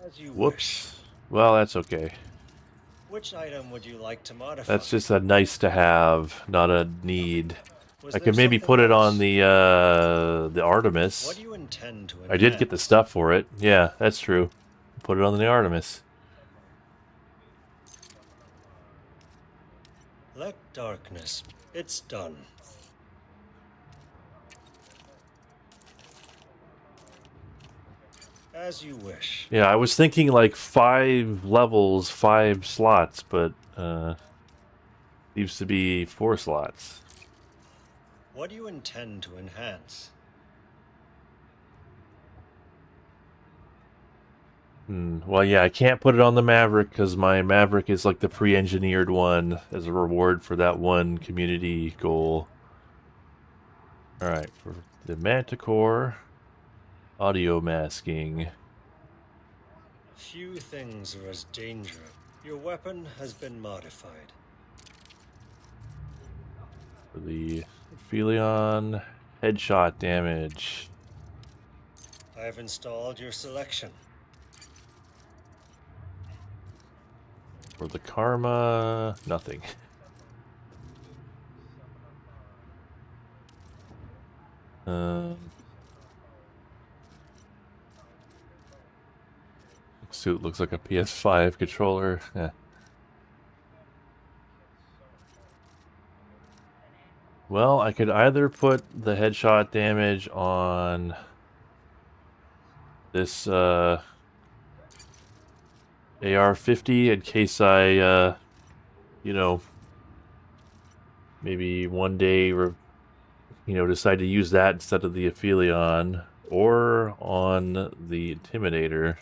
J: As you wish.
A: Whoops. Well, that's okay.
J: Which item would you like to modify?
A: That's just a nice to have, not a need.
J: Was
A: I
J: there
A: could maybe
J: something
A: put it
J: else?
A: on the Artemis.
J: What do you intend to enhance?
A: I did get the stuff for it. Yeah, that's true. Put it on the Artemis.
J: Let darkness. It's done. As you wish.
A: Yeah, I was thinking like 5 levels, 5 slots, but seems to be 4 slots.
J: What do you intend to enhance?
A: Well, yeah, I can't put it on the Maverick because my Maverick is like the pre-engineered one as a reward for that one community goal. Alright, for the Manticore, audio masking.
J: Few things are as dangerous. Your weapon has been modified.
A: For the Philion, headshot damage.
J: I have installed your selection.
A: For the Karma, nothing. Suit looks like a PS5 controller. Yeah. Well, I could either put the headshot damage on this AR-50 in case I, you know, maybe one day, decide to use that instead of the Aphelion, or on the Intimidator.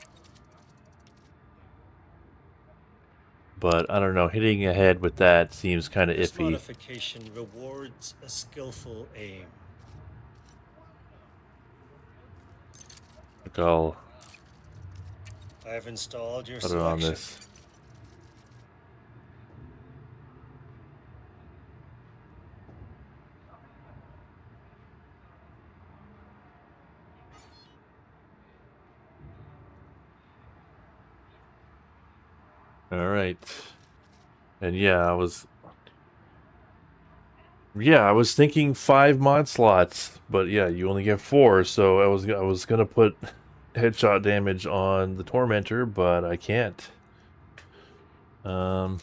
A: But I don't know, hitting ahead with that seems kind of
J: This
A: iffy.
J: modification rewards a skillful aim.
A: Like I'll
J: I have installed your
A: put it on
J: selection.
A: this. Alright. And yeah, I was thinking 5 mod slots, but yeah, you only get 4, so I was gonna put headshot damage on the Tormentor, but I can't. I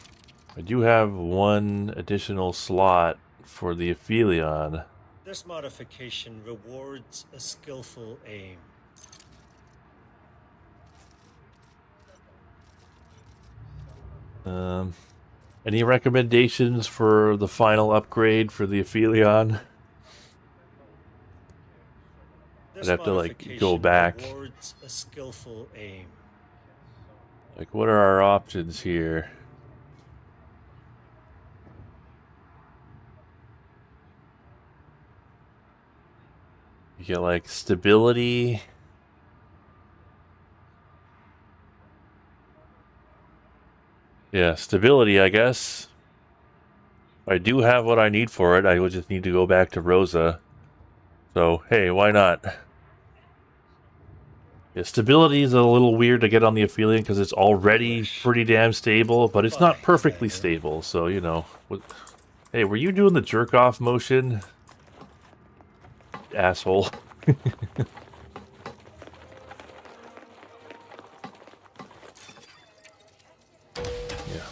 A: do have 1 additional slot for the Aphelion.
J: This modification rewards a skillful aim.
A: Any recommendations for the final upgrade for the Aphelion? I'd have to like go back.
J: Rewards a skillful aim.
A: Like, what are our options here? You get like stability. Yeah, stability, I guess. I do have what I need for it. I would just need to go back to Rosa. So, hey, why not? Yeah, stability is a little weird to get on the Aphelion because it's already pretty damn stable, but it's not perfectly stable, so, you know. Hey, were you doing the jerk-off motion? Asshole.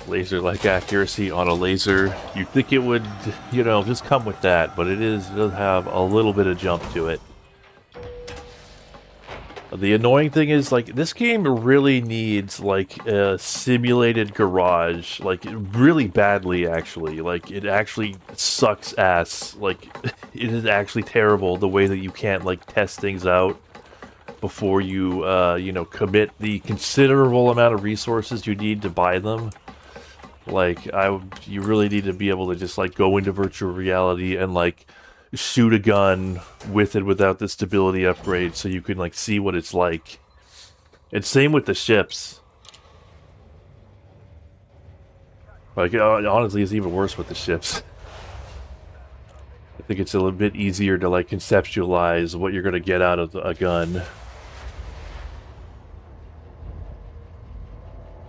A: Laser-like accuracy on a laser. You'd think it would, just come with that, but it does have a little bit of jump to it. The annoying thing is, like, this game really needs, like, a simulated garage, like, really badly, actually. Like, it actually sucks ass. Like, it is actually terrible the way that you can't, like, test things out before you, you know, commit the considerable amount of resources you need to buy them. Like, you really need to be able to just, like, go into virtual reality and, like, shoot a gun with and without the stability upgrade so you can, like, see what it's like. And same with the ships. Like, honestly, it's even worse with the ships. I think it's a little bit easier to, like, conceptualize what you're gonna get out of a gun.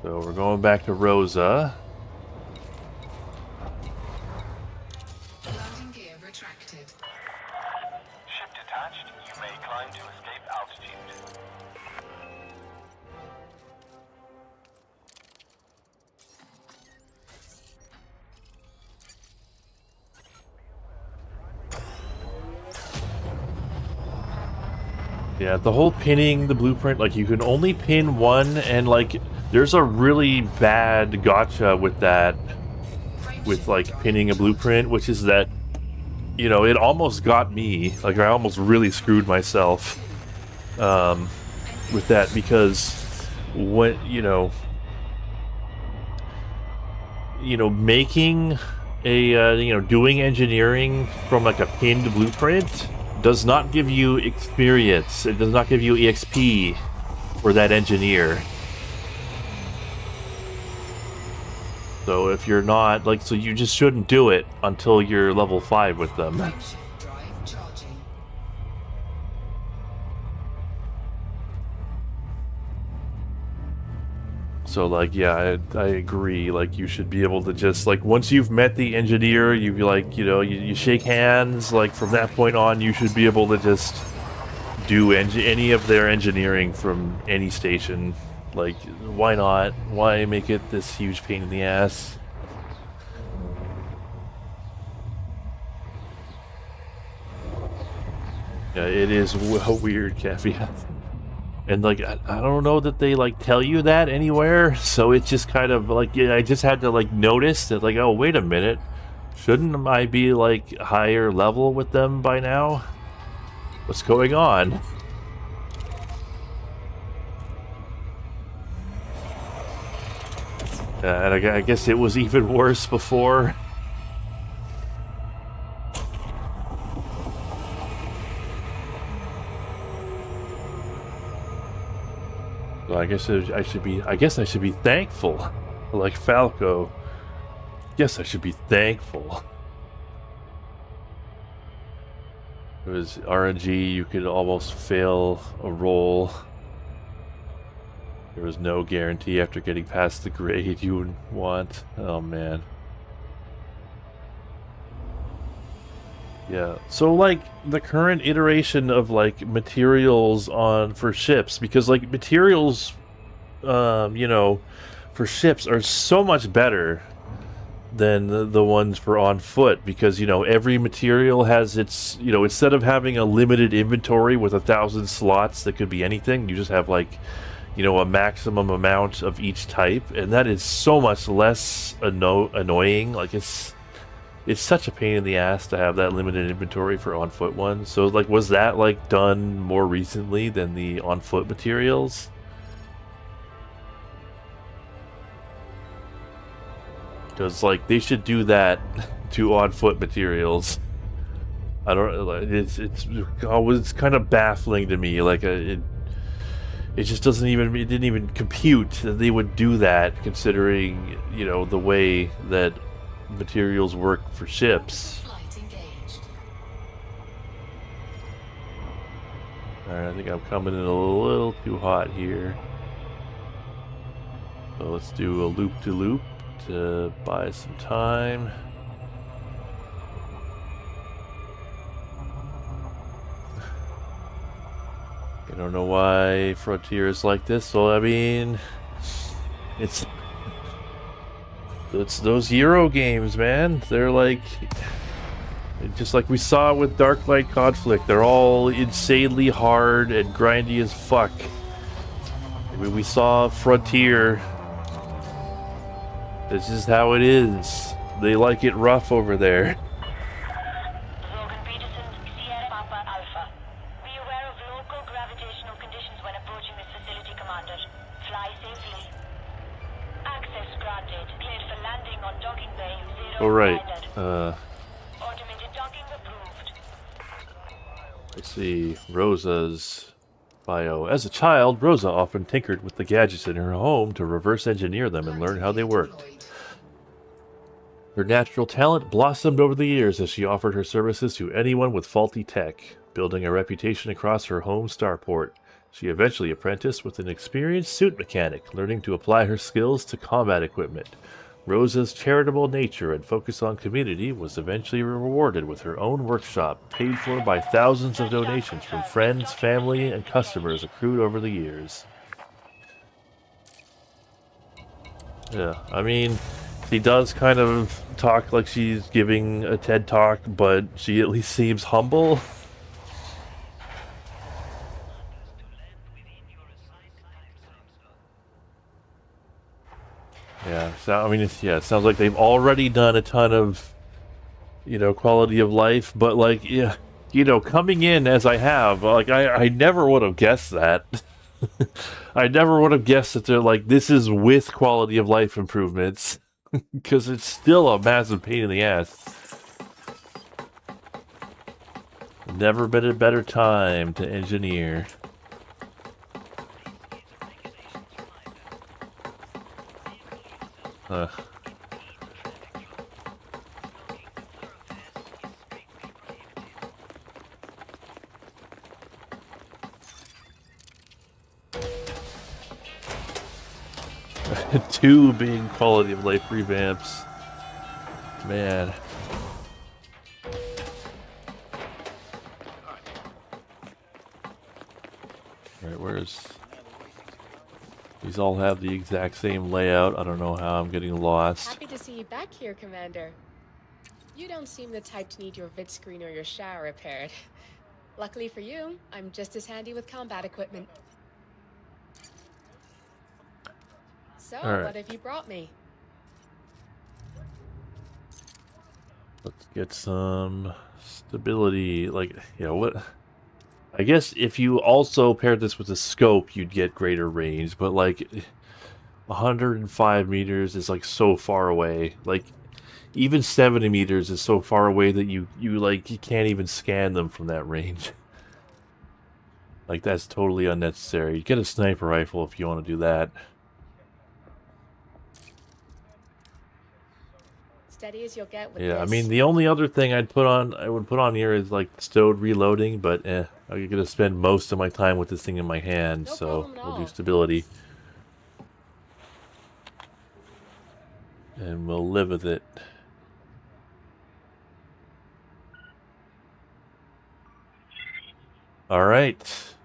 A: So we're going back to Rosa.
E: Landing gear retracted.
H: Ship detached. You may climb to escape altitude.
A: Yeah, the whole pinning the blueprint, like, you can only pin one, and, like, there's a really bad gotcha with that, with, like, pinning a blueprint, which is that, you know, it almost got me. Like, I almost really screwed myself with that, because when, you know, making a, you know, doing engineering from, like, a pinned blueprint does not give you experience. It does not give you EXP for that engineer. So if you're not, like, so you just shouldn't do it until you're level 5 with them.
E: Frameshift drive charging.
A: So, like, yeah, I agree. Like, you should be able to just, like, once you've met the engineer, you, like, you know, you shake hands. Like, from that point on, you should be able to just do any of their engineering from any station. Like, why not? Why make it this huge pain in the ass? Yeah, it is a weird caveat. And, like, I don't know that they, like, tell you that anywhere, so it's just kind of, like, yeah, I just had to, like, notice that, like, oh, wait a minute. Shouldn't I be, like, higher level with them by now? What's going on? And I guess it was even worse before. So I guess I should be thankful, like Falco. Guess I should be thankful. It was RNG. You could almost fail a roll. There was no guarantee after getting past the grade you would want. Oh man. Yeah, so, like, the current iteration of, like, materials for ships, because, like, materials, you know, for ships are so much better than the ones for on foot, because, you know, every material has its, you know, instead of having a limited inventory with 1,000 slots that could be anything, you just have, like, you know, a maximum amount of each type, and that is so much less annoying. Like, it's such a pain in the ass to have that limited inventory for on-foot ones. So, like, was that, like, done more recently than the on-foot materials? Because, like, they should do that to on-foot materials. I don't. It's kind of baffling to me. Like, it just doesn't even. It didn't even compute that they would do that, considering, you know, the way that materials work for ships.
E: Flight engaged.
A: Alright, I think I'm coming in a little too hot here. So let's do a loop-to-loop to buy some time. I don't know why Frontier is like this. Well, I mean, it's those Euro games, man. They're like, And just like we saw with Darklight Conflict, they're all insanely hard and grindy as fuck. I mean, we saw Frontier. This is how it is. They like it rough over there.
F: Logan Peterson, Sierra Papa Alpha. Be aware of local gravitational conditions when approaching this facility, Commander. Fly safely. Access granted. Cleared for landing on docking bay 0
A: Alright,
F: standard. Automated docking approved.
A: let's see. Rosa's bio. As a child, Rosa often tinkered with the gadgets in her home to reverse engineer them and learn how they worked. Her natural talent blossomed over the years as she offered her services to anyone with faulty tech, building a reputation across her home starport. She eventually apprenticed with an experienced suit mechanic, learning to apply her skills to combat equipment. Rosa's charitable nature and focus on community was eventually rewarded with her own workshop, paid for by thousands of donations from friends, family, and customers accrued over the years. Yeah, I mean, she does kind of talk like she's giving a TED talk, but she at least seems humble. Yeah, so I mean, it sounds like they've already done a ton of, quality of life, but like, yeah, coming in as I have, like, I never would have guessed that. I never would have guessed that they're like, this is with quality of life improvements, because it's still a massive pain in the ass. Never been a better time to engineer. Two big quality of life revamps. Man. Alright, where's... These all have the exact same layout. I don't know how I'm getting lost.
G: Happy to see you back here, Commander. You don't seem the type to need your vid screen or your shower repaired. Luckily for you, I'm just as handy with combat equipment. So,
A: All right.
G: What have you brought me?
A: Let's get some stability. Like, what... I guess if you also paired this with a scope, you'd get greater range, but like 105 meters is like so far away. Like even 70 meters is so far away that you can't even scan them from that range. Like that's totally unnecessary. You get a sniper rifle if you want to do that.
G: Steady as you'll get with
A: Yeah,
G: this.
A: I mean the only other thing I would put on here is like stowed reloading, but I'm gonna spend most of my time with this thing in my hand,
G: No
A: so
G: problem at
A: we'll do
G: all.
A: stability. And we'll live with it. Alright.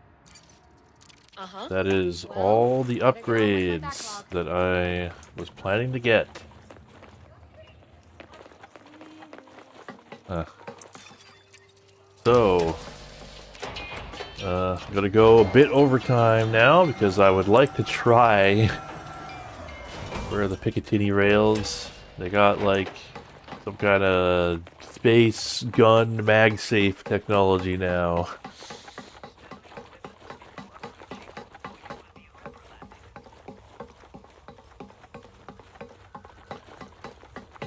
A: That is all the upgrades that I was planning to get. So, I'm gonna go a bit overtime now because I would like to try where are the Picatinny rails. They got like some kind of space gun MagSafe technology now.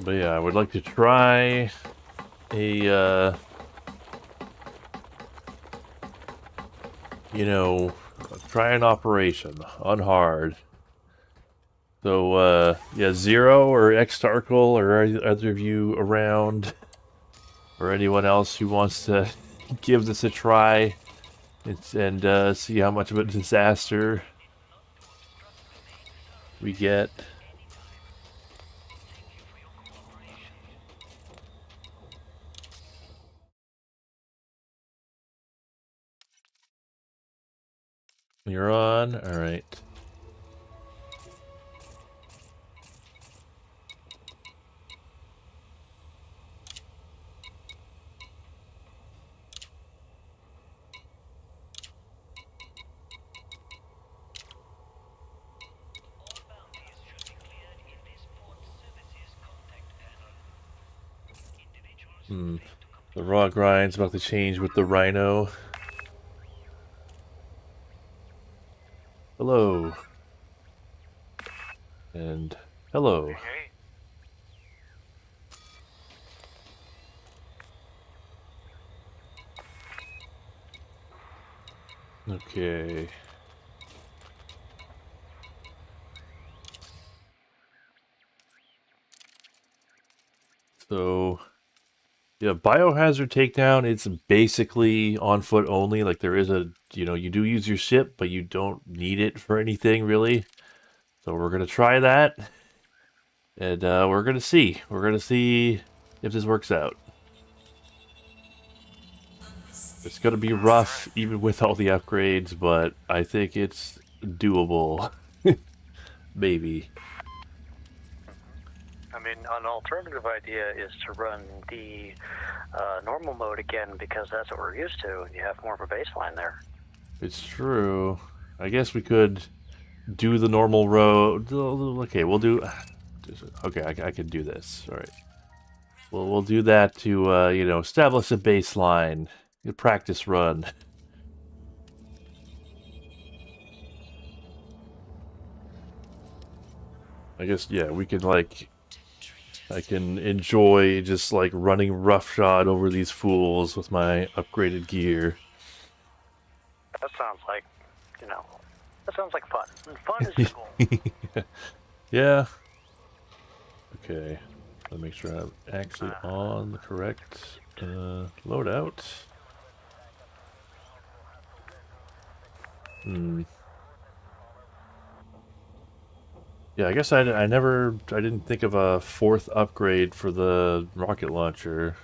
A: But yeah, I would like to try a try an operation on hard. So, yeah, Zero or Extarkle or either of you around, or anyone else who wants to give this a try and see how much of a disaster we get. You're on? Alright. The raw grind's about to change with the rhino. Hello. And hello.
H: Hey.
A: Okay. So, yeah, biohazard takedown, it's basically on foot only. Like there is a, you do use your ship, but you don't need it for anything really. So we're going to try that. And we're going to see. We're going to see if this works out. It's going to be rough even with all the upgrades, but I think it's doable. Maybe.
K: I mean, an alternative idea is to run the normal mode again because that's what we're used to. You have more of a baseline there.
A: It's true. I guess we could do the normal road. Okay, we'll do... Okay, I can do this. All right. Well, we'll do that to, establish a baseline. A practice run. I guess, yeah, we can, like... I can enjoy just, like, running roughshod over these fools with my upgraded gear.
K: That sounds like, that sounds like fun. And fun is the goal.
A: Yeah. Okay. Let me make sure I'm actually on the correct loadout. Yeah, I guess I didn't think of a fourth upgrade for the rocket launcher.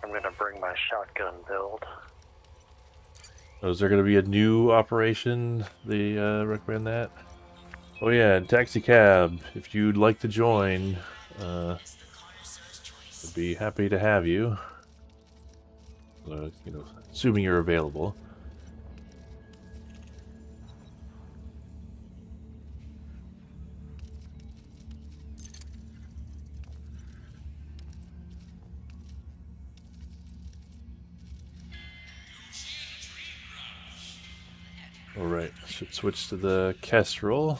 K: I'm going to bring my shotgun build.
A: Oh, is there going to be a new operation? They recommend that? Oh yeah, and taxi cab. If you'd like to join, I'd be happy to have you. Assuming you're available. Alright, should switch to the Kestrel.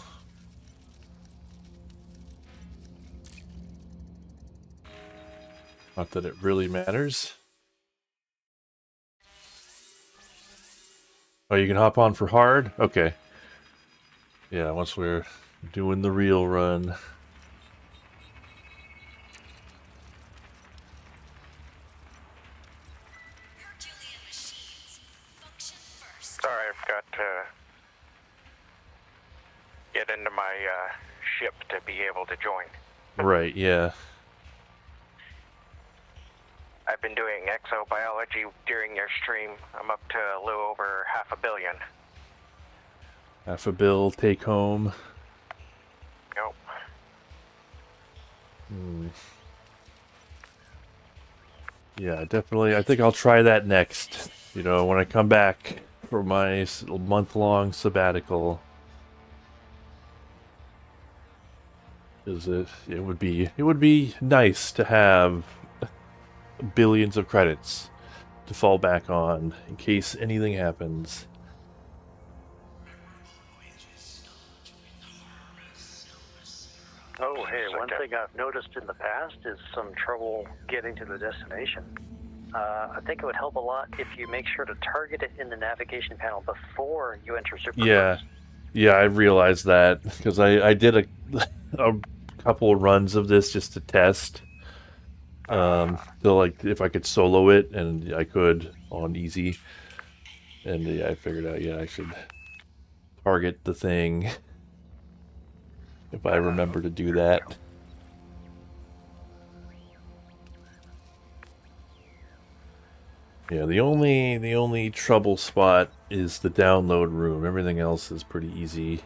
A: Not that it really matters. Oh, you can hop on for hard? Okay. Yeah, once we're doing the real run.
L: Sorry, I've got to get into my ship to be able to join.
A: Right, yeah.
L: I've been doing exobiology during your stream. I'm up to a little over 500 million.
A: $500 million take home.
L: Nope.
A: Yeah, definitely. I think I'll try that next. When I come back for my month-long sabbatical. It would be nice to have billions of credits to fall back on in case anything happens.
K: Oh, hey, one thing I've noticed in the past is some trouble getting to the destination. I think it would help a lot if you make sure to target it in the navigation panel before you enter Supercruise.
A: Yeah, I realized that because I did a couple of runs of this just to test. So like if I could solo it, and I could on easy, and yeah, I figured out I should target the thing if I remember to do that. Yeah, the only trouble spot is the download room. Everything else is pretty easy.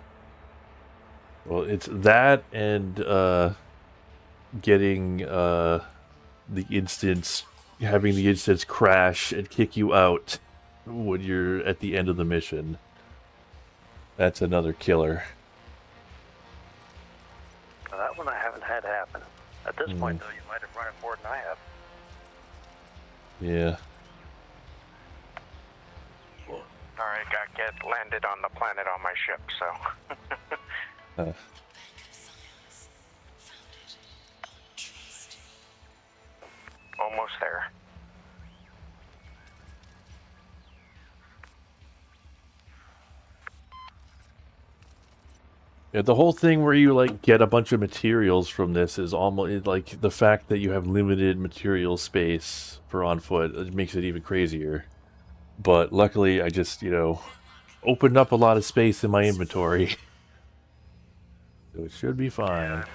A: Well, it's that and getting the instance, having the instance crash and kick you out when you're at the end of the mission. That's another killer.
K: Now, that one I haven't had happen. At this point, though, you might have run it more than I have.
A: Yeah.
L: Alright, got landed on the planet on my ship, so. Almost there.
A: Yeah, the whole thing where you like get a bunch of materials from this is almost like the fact that you have limited material space for on foot. It makes it even crazier. But luckily, I just, opened up a lot of space in my inventory. So it should be fine.
K: Yeah.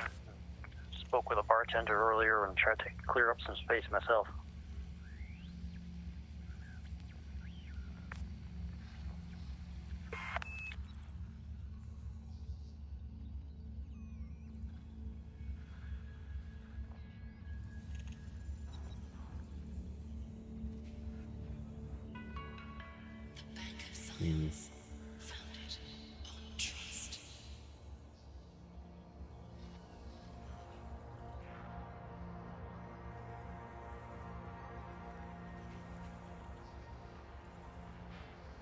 K: Spoke with a bartender earlier and tried to clear up some space myself.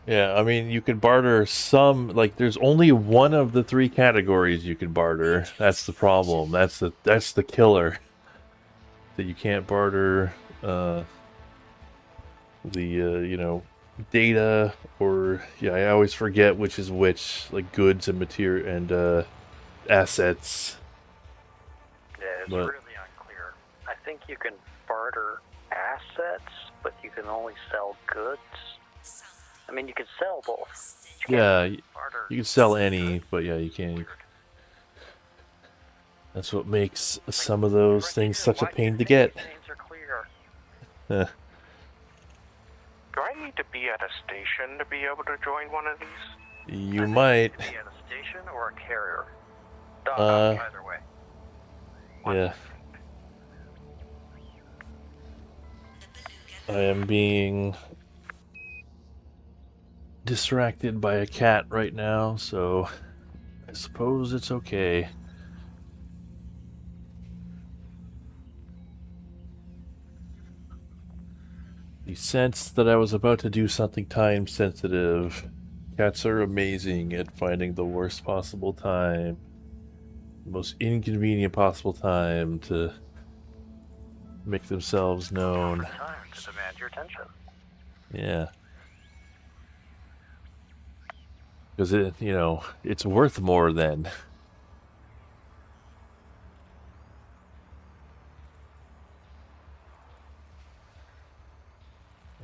A: Yeah, I mean, you could barter some, like, there's only one of the 3 categories you can barter. That's the problem. That's the killer. That you can't barter, data, or, yeah, I always forget which is which, like, goods and material, and, assets.
K: Yeah, it's really unclear. I think you can barter assets, but you can only sell goods. I mean, you can sell both.
A: Yeah, you can sell any, but yeah, you can't. That's what makes some of those things such a pain to get.
L: Do I need to be at a station to be able to join one of these?
A: You might.
K: Be at a station or a carrier. Either way.
A: Yeah. I am being distracted by a cat right now, so I suppose it's okay. He sensed that I was about to do something time sensitive. Cats are amazing at finding the worst possible time, the most inconvenient possible time to make themselves known.
K: Time to demand your attention.
A: Yeah. Because it's worth more then.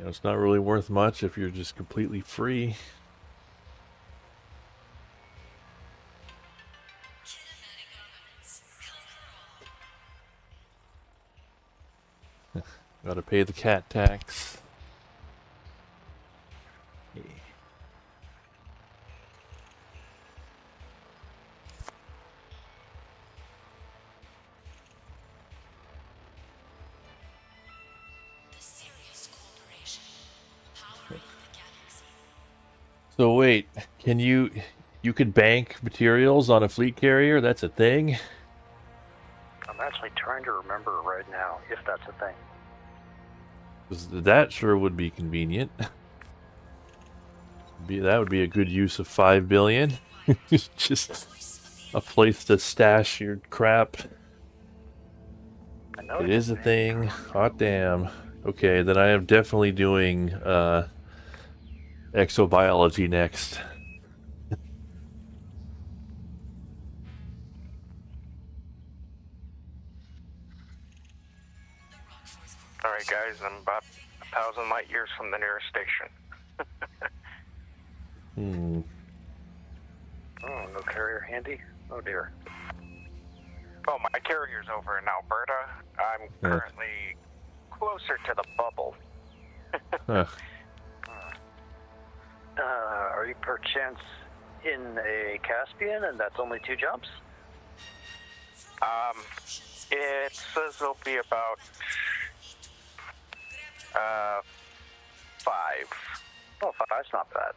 A: It's not really worth much if you're just completely free. Gotta pay the cat tax. Yeah. So wait, can you could bank materials on a fleet carrier? That's a thing?
K: I'm actually trying to remember right now if that's a thing.
A: 'Cause that sure would be convenient. That would be a good use of 5 billion. Just a place to stash your crap. It is a thing. Hot damn. Okay, then I am definitely doing exobiology next.
L: Alright guys, I'm about 1,000 light years from the nearest station.
K: Oh, no carrier handy? Oh dear.
L: Oh, my carrier's over in Alberta. I'm currently closer to the bubble.
A: Huh.
K: Are you perchance in a Caspian and that's only 2 jumps?
L: It says it'll be about 5.
K: Oh, five's not bad.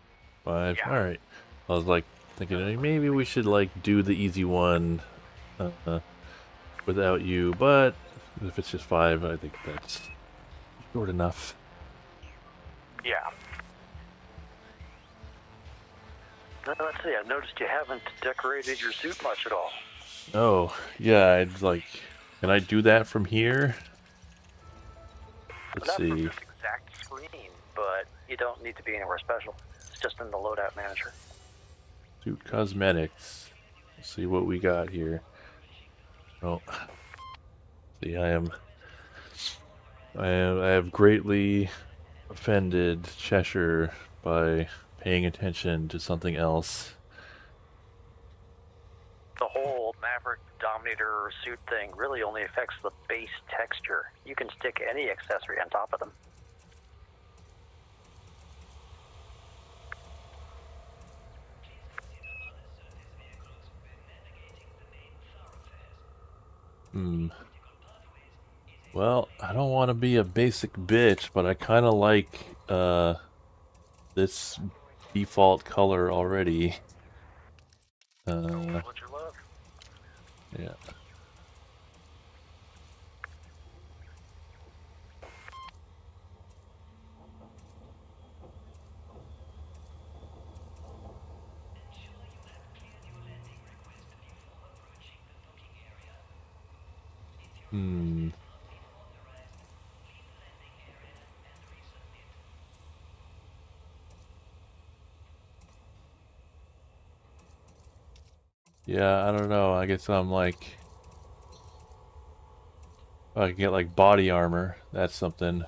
A: 5.
L: Yeah.
A: All right. I was like thinking maybe we should like do the easy one without you, but if it's just 5, I think that's short enough.
L: Yeah.
K: Let's see, I've noticed you haven't decorated your suit much at all.
A: Oh, yeah, I'd like... Can I do that from here? Let's
K: Not from
A: see.
K: this exact screen, but you don't need to be anywhere special. It's just in the loadout manager.
A: Suit cosmetics. Let's see what we got here. Oh. See, I have greatly offended Cheshire by paying attention to something else.
K: The whole Maverick Dominator suit thing really only affects the base texture. You can stick any accessory on top of them.
A: Well, I don't want to be a basic bitch, but I kind of like this default color already.
K: What you love?
A: Yeah. Yeah, I don't know. I guess I'm like... I can get like body armor. That's something.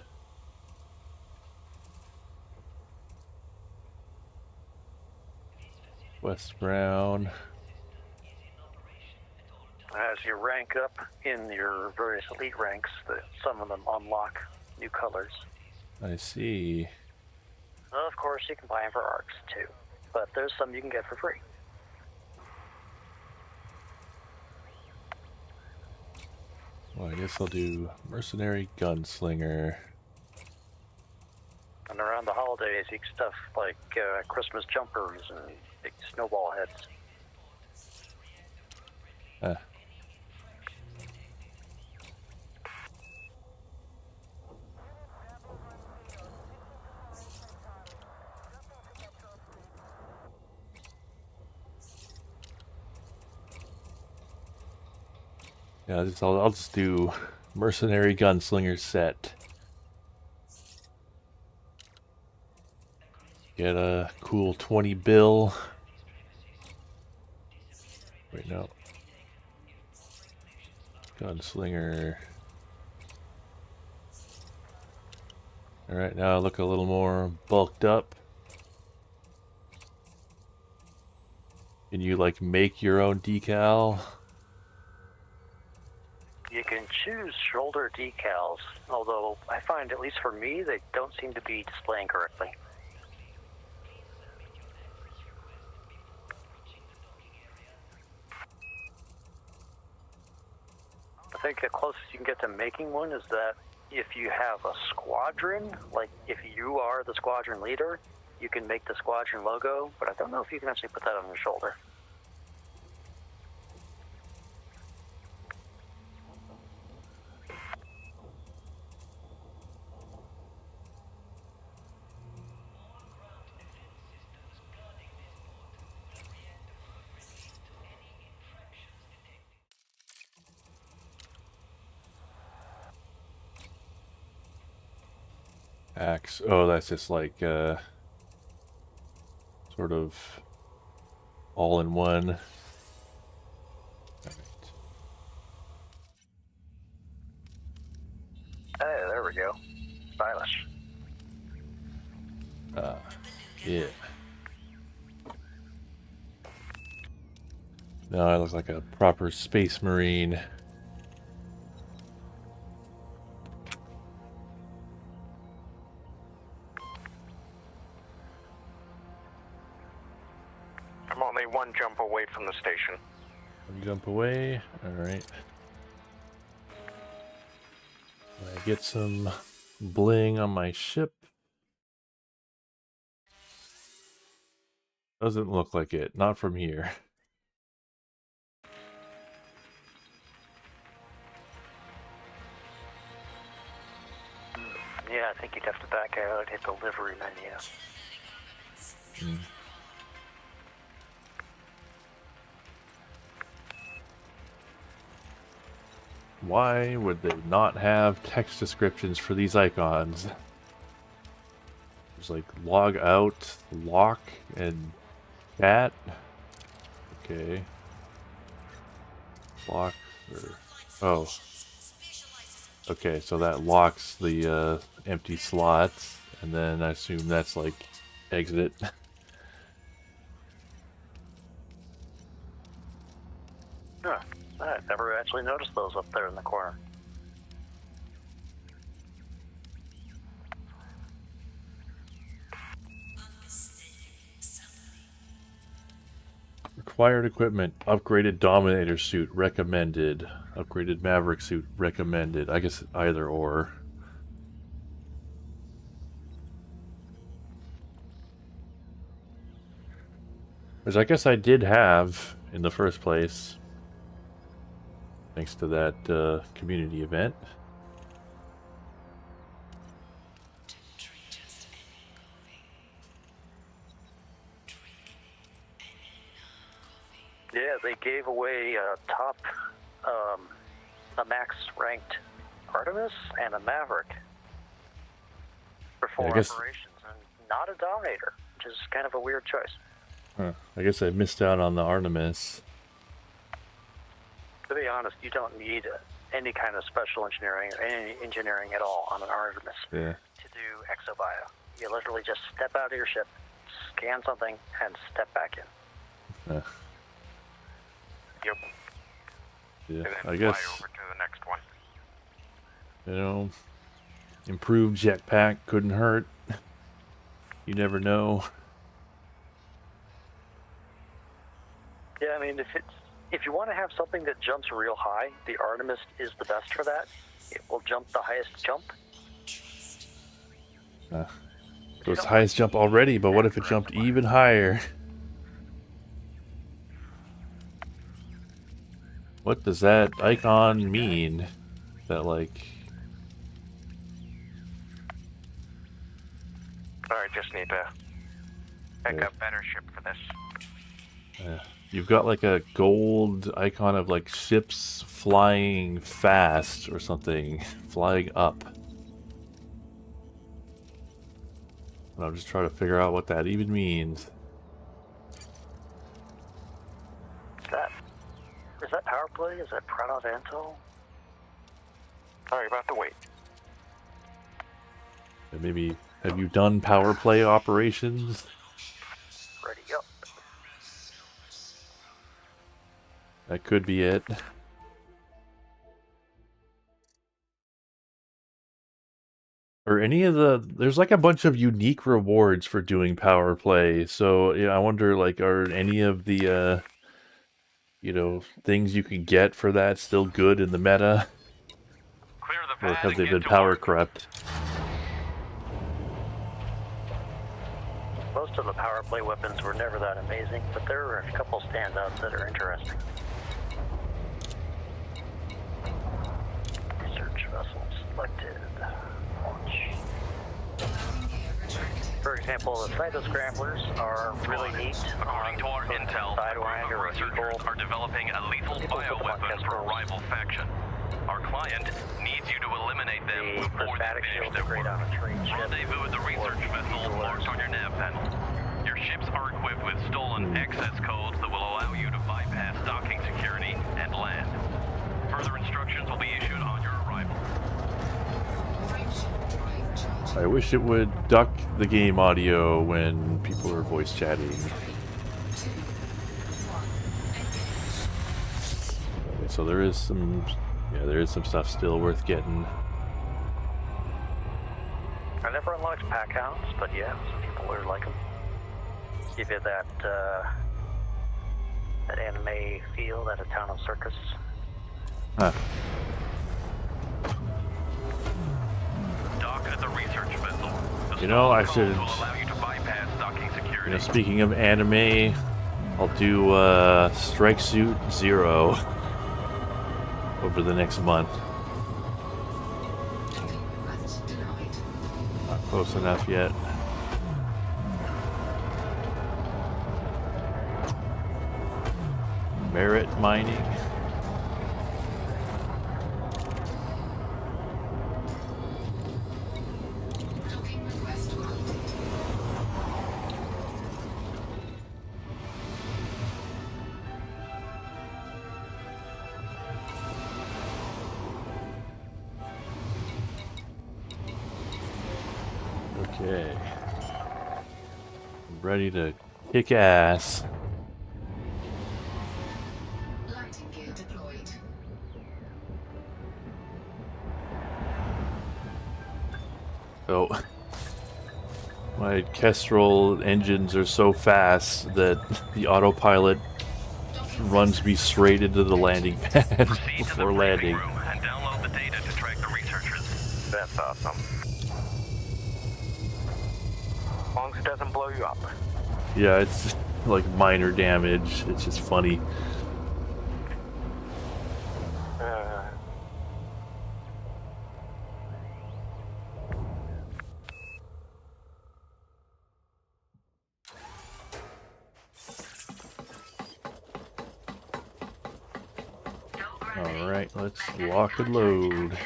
A: West Brown.
K: As you rank up in your various elite ranks, some of them unlock new colors.
A: I see.
K: Of course, you can buy them for arcs too, but there's some you can get for free.
A: Well, I guess I'll do Mercenary Gunslinger.
K: And around the holidays, you get stuff like Christmas jumpers and big snowball heads.
A: Yeah, I'll just do Mercenary Gunslinger set. Get a cool 20 bill. Wait, no. Gunslinger. Alright, now I look a little more bulked up. Can you, like, make your own decal?
K: You can choose shoulder decals, although I find, at least for me, they don't seem to be displaying correctly. I think the closest you can get to making one is that if you have a squadron, like if you are the squadron leader, you can make the squadron logo, but I don't know if you can actually put that on your shoulder.
A: Axe. Oh, that's just like, sort of all in one.
K: Hey, there we go. Stylish.
A: Yeah. Now I look like a proper space marine.
L: I'm only one jump away from the station.
A: One jump away. Alright. I get some bling on my ship. Doesn't look like it. Not from here.
K: Yeah, I think you'd have to back out, hit the livery menu.
A: Why would they not have text descriptions for these icons? There's like log out, lock, and chat. Okay. Lock or oh. Okay, so that locks the empty slots, and then I assume that's like exit.
K: Huh. I never actually noticed those up there in the corner.
A: Required equipment, upgraded Dominator suit recommended. Upgraded Maverick suit recommended. I guess either or. Which I guess I did have in the first place. Thanks to that community event.
K: Yeah, they gave away a max ranked Artemis and a Maverick for 4 operations, and not a Dominator, which is kind of a weird choice.
A: Huh. I guess I missed out on the Artemis.
K: To be honest, you don't need any kind of special engineering or any engineering at all on an Artemis to do exobio. You literally just step out of your ship, scan something, and step back in.
L: Yep.
A: Yeah,
L: and then
A: I guess.
L: Fly over to the next one.
A: You know, improved jetpack couldn't hurt. You never know.
K: Yeah, I mean, if you want to have something that jumps real high, the Artemis is the best for that. It will jump the highest jump.
A: So it's highest jump already, but what if it jumped even higher? What does that icon mean? That like...
L: I just need to pick a better ship for this.
A: You've got like a gold icon of like ships flying fast or something. Flying up. And I'm just trying to figure out what that even means.
K: Is that power play? Is that Pranavanto?
L: Sorry about the wait.
A: And maybe, have you done power play operations?
K: Ready up.
A: That could be it. Or any of the... There's like a bunch of unique rewards for doing power play. So, yeah, I wonder, like, are any of the, you know, things you can get for that still good in the meta?
H: Clear the pad
A: Or have
H: and
A: they
H: get
A: been
H: to
A: power
H: work.
A: corrupt?
K: Most of the power play weapons were never that amazing, but there are a couple standouts that are interesting. Research vessel selected. Launch. For example, the Cyto Scramblers are really neat.
H: According to our intel,
K: Sidewind or
H: researchers are developing a lethal bioweapon for a rival faction. Our client needs you to eliminate them before they finish their work. Rendezvous at the research vessel marked on your nav panel. Your ships are equipped with stolen access codes that will allow you to bypass docking security and land. Further instructions will be issued on your arrival.
A: I wish it would duck the game audio when people are voice chatting. Okay, so there is some... Yeah, there is some stuff still worth getting.
K: I never unlocked pack hounds, but yeah, some people are like them. Give you that that anime feel, that a town of circus.
A: Huh.
H: Dock at the research vessel. The
A: You know, I
H: small
A: should.
H: code will allow you to bypass docking security.
A: You know, speaking of anime, I'll do Strike Suit Zero over the next month.
E: Request denied.
A: Not close enough yet. Merit mining.
E: Docking request granted.
A: Okay. I'm ready to kick ass.
E: Lighting gear deployed.
A: Oh. My Kestrel engines are so fast that the autopilot runs me straight into the landing pad before landing.
H: Room and download the data to track the researchers.
L: That's awesome. As long as it doesn't blow you up.
A: Yeah, it's like minor damage. It's just funny. Alright, let's lock and load.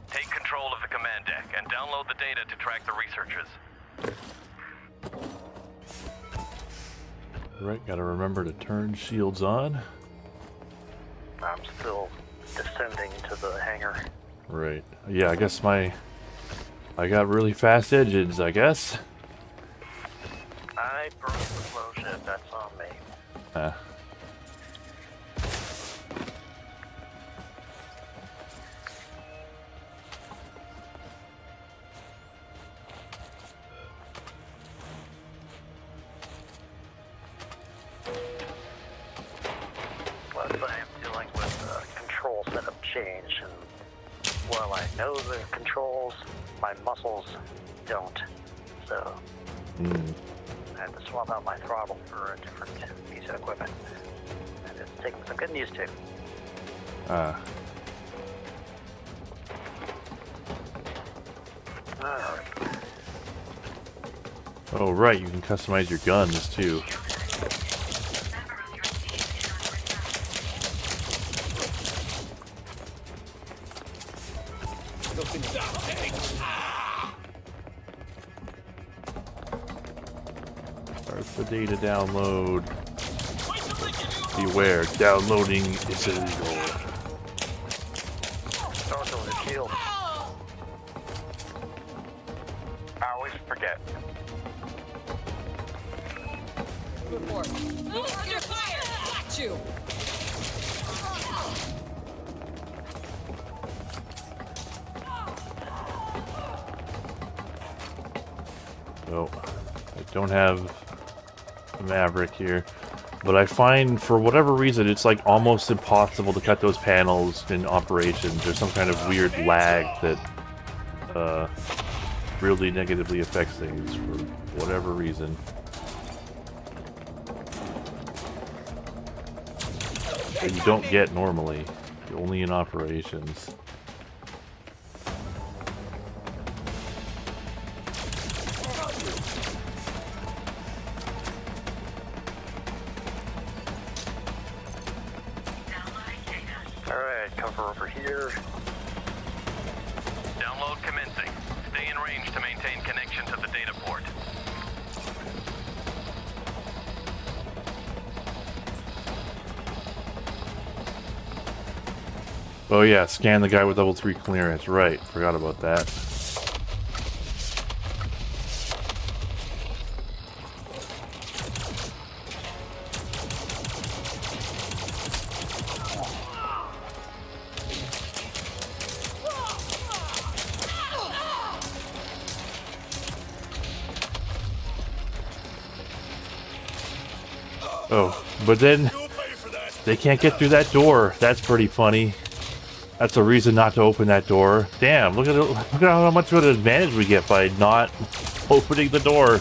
H: Take control of the command deck and download the data to track the researchers.
A: Right, gotta remember to turn shields on.
K: I'm still descending to the hangar.
A: Right. Yeah, I guess I got really fast engines, I guess.
K: I broke the flow ship, that's on me. Plus, I am dealing with a control setup change, and while I know the controls, my muscles don't. So, I had to swap out my throttle for a different piece of equipment. And it's taking some getting used to. Alright.
A: Oh, right, you can customize your guns, too. Start the data download. Beware, downloading is illegal.
K: Start on the shield.
L: I always forget.
C: Report. Under fire! Got you!
A: Oh, I don't have a Maverick here. But I find, for whatever reason, it's like almost impossible to cut those panels in operations. There's some kind of weird lag that really negatively affects things for whatever reason. That you don't get normally, only in operations.
K: Alright, cover over here.
H: Download commencing. Stay in range to maintain connection to the data port.
A: Oh yeah, scan the guy with level 3 clearance. Right, forgot about that. Oh, but then they can't get through that door. That's pretty funny. That's a reason not to open that door. Damn, look at how much of an advantage we get by not opening the door.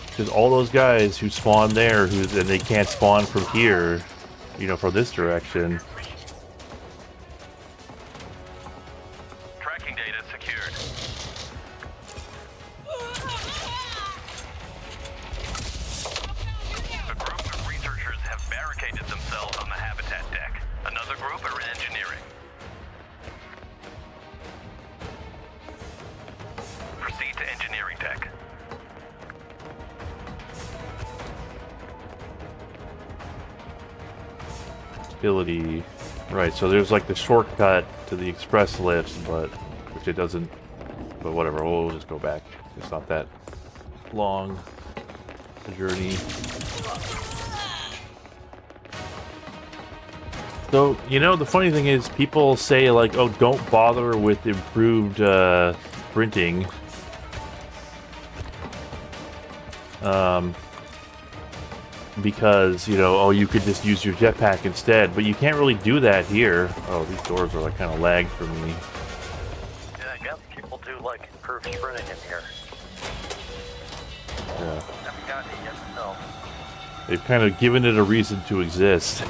A: Because all those guys who spawn there, and they can't spawn from here, you know, from this direction.
H: Tracking data secured. A group of researchers have barricaded themselves on the habitat deck. Another group are in engineering. Proceed to engineering deck.
A: Ability. Right, so there's like the shortcut to the express lifts, but which it doesn't. But whatever, we'll just go back. It's not that long a journey. So, you know, the funny thing is people say like, oh, don't bother with improved sprinting. Because, you know, oh, you could just use your jetpack instead, but you can't really do that here. Oh, these doors are like kind of lagged for me.
K: Yeah, I guess people do like improved sprinting in here.
A: Yeah.
K: Haven't gotten it yet, no.
A: They've kind of given it a reason to exist.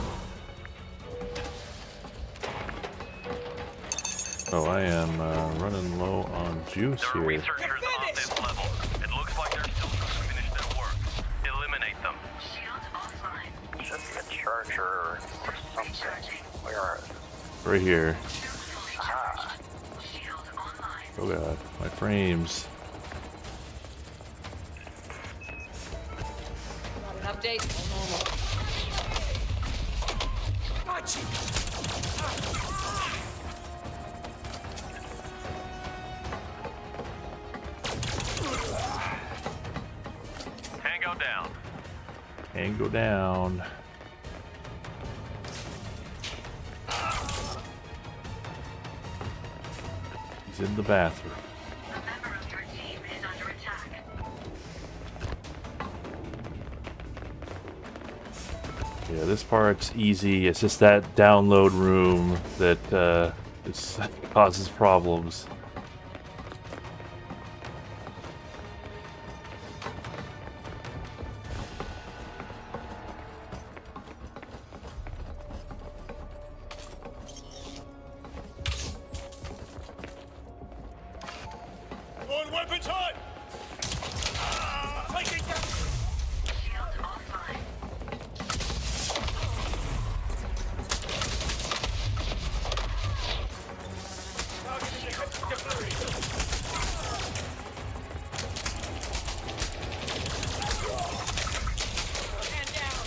A: Oh, I am running low on juice
H: There are
A: here.
H: researchers on this level. It looks like they're still trying to finish their work. Eliminate them.
K: Should be a charger or something. Where are they?
A: Right here.
K: Ah.
A: Oh god, my frames.
C: Got an update? Got you.
H: Tango down.
A: And go down. He's in the bathroom. Yeah, this part's easy. It's just that download room that causes problems.
M: On weapons hot! Taking down!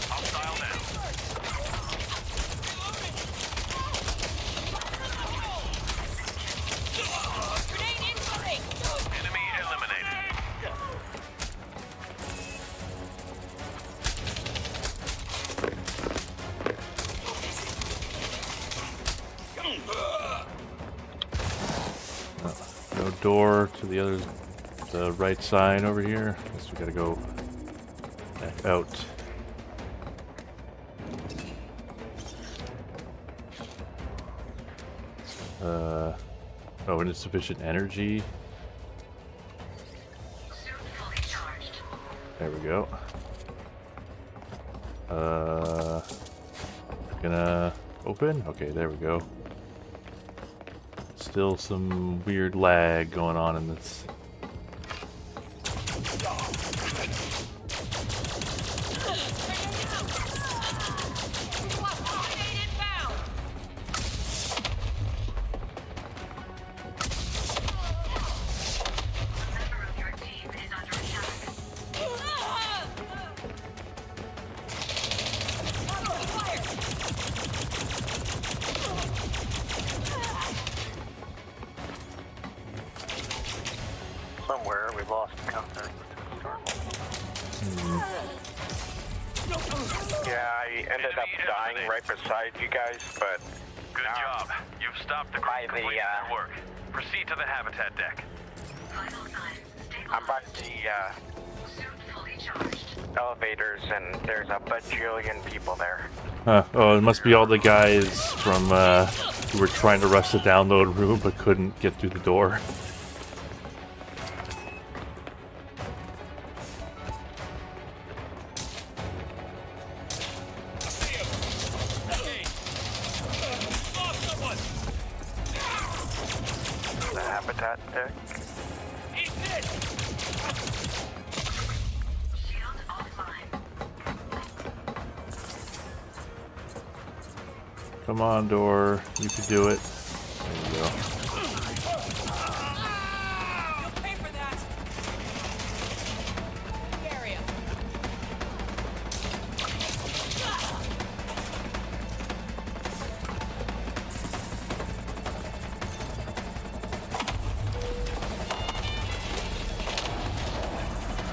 H: Hostile down. Enemy eliminated.
A: No door to the right side over here. Guess we gotta go back out. Oh, insufficient energy. There we go. Gonna open? Okay, there we go. Still some weird lag going on in this.
K: Somewhere we lost contact with Darklight.
L: Yeah, I ended up dying right beside you guys, but
H: Good job. You've stopped the group completing their work. Proceed to the habitat deck.
L: I'm by the elevators, and there's a bajillion people there.
A: Huh. Oh, it must be all the guys from who were trying to rush the download room but couldn't get through the door.
L: The habitat deck.
A: Come on, door. You can do it. There you go.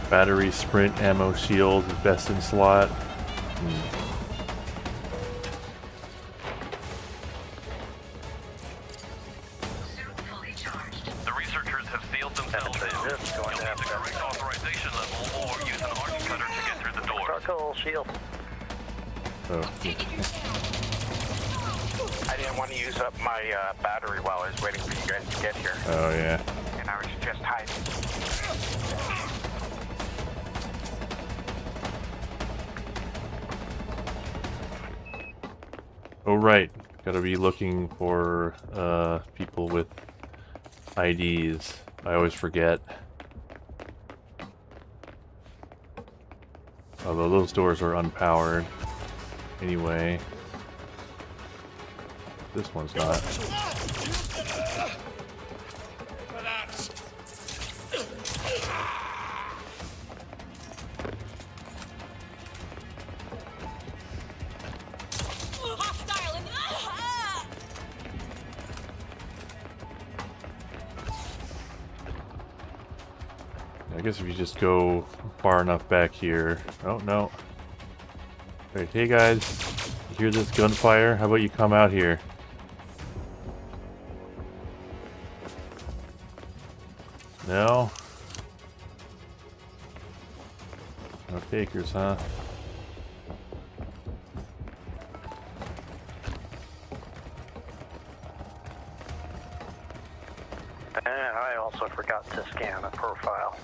A: Battery, sprint, ammo, shield, best in slot.
H: The researchers have sealed themselves out. You'll need the correct authorization level or use an arc cutter to get through the door.
K: Charcoal shield.
A: Oh.
L: I didn't want to use up my battery while I was waiting for you guys to get here.
A: Oh, yeah.
L: And I was just hiding.
A: Oh, right. Gotta be looking for people with IDs. I always forget. Although those doors are unpowered. Anyway. This one's not. I guess if you just go far enough back here. Oh, no. Wait, hey guys. You hear this gunfire? How about you come out here? No? No takers, huh?
K: And I also forgot to scan a profile.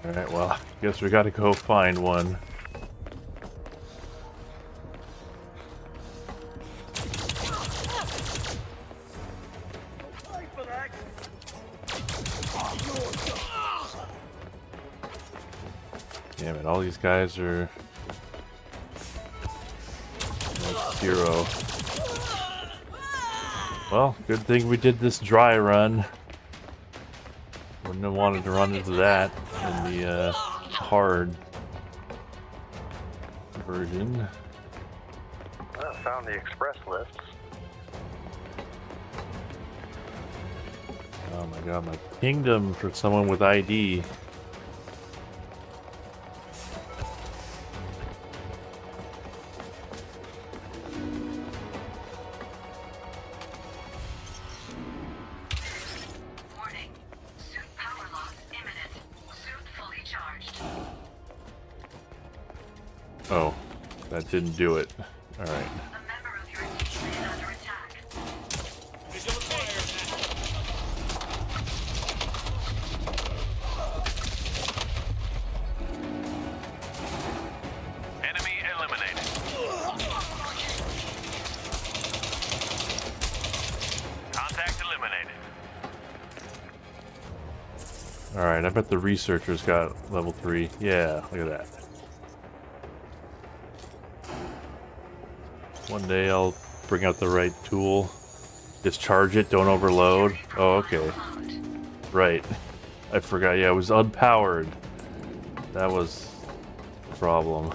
A: Alright, well, guess we gotta go find one. Damn it, all these guys are like 0. Well, good thing we did this dry run. Wouldn't have wanted to run into that in the hard version.
K: I found the express lists.
A: Oh my god, my kingdom for someone with ID. Oh, that didn't do it. Alright.
H: Enemy eliminated. Contact eliminated.
A: Alright, I bet the researchers got level 3. Yeah, look at that. One day I'll bring out the right tool. Discharge it, don't overload. Oh, okay. Right. I forgot, yeah, it was unpowered. That was the problem.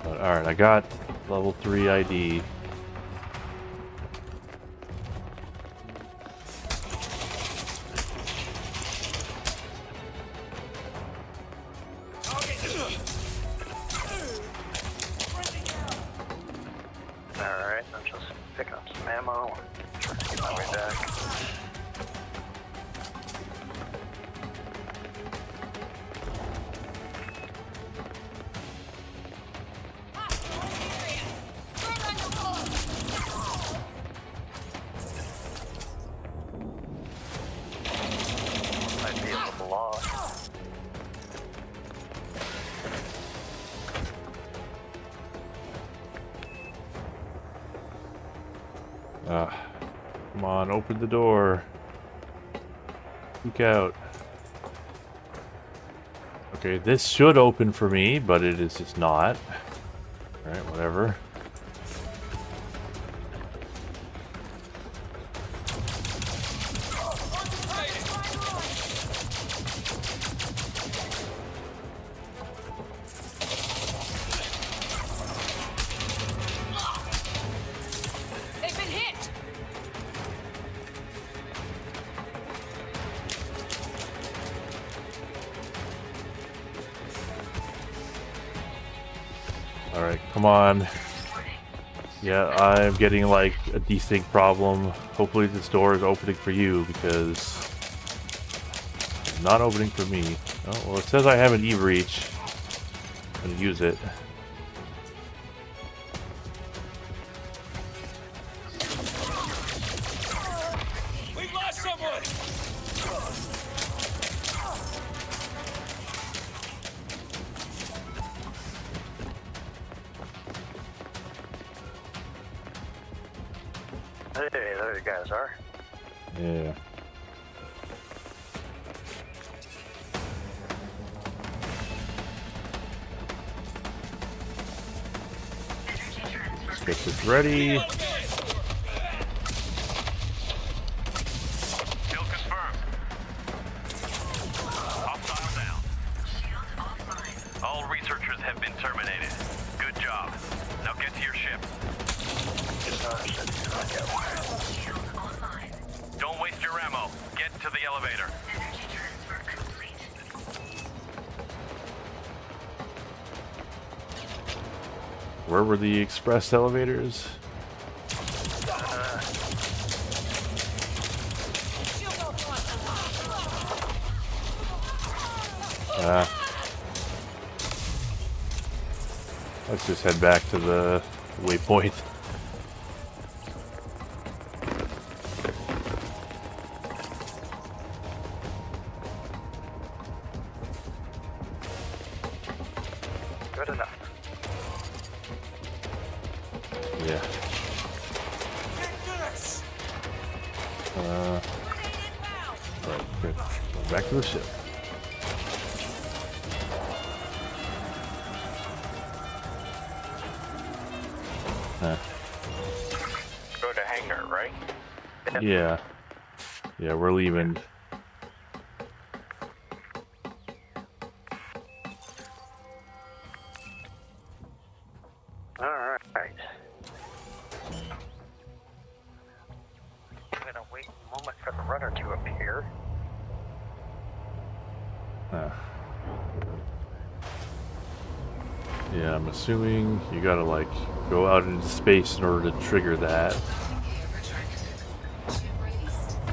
A: But alright, I got level 3 ID.
K: Alright, I'm just picking up some ammo and trying to get my way back.
A: Come on, open the door. Peek out. Okay, this should open for me, but it is just not. Alright, whatever.
I: They've been hit!
A: Alright, come on. Yeah, I'm getting like a desync problem. Hopefully this door is opening for you because it's not opening for me. Oh, well, it says I have an E-breach. I'm gonna use it.
M: We've lost someone!
K: Hey, there you guys are.
A: Yeah. Let's get this ready.
H: Kill confirmed. Hostile down. All researchers have been terminated. Good job. Now get to your ship. Don't waste your ammo. Get to the elevator.
A: Where were the express elevators? Let's just head back to the waypoint.
K: Good enough.
A: Yeah. Alright, good. Back to the ship.
L: Go to hangar, right?
A: Yeah. Yeah, we're leaving.
K: Alright. I'm gonna wait a moment for the runner to appear.
A: Yeah, I'm assuming you gotta like go out into space in order to trigger that.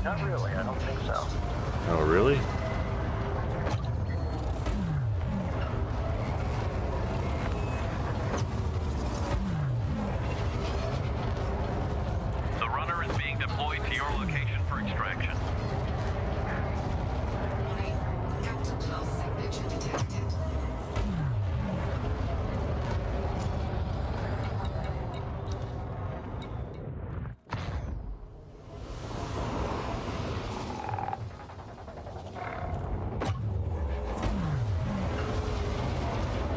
K: Not really, I don't think so.
A: Oh, really?
H: The runner is being deployed to your location for extraction.
E: Capital class signature detected.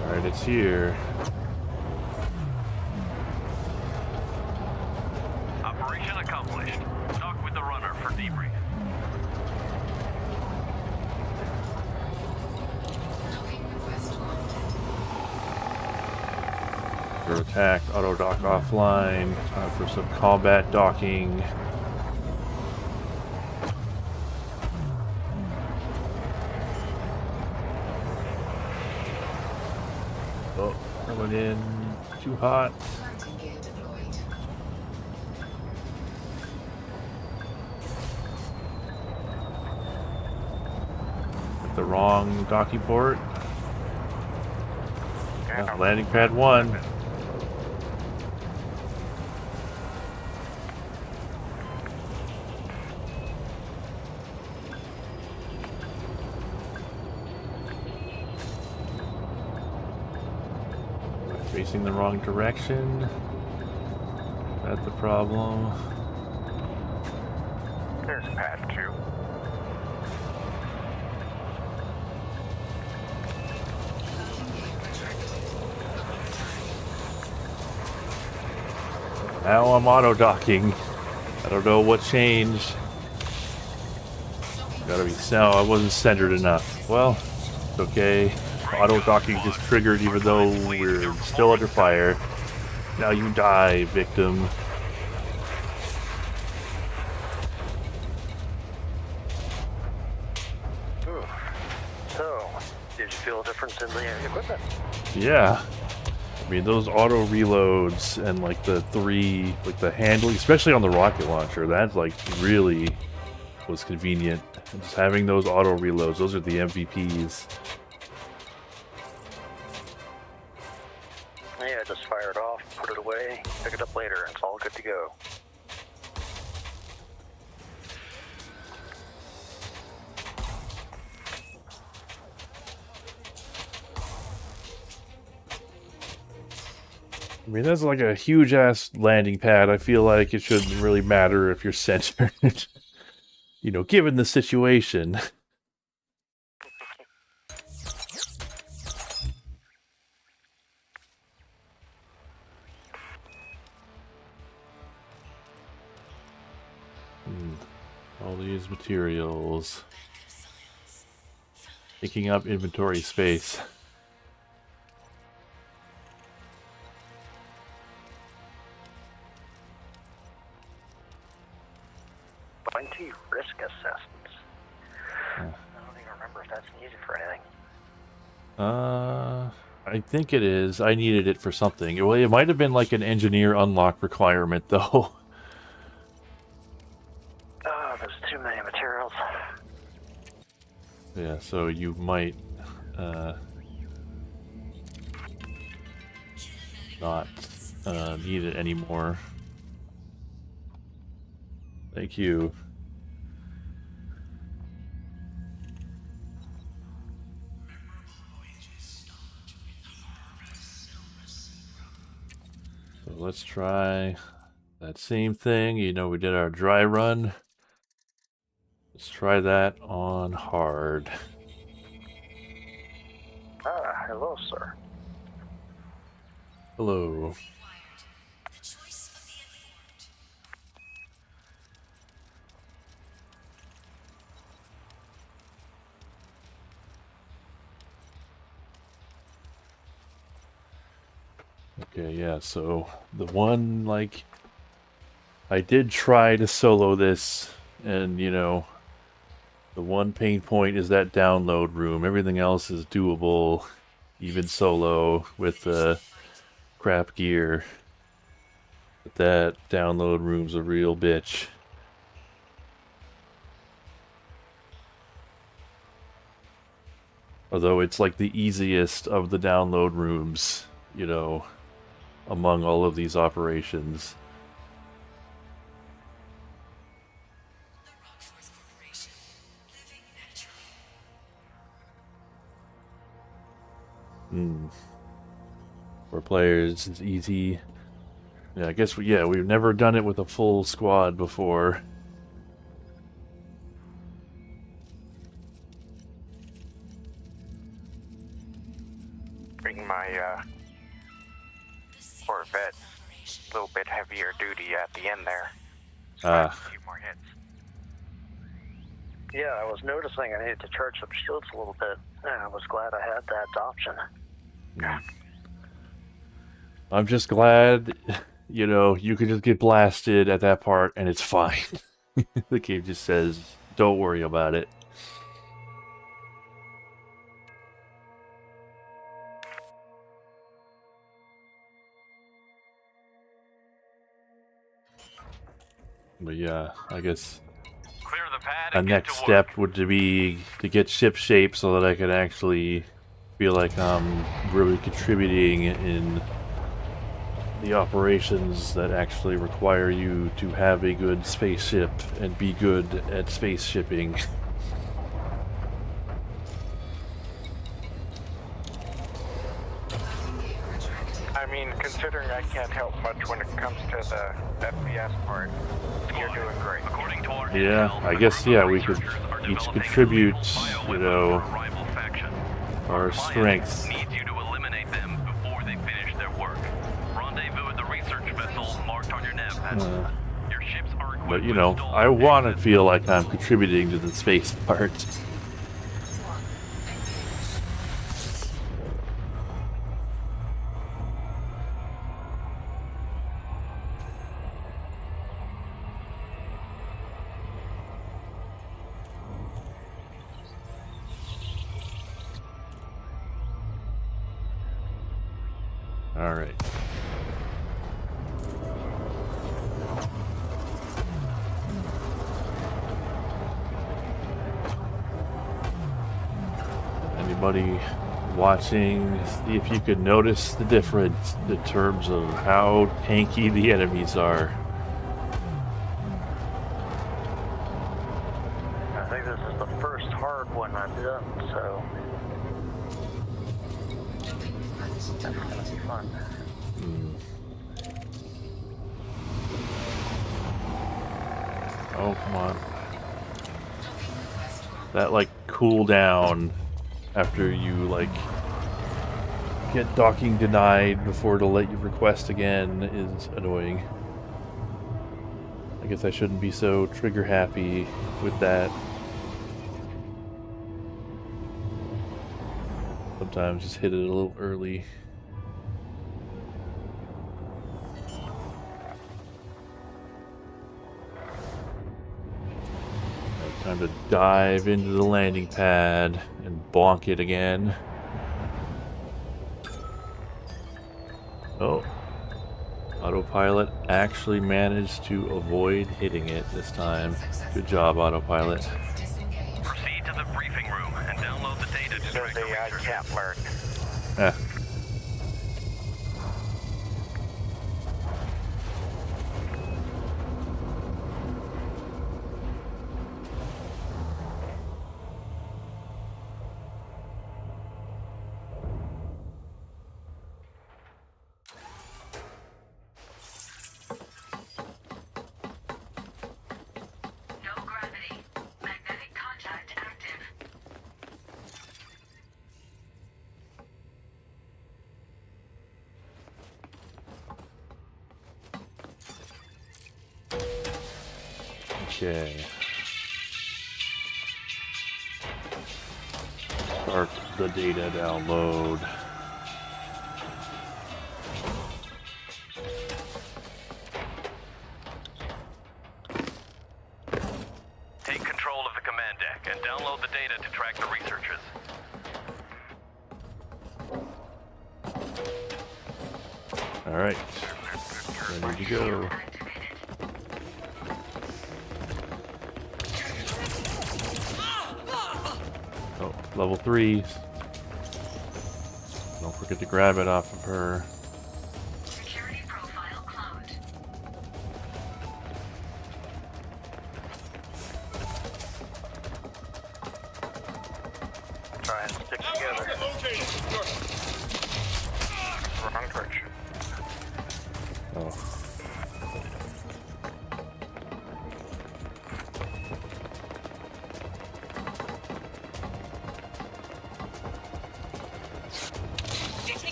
A: Alright, it's here.
H: Operation accomplished. Talk with the runner for debrief.
E: Docking request granted.
A: You're attacked, auto dock offline. Time for some combat docking. Oh, coming in too hot.
E: Landing gear deployed.
A: At the wrong docking port. Landing pad 1. Facing the wrong direction. That's the problem.
L: There's pad 2.
A: Now I'm auto-docking. I don't know what changed. Gotta be... No, I wasn't centered enough. Well, it's okay. Auto-docking just triggered even though we're still under fire. Now you die, victim.
K: Ooh. So, did you feel a difference in the equipment?
A: Yeah. I mean, those auto reloads and like the the handling, especially on the rocket launcher, that's like really was convenient. Just having those auto reloads, those are the MVPs.
K: Yeah, just fire it off, put it away, pick it up later, it's all good to go.
A: I mean, that's like a huge-ass landing pad. I feel like it shouldn't really matter if you're centered. You know, given the situation. All these materials. Taking up inventory space.
K: Risk assessments. I don't even remember if that's needed for anything.
A: I think it is. I needed it for something. Well, it might have been like an engineer unlock requirement, though.
K: Oh, there's too many materials.
A: Yeah, so you might not need it anymore. Thank you. So let's try that same thing. You know, we did our dry run. Let's try that on hard.
K: Ah, hello, sir.
A: Hello. Okay, yeah, so the one, like, I did try to solo this, and, you know, the one pain point is that download room. Everything else is doable, even solo, with the crap gear. But that download room's a real bitch. Although it's like the easiest of the download rooms, you know, among all of these operations. For players, it's easy. Yeah, I guess we've never done it with a full squad before.
L: Bring my Corvette a little bit heavier duty at the end there. So a few more hits.
K: Yeah, I was noticing I needed to charge up shields a little bit. I was glad I had that option.
A: I'm just glad, you know, you can just get blasted at that part and it's fine. The game just says, don't worry about it. But yeah, I guess a next step would be to get ship shape so that I could actually feel like I'm really contributing in the operations that actually require you to have a good spaceship and be good at space shipping.
L: I I mean, considering I can't help much when it comes to the FPS part, you're doing great.
H: According to our
A: Yeah,
H: intel,
A: I
H: a
A: guess,
H: group of
A: yeah, we could
H: researchers are
A: each
H: developing
A: contribute,
H: a lethal
A: you
H: bioweapon
A: know,
H: for a rival faction.
A: our
H: Client
A: strengths.
H: needs you to eliminate them before they finish their work. Rendezvous at the research vessel marked on your nav panel. Your ships are equipped
A: But, you
H: with
A: know,
H: stolen
A: I want to
H: exits.
A: feel like I'm contributing to the space part. All right. Anybody watching, see if you could notice the difference in terms of how tanky the enemies are.
K: I think this is the first hard one I've done, so that's gonna be fun.
A: Oh, come on. That, like, cooldown after you, like, get docking denied before it'll let you request again is annoying. I guess I shouldn't be so trigger happy with that. Sometimes just hit it a little early. Time to dive into the landing pad and bonk it again. Oh. Autopilot actually managed to avoid hitting it this time. Good job, Autopilot.
H: Proceed to the briefing room and download the data to track the research.
L: Can't learn.
A: Eh.
E: No gravity. Magnetic contact active.
A: Okay. Start the data download.
H: Take control of the command deck and download the data to track the researchers.
A: All right. Ready to go. Oh, level 3s. Don't forget to grab it off of her.
E: Security profile cloned.
K: Try and stick together.
L: Wrong direction.
A: Oh.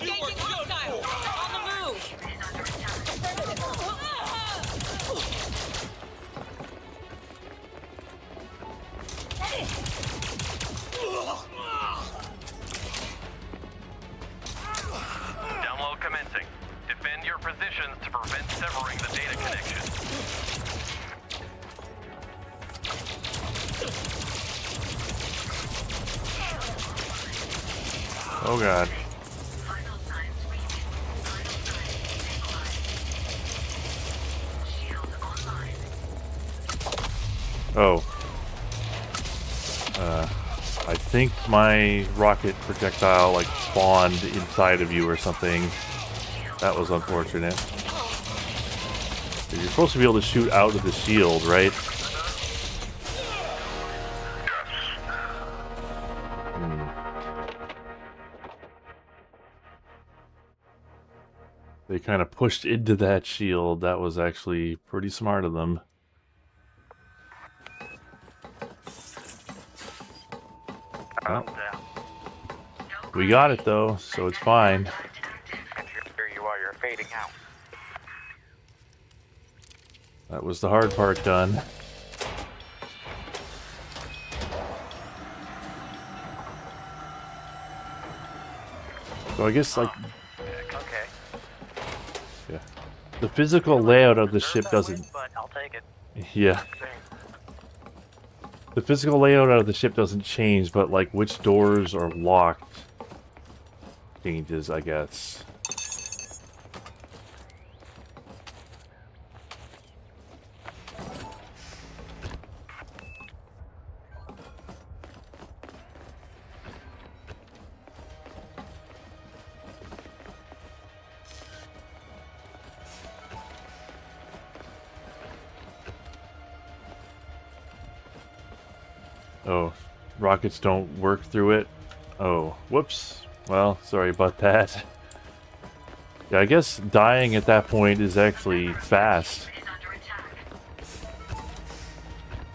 I: Engaging hostile! On the move!
H: Download commencing. Defend your positions to prevent severing the data connection.
A: Oh god.
E: Vital signs weak. Vital signs stabilized. Shield online.
A: Oh. I think my rocket projectile like spawned inside of you or something. That was unfortunate. You're supposed to be able to shoot out of the shield, right? They kind of pushed into that shield. That was actually pretty smart of them. Oh. We got it though, so it's fine.
L: And here you are, you're fading out.
A: That was the hard part done. So I guess, like,
K: Okay.
A: yeah, the physical layout of the ship doesn't.
K: But I'll take it.
A: Yeah. The physical layout of the ship doesn't change, but like which doors are locked changes, I guess. Oh, rockets don't work through it? Oh, whoops. Well, sorry about that. Yeah, I guess dying at that point is actually fast.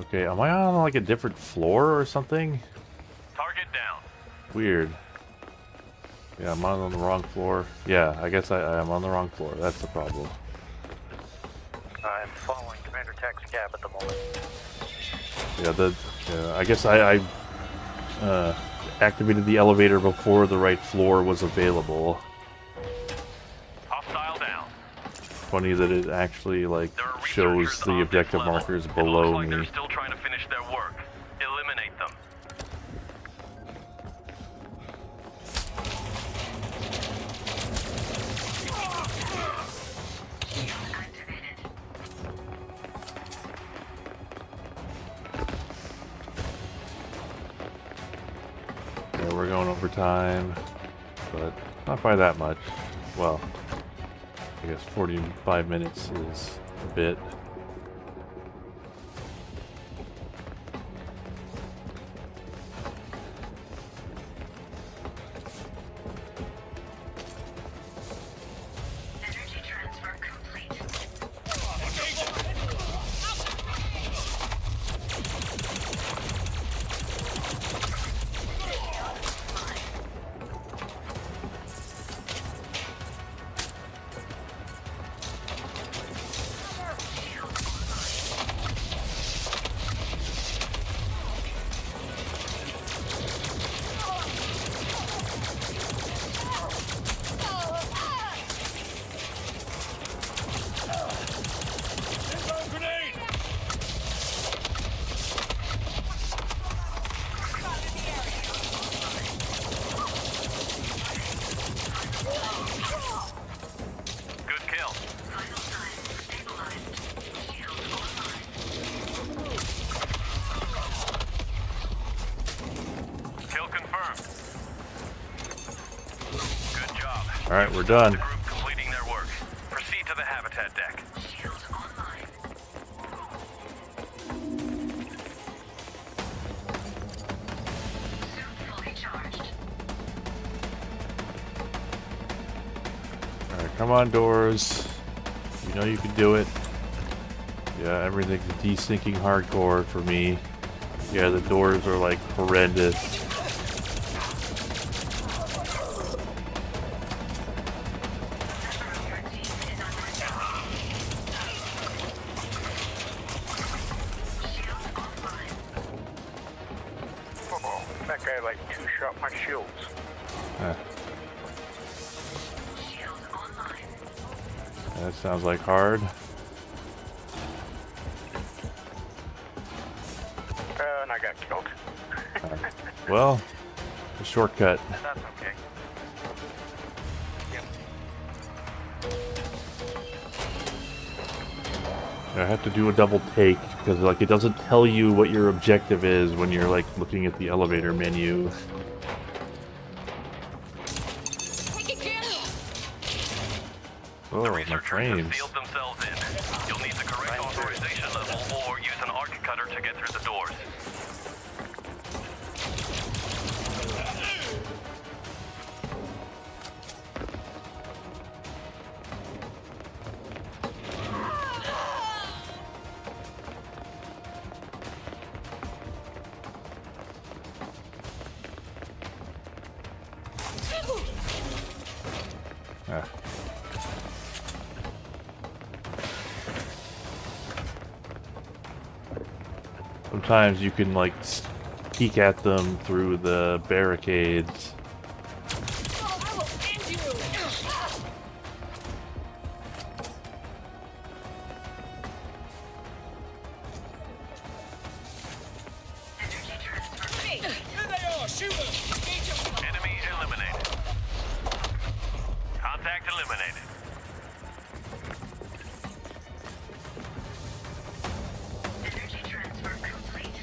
A: Okay, am I on like a different floor or something?
H: Target down.
A: Weird. Yeah, I'm on the wrong floor. Yeah, I guess I am on the wrong floor. That's the problem.
K: I'm following Commander Tech's cab at the moment.
A: Yeah, I guess I activated the elevator before the right floor was available.
H: Hostile down.
A: Funny that it actually like shows the objective markers below
H: Looks like
A: me.
H: they're still trying to finish their work. Eliminate them.
A: Yeah, we're going over time, but not by that much. Well, I guess 45 minutes is a bit.
E: Energy transfer complete.
M: Inbound grenade!
H: Good kill.
E: Vital signs stabilized. Shield online.
H: Kill confirmed. Good job.
A: All right, we're done.
H: The group completing their work. Proceed to the habitat deck.
E: Shield online. Suit fully charged.
A: All right, come on, doors. You know you can do it. Yeah, everything's desyncing hardcore for me. Yeah, the doors are like horrendous.
L: Oh, that guy like two-shot my shields.
E: Shield online.
A: That sounds like hard.
L: And I got killed.
A: Well, a shortcut.
K: That's okay.
L: Yep.
A: I have to do a double take because like it doesn't tell you what your objective is when you're like looking at the elevator menu. Oh,
H: The
A: my
H: researchers have
A: frames.
H: sealed themselves in. You'll need the correct authorization level or use an arc cutter to get through the doors.
A: Ah. Sometimes you can like peek at them through the barricades.
H: Enemy eliminated. Contact eliminated.
E: Energy transfer complete.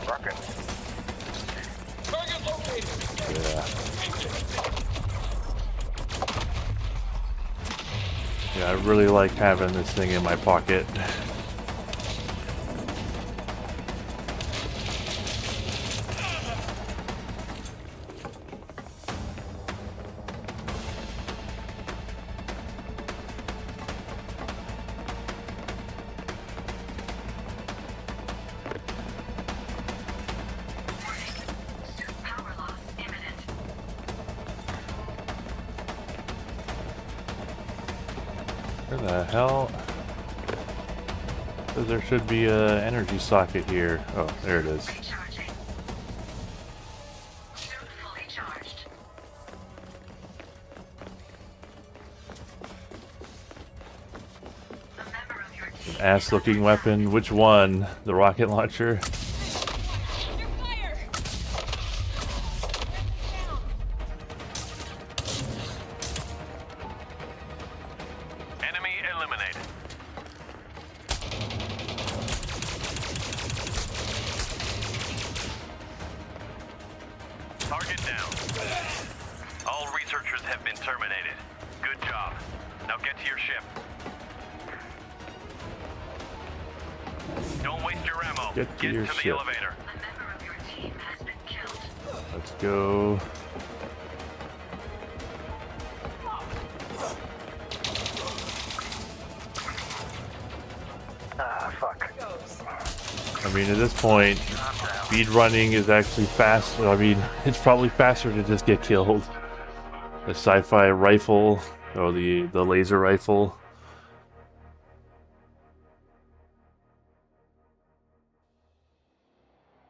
L: Rocket.
M: Target located.
A: Yeah. Yeah, I really like having this thing in my pocket.
E: Power loss imminent.
A: Where the hell? There should be an energy socket here. Oh, there it is.
E: Recharging. Suit fully charged. A member of your team.
A: Ass-looking weapon. Which one? The rocket launcher?
H: Enemy eliminated. Target down. All researchers have been terminated. Good job. Now get to your ship. Don't waste your ammo.
A: Get to your
H: the
A: ship.
H: elevator.
E: A member of your team has been killed.
A: Let's go.
K: Ah, fuck.
A: I mean, at this point, speed running is actually fast. I mean, it's probably faster to just get killed. The sci-fi rifle, or the laser rifle.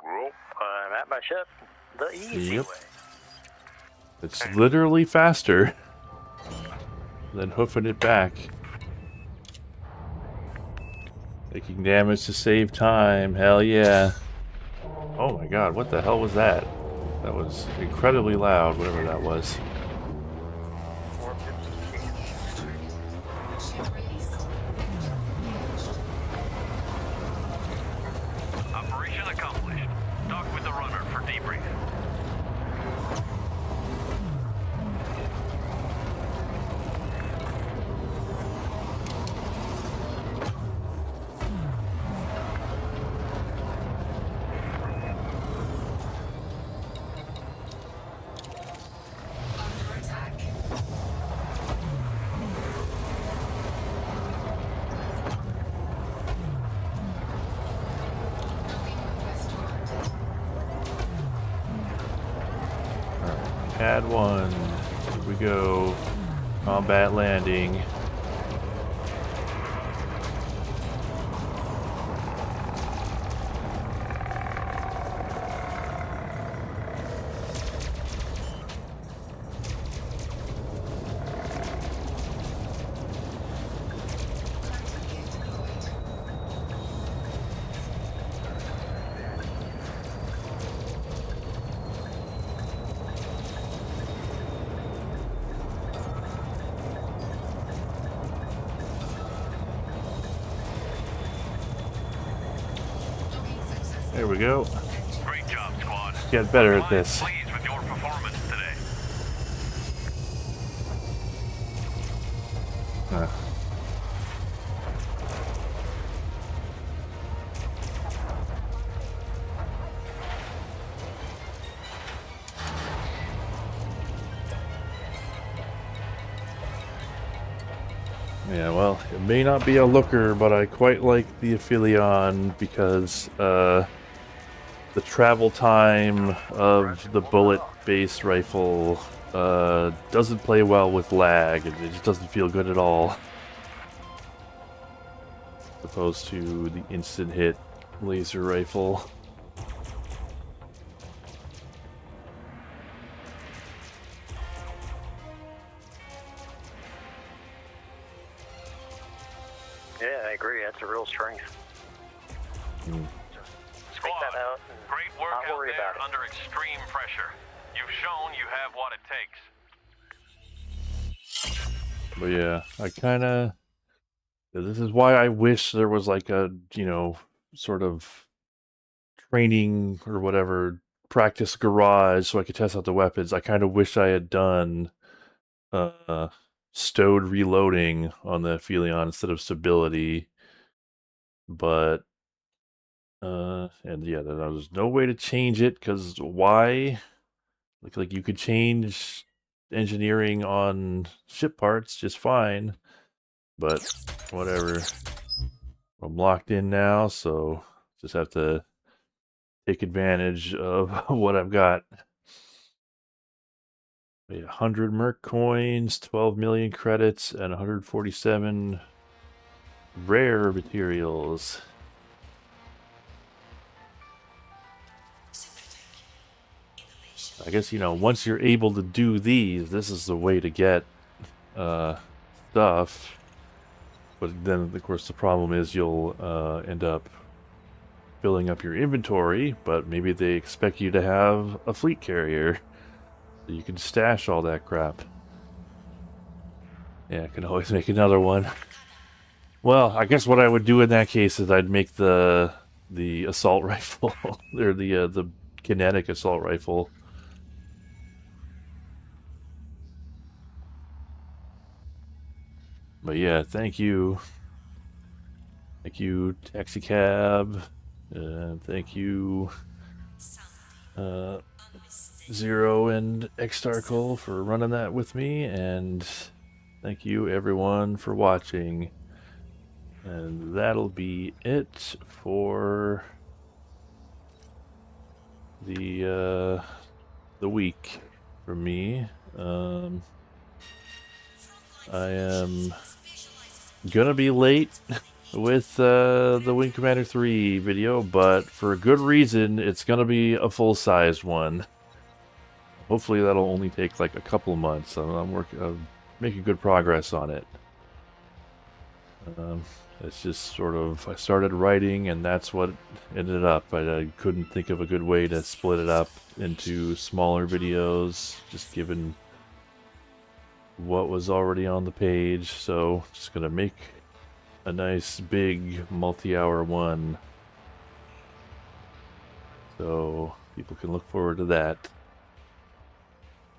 K: Well, I'm at my ship. The easy
A: Yep.
K: way.
A: It's literally faster than hoofing it back. Taking damage to save time. Hell yeah. Oh my god, what the hell was that? That was incredibly loud, whatever that was.
H: Operation accomplished. Dock with the runner for debrief.
A: Pad 1. Here we go. Combat landing. There we go.
H: Great job, squad.
A: Get better at this.
H: Pleased with your performance today.
A: Yeah, well, it may not be a looker, but I quite like the Aphelion because the travel time of the bullet-based rifle doesn't play well with lag. It just doesn't feel good at all. As opposed to the instant hit laser rifle.
K: Yeah, I agree. That's a real strength.
H: Squad,
K: that out and
H: great work
K: not
H: out
K: worry
H: there
K: about it.
H: under extreme pressure. You've shown you have what it takes.
A: But yeah, I kind of... This is why I wish there was like a, you know, sort of training or whatever, practice garage so I could test out the weapons. I kind of wish I had done stowed reloading on the Philion instead of stability. But, and yeah, there was no way to change it, because why? Like you could change engineering on ship parts just fine, but whatever. I'm locked in now, so just have to take advantage of what I've got. 100 Merc coins, 12 million credits, and 147 rare materials. I guess, you know, once you're able to do these, this is the way to get stuff. But then, of course, the problem is you'll end up filling up your inventory, but maybe they expect you to have a fleet carrier. So you can stash all that crap. Yeah, I can always make another one. Well, I guess what I would do in that case is I'd make the assault rifle, or the kinetic assault rifle. But yeah, thank you. Thank you, Taxi Cab. Thank you, Zero and Xtarkle for running that with me. And thank you, everyone, for watching. And that'll be it for the week for me. I am gonna be late with the Wing Commander 3 video, but for a good reason. It's gonna be a full-sized one. Hopefully that'll only take like a couple of months. I'm making good progress on it. It's just sort of, I started writing and that's what ended up. I couldn't think of a good way to split it up into smaller videos, just given what was already on the page. So just gonna make a nice big multi-hour one, so people can look forward to that.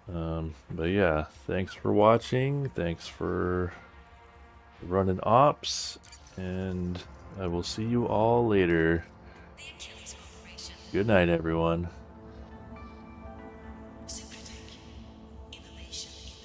A: But yeah, thanks for watching, thanks for running ops, and I will see you all later. Good night, everyone.